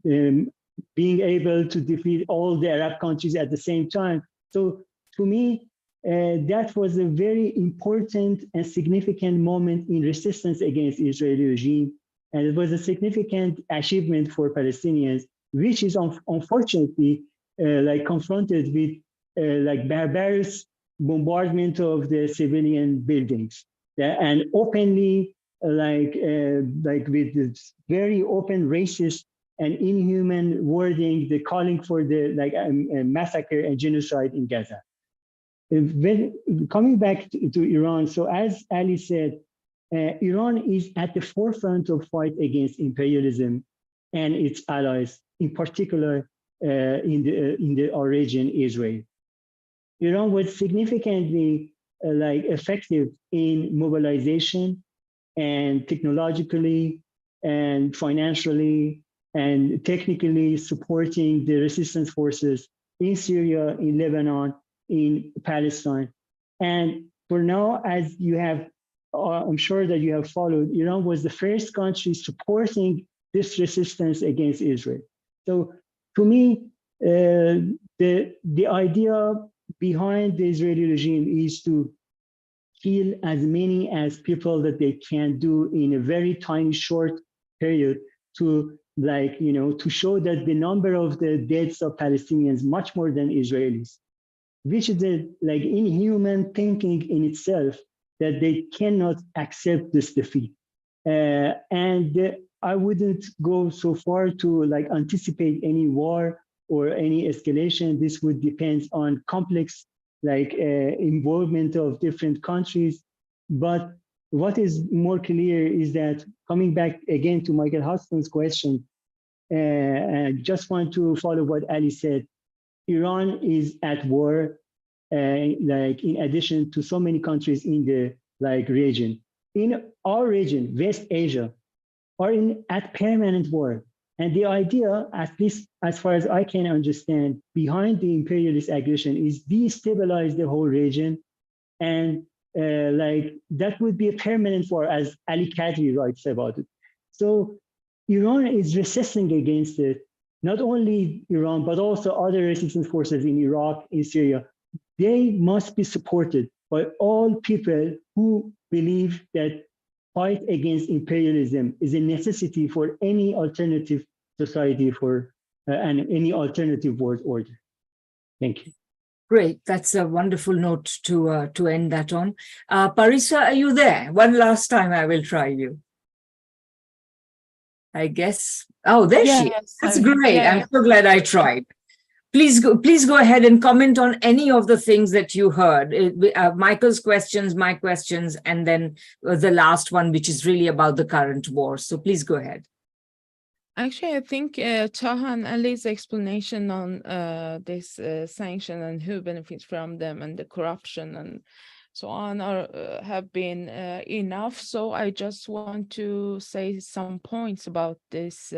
being able to defeat all the Arab countries at the same time. So to me, that was a very important and significant moment in resistance against the Israeli regime. And it was a significant achievement for Palestinians, which is unfortunately like confronted with like barbarous bombardment of the civilian buildings, and openly like with this very open racist and inhuman wording, the calling for the like massacre and genocide in Gaza. When coming back to Iran, so as Ali said, Iran is at the forefront of fight against imperialism and its allies, in particular in our region, Israel. Iran was significantly like effective in mobilization and technologically and financially and technically supporting the resistance forces in Syria, in Lebanon, in Palestine. And for now, as you have, I'm sure that you have followed, Iran was the first country supporting this resistance against Israel. So to me, the idea behind the Israeli regime is to kill as many as people that they can do in a very tiny, short period to like, you know, to show that the number of the deaths of Palestinians much more than Israelis, which is a like inhuman thinking in itself, that they cannot accept this defeat. And I wouldn't go so far to like anticipate any war or any escalation. This would depend on complex like involvement of different countries. But what is more clear is that, coming back again to Michael Huston's question, I just want to follow what Ali said. Iran is at war like in addition to so many countries in the like region. In our region, West Asia, are at permanent war. And the idea, at least as far as I can understand, behind the imperialist aggression is destabilize the whole region. And like that would be a permanent war, as Ali Kadri writes about it. So Iran is resisting against it. Not only Iran, but also other resistance forces in Iraq, in Syria. They must be supported by all people who believe that fight against imperialism is a necessity for any alternative society for and any alternative world order. Thank you. Great. That's a wonderful note to end that on. Parisa, are you there? One last time I will try you. I guess. Oh, there she is. That's great. Yeah. I'm so glad I tried. Please go ahead and comment on any of the things that you heard. Michael's questions, my questions, and then the last one, which is really about the current war. So please go ahead. Actually, I think Taha and Ali's explanation on this sanction and who benefits from them and the corruption and so on have been enough. So I just want to say some points about this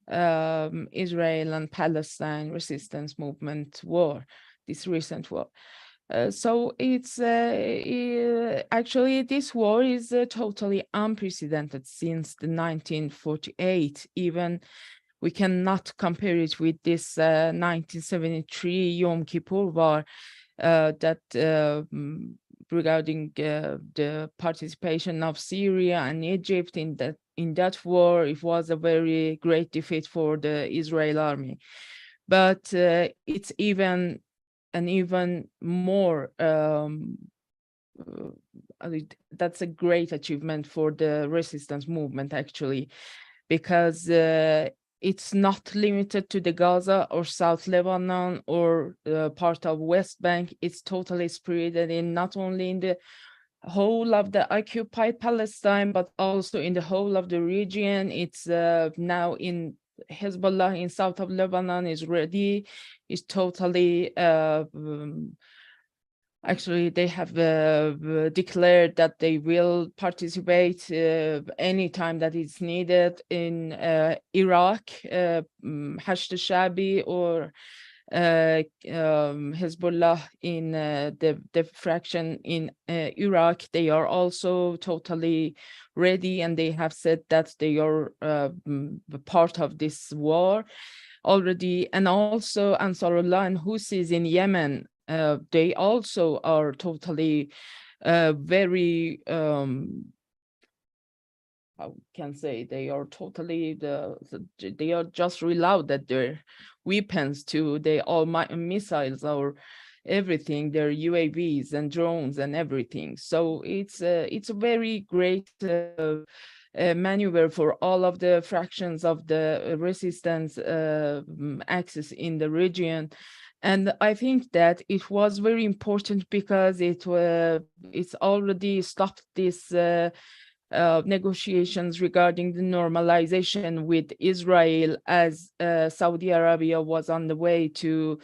Israel and Palestine resistance movement war, this recent war. So it's actually this war is totally unprecedented since the 1948. Even we cannot compare it with this 1973 Yom Kippur war that regarding the participation of Syria and Egypt in that war. It was a very great defeat for the Israel army, but it's even more that's a great achievement for the resistance movement, actually, because it's not limited to the Gaza or South Lebanon or part of West Bank. It's totally spread in not only in the whole of the occupied Palestine, but also in the whole of the region. It's now in Hezbollah in south of Lebanon is ready, is totally actually they have declared that they will participate anytime that it's needed in Iraq, Hashd al-Shabi or Hezbollah in the fraction in Iraq. They are also totally ready, and they have said that they are part of this war already. And also Ansarullah and Houthis in Yemen, they also are totally very I can say they are totally they are just reloaded their weapons to all missiles or everything, their UAVs and drones and everything. So it's a very great maneuver for all of the fractions of the resistance axis in the region. And I think that it was very important because it's already stopped this negotiations regarding the normalization with Israel, as Saudi Arabia was on the way to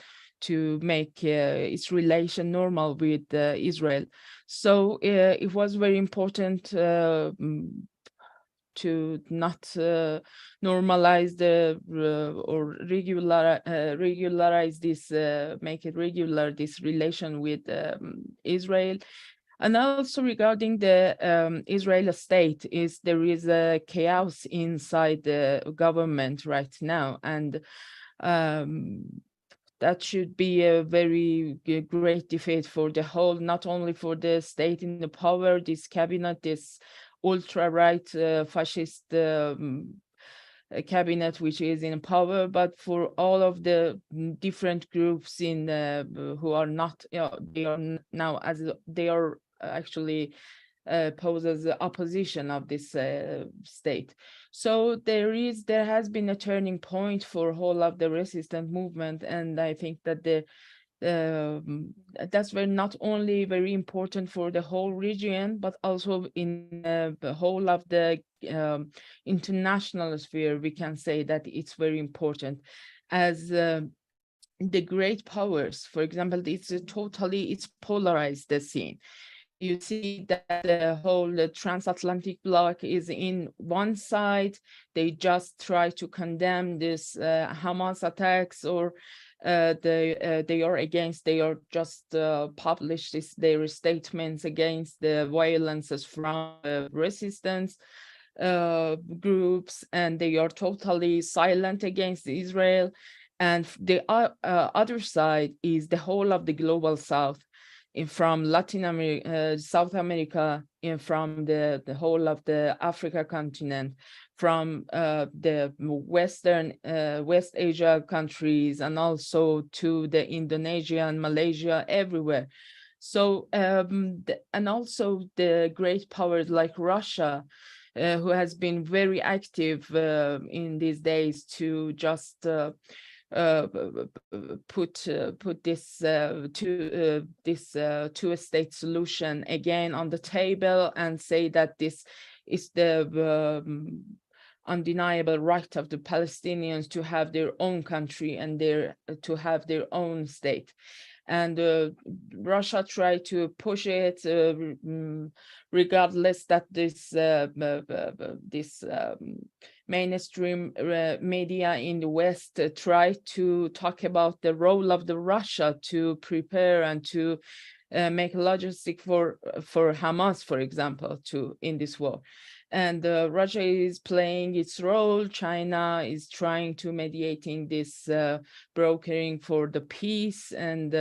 make its relation normal with Israel. So it was very important to not normalize or regularize this, make it regular, this relation with Israel. And also regarding the Israeli state, there is a chaos inside the government right now, and that should be a very great defeat for the whole, not only for the state in the power, this cabinet, this ultra-right fascist cabinet which is in power, but for all of the different groups in who are not, they are now, as they are actually pose as the opposition of this state. So there has been a turning point for whole of the resistance movement, and I think that that's not only very important for the whole region, but also in the whole of the international sphere. We can say that it's very important, as the great powers, for example, it's polarized the scene. You see that the whole transatlantic bloc is in one side. They just try to condemn this Hamas attacks, or they are against. They are just publish their statements against the violences from resistance groups, and they are totally silent against Israel. And the other side is the whole of the global South, from Latin America, South America, and from the whole of the Africa continent, from the West Asia countries, and also to the Indonesia and Malaysia, everywhere. So, and also the great powers like Russia, who has been very active in these days to just put this two-state solution again on the table, and say that this is the undeniable right of the Palestinians to have their own country and to have their own state. And Russia tried to push it, regardless that this mainstream media in the West try to talk about the role of the Russia to prepare and to make logistic for Hamas, for example, in this war. And Russia is playing its role. China is trying to mediating this brokering for the peace, and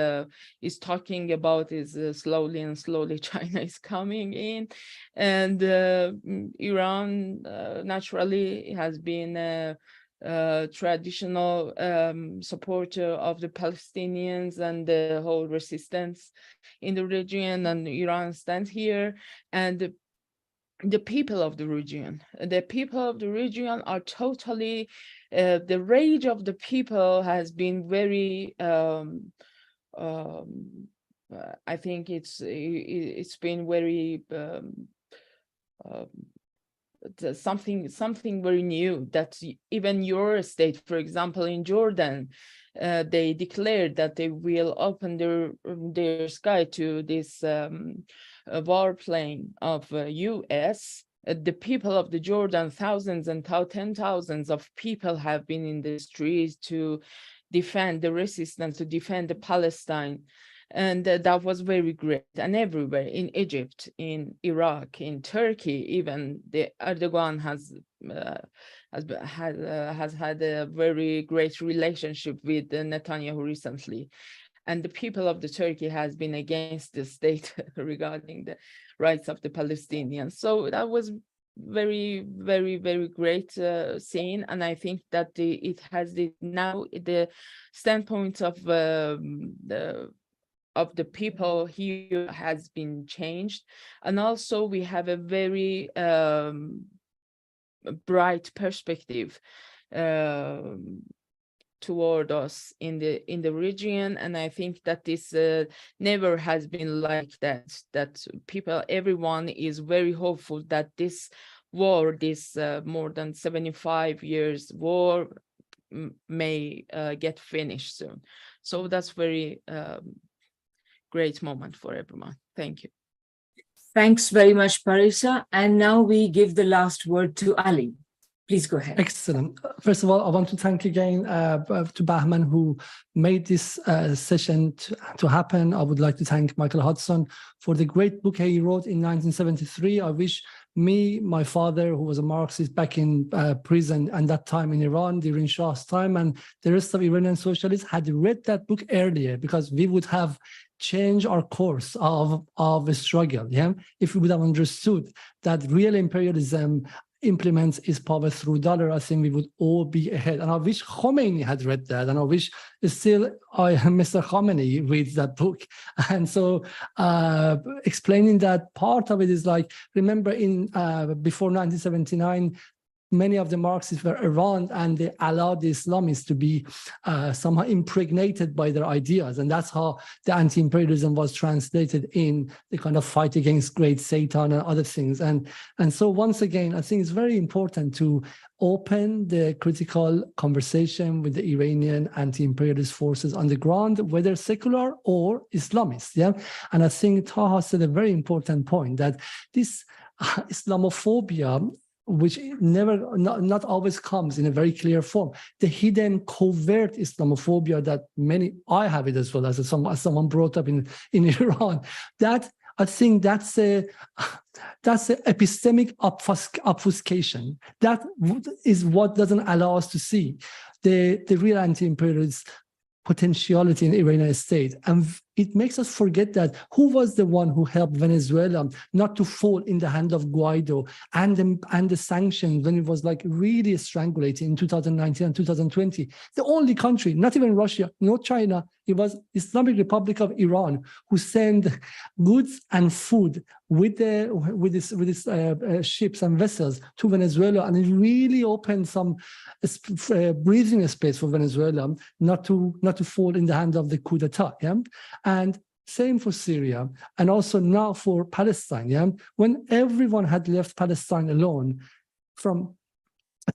is talking about slowly China is coming in. And Iran naturally has been a traditional supporter of the Palestinians and the whole resistance in the region, and Iran stands here. And the people of the region are totally, the rage of the people has been very, I think it's been very, something very new, that even your state, for example, in Jordan, they declared that they will open their sky to this warplane of US. The people of the Jordan, thousands and thousands of people have been in the streets to defend the resistance, to defend the Palestine. And that was very great. And everywhere, in Egypt, in Iraq, in Turkey, even the Erdogan has had a very great relationship with Netanyahu recently. And the people of the Turkey has been against the state regarding the rights of the Palestinians. So that was very, very, very great scene. And I think that it has now the standpoint of the people here has been changed. And also we have a very bright perspective toward us in the region. And I think that this never has been like that everyone is very hopeful that this war, this more than 75 years war, may get finished soon. So that's very great moment for everyone. Thank you. Thanks very much, Parisa. And now we give the last word to Ali. Please go ahead. Excellent. First of all, I want to thank again to Bahman, who made this session to happen. I would like to thank Michael Hudson for the great book he wrote in 1973. I wish my father, who was a Marxist back in prison and that time in Iran during Shah's time, and the rest of Iranian socialists had read that book earlier, because we would have changed our course of the struggle. Yeah, if we would have understood that real imperialism implements its power through dollar, I think we would all be ahead. And I wish Khomeini had read that, and I wish still Mr. Khomeini reads that book. And so explaining that part of it is like, remember before 1979, many of the Marxists were around, and they allowed the Islamists to be somehow impregnated by their ideas. And that's how the anti-imperialism was translated in the kind of fight against great Satan and other things. And so once again, I think it's very important to open the critical conversation with the Iranian anti-imperialist forces on the ground, whether secular or Islamist. Yeah, and I think Taha said a very important point that this Islamophobia, which not always comes in a very clear form, the hidden covert Islamophobia that I have it as well as someone brought up in Iran, that I think that's a epistemic obfuscation. That is what doesn't allow us to see the real anti-imperialist potentiality in the Iranian state. And it makes us forget that who was the one who helped Venezuela not to fall in the hand of Guaido and the sanctions when it was like really strangulating in 2019 and 2020. The only country, not even Russia, not China, it was Islamic Republic of Iran who sent goods and food with these ships and vessels to Venezuela, and it really opened some breathing space for Venezuela not to fall in the hand of the coup d'etat. Yeah? And same for Syria, and also now for Palestine. Yeah? When everyone had left Palestine alone, from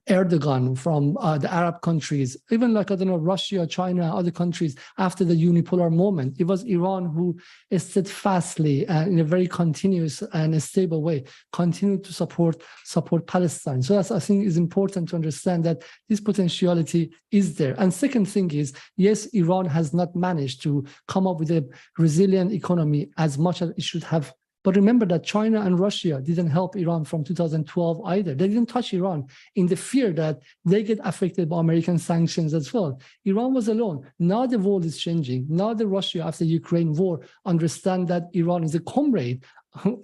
Erdogan, from the Arab countries, even like, I don't know, Russia, China, other countries, after the unipolar moment, it was Iran who steadfastly and in a very continuous and a stable way continued to support Palestine. So that's, I think, is important to understand that this potentiality is there. And second thing is, yes, Iran has not managed to come up with a resilient economy as much as it should have. But remember that China and Russia didn't help Iran from 2012 either. They didn't touch Iran in the fear that they get affected by American sanctions as well. Iran was alone. Now the world is changing. Now the Russia, after the Ukraine war, understand that Iran is a comrade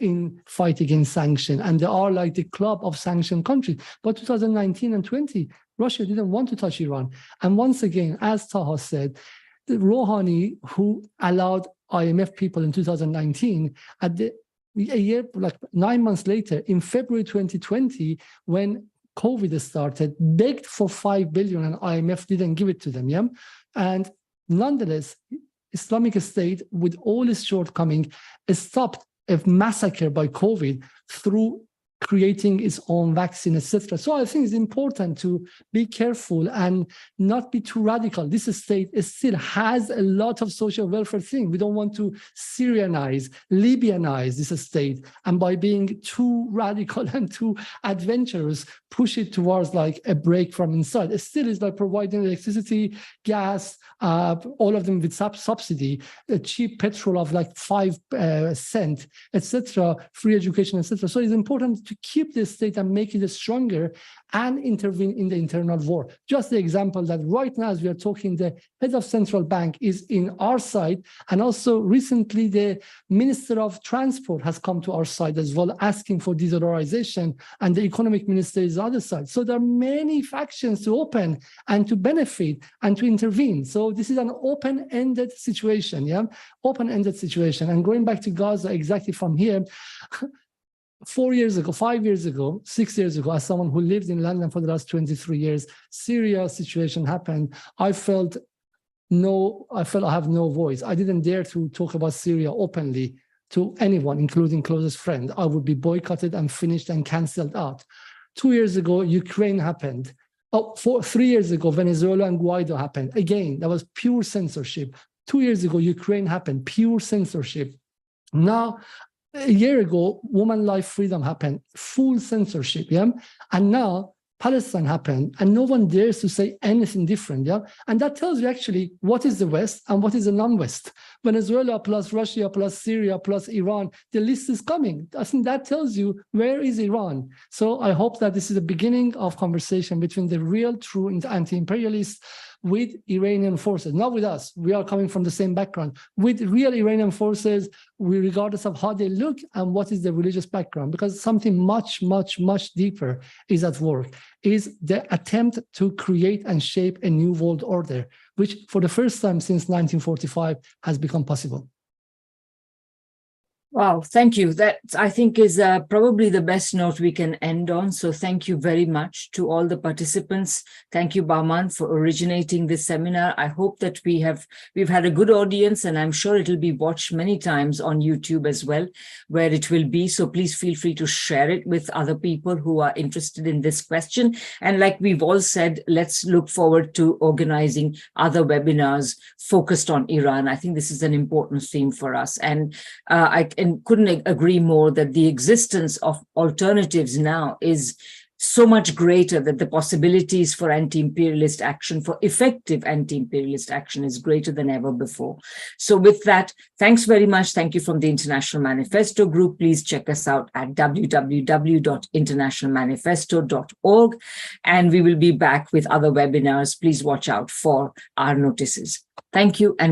in fight against sanction, and they are like the club of sanctioned countries. But 2019 and 20, Russia didn't want to touch Iran. And once again, as Taha said, the Rouhani, who allowed IMF people in 2019, a year, like 9 months later, in February 2020, when COVID started, begged for $5 billion and IMF didn't give it to them. Yeah? And nonetheless, Islamic State, with all its shortcomings, stopped a massacre by COVID through creating its own vaccine, etc. So I think it's important to be careful and not be too radical. This state still has a lot of social welfare things. We don't want to Syrianize, Libyanize this state, and by being too radical and too adventurous, push it towards like a break from inside. It still is like providing electricity, gas, all of them with subsidy, cheap petrol of like 5 cents, etc., free education, etc. So it's important to keep this state and make it stronger and intervene in the internal war. Just the example that right now, as we are talking, the head of central bank is in our side, and also recently the Minister of Transport has come to our side as well, asking for de-dollarization, and the economic minister is the other side. So there are many factions to open and to benefit and to intervene. So this is an open-ended situation, yeah? Open-ended situation. And going back to Gaza, exactly from here, 4 years ago, 5 years ago, 6 years ago, as someone who lived in London for the last 23 years, Syria situation happened. I felt I have no voice. I didn't dare to talk about Syria openly to anyone, including closest friend. I would be boycotted and finished and canceled out. 2 years ago, Ukraine happened. 3 years ago, Venezuela and Guaido happened. Again, that was pure censorship. 2 years ago, Ukraine happened, pure censorship. Now, a year ago, woman life freedom happened, full censorship, yeah? And now Palestine happened, and no one dares to say anything different, yeah? And that tells you actually what is the West and what is the non-West. Venezuela plus Russia plus Syria plus Iran, the list is coming. I think that tells you where is Iran. So I hope that this is the beginning of conversation between the real, true anti-imperialists with Iranian forces, not with us. We are coming from the same background. With real Iranian forces, regardless of how they look and what is the religious background, because something much, much, much deeper is at work, is the attempt to create and shape a new world order, which for the first time since 1945 has become possible. Wow, thank you. That, I think, is probably the best note we can end on. So thank you very much to all the participants. Thank you, Bahman, for originating this seminar. I hope that we've had a good audience, and I'm sure it'll be watched many times on YouTube as well, where it will be. So please feel free to share it with other people who are interested in this question. And like we've all said, let's look forward to organizing other webinars focused on Iran. I think this is an important theme for us. And I couldn't agree more that the existence of alternatives now is so much greater, that the possibilities for anti-imperialist action, for effective anti-imperialist action, is greater than ever before. So with that, thanks very much. Thank you from the International Manifesto Group. Please check us out at www.internationalmanifesto.org. And we will be back with other webinars. Please watch out for our notices. Thank you and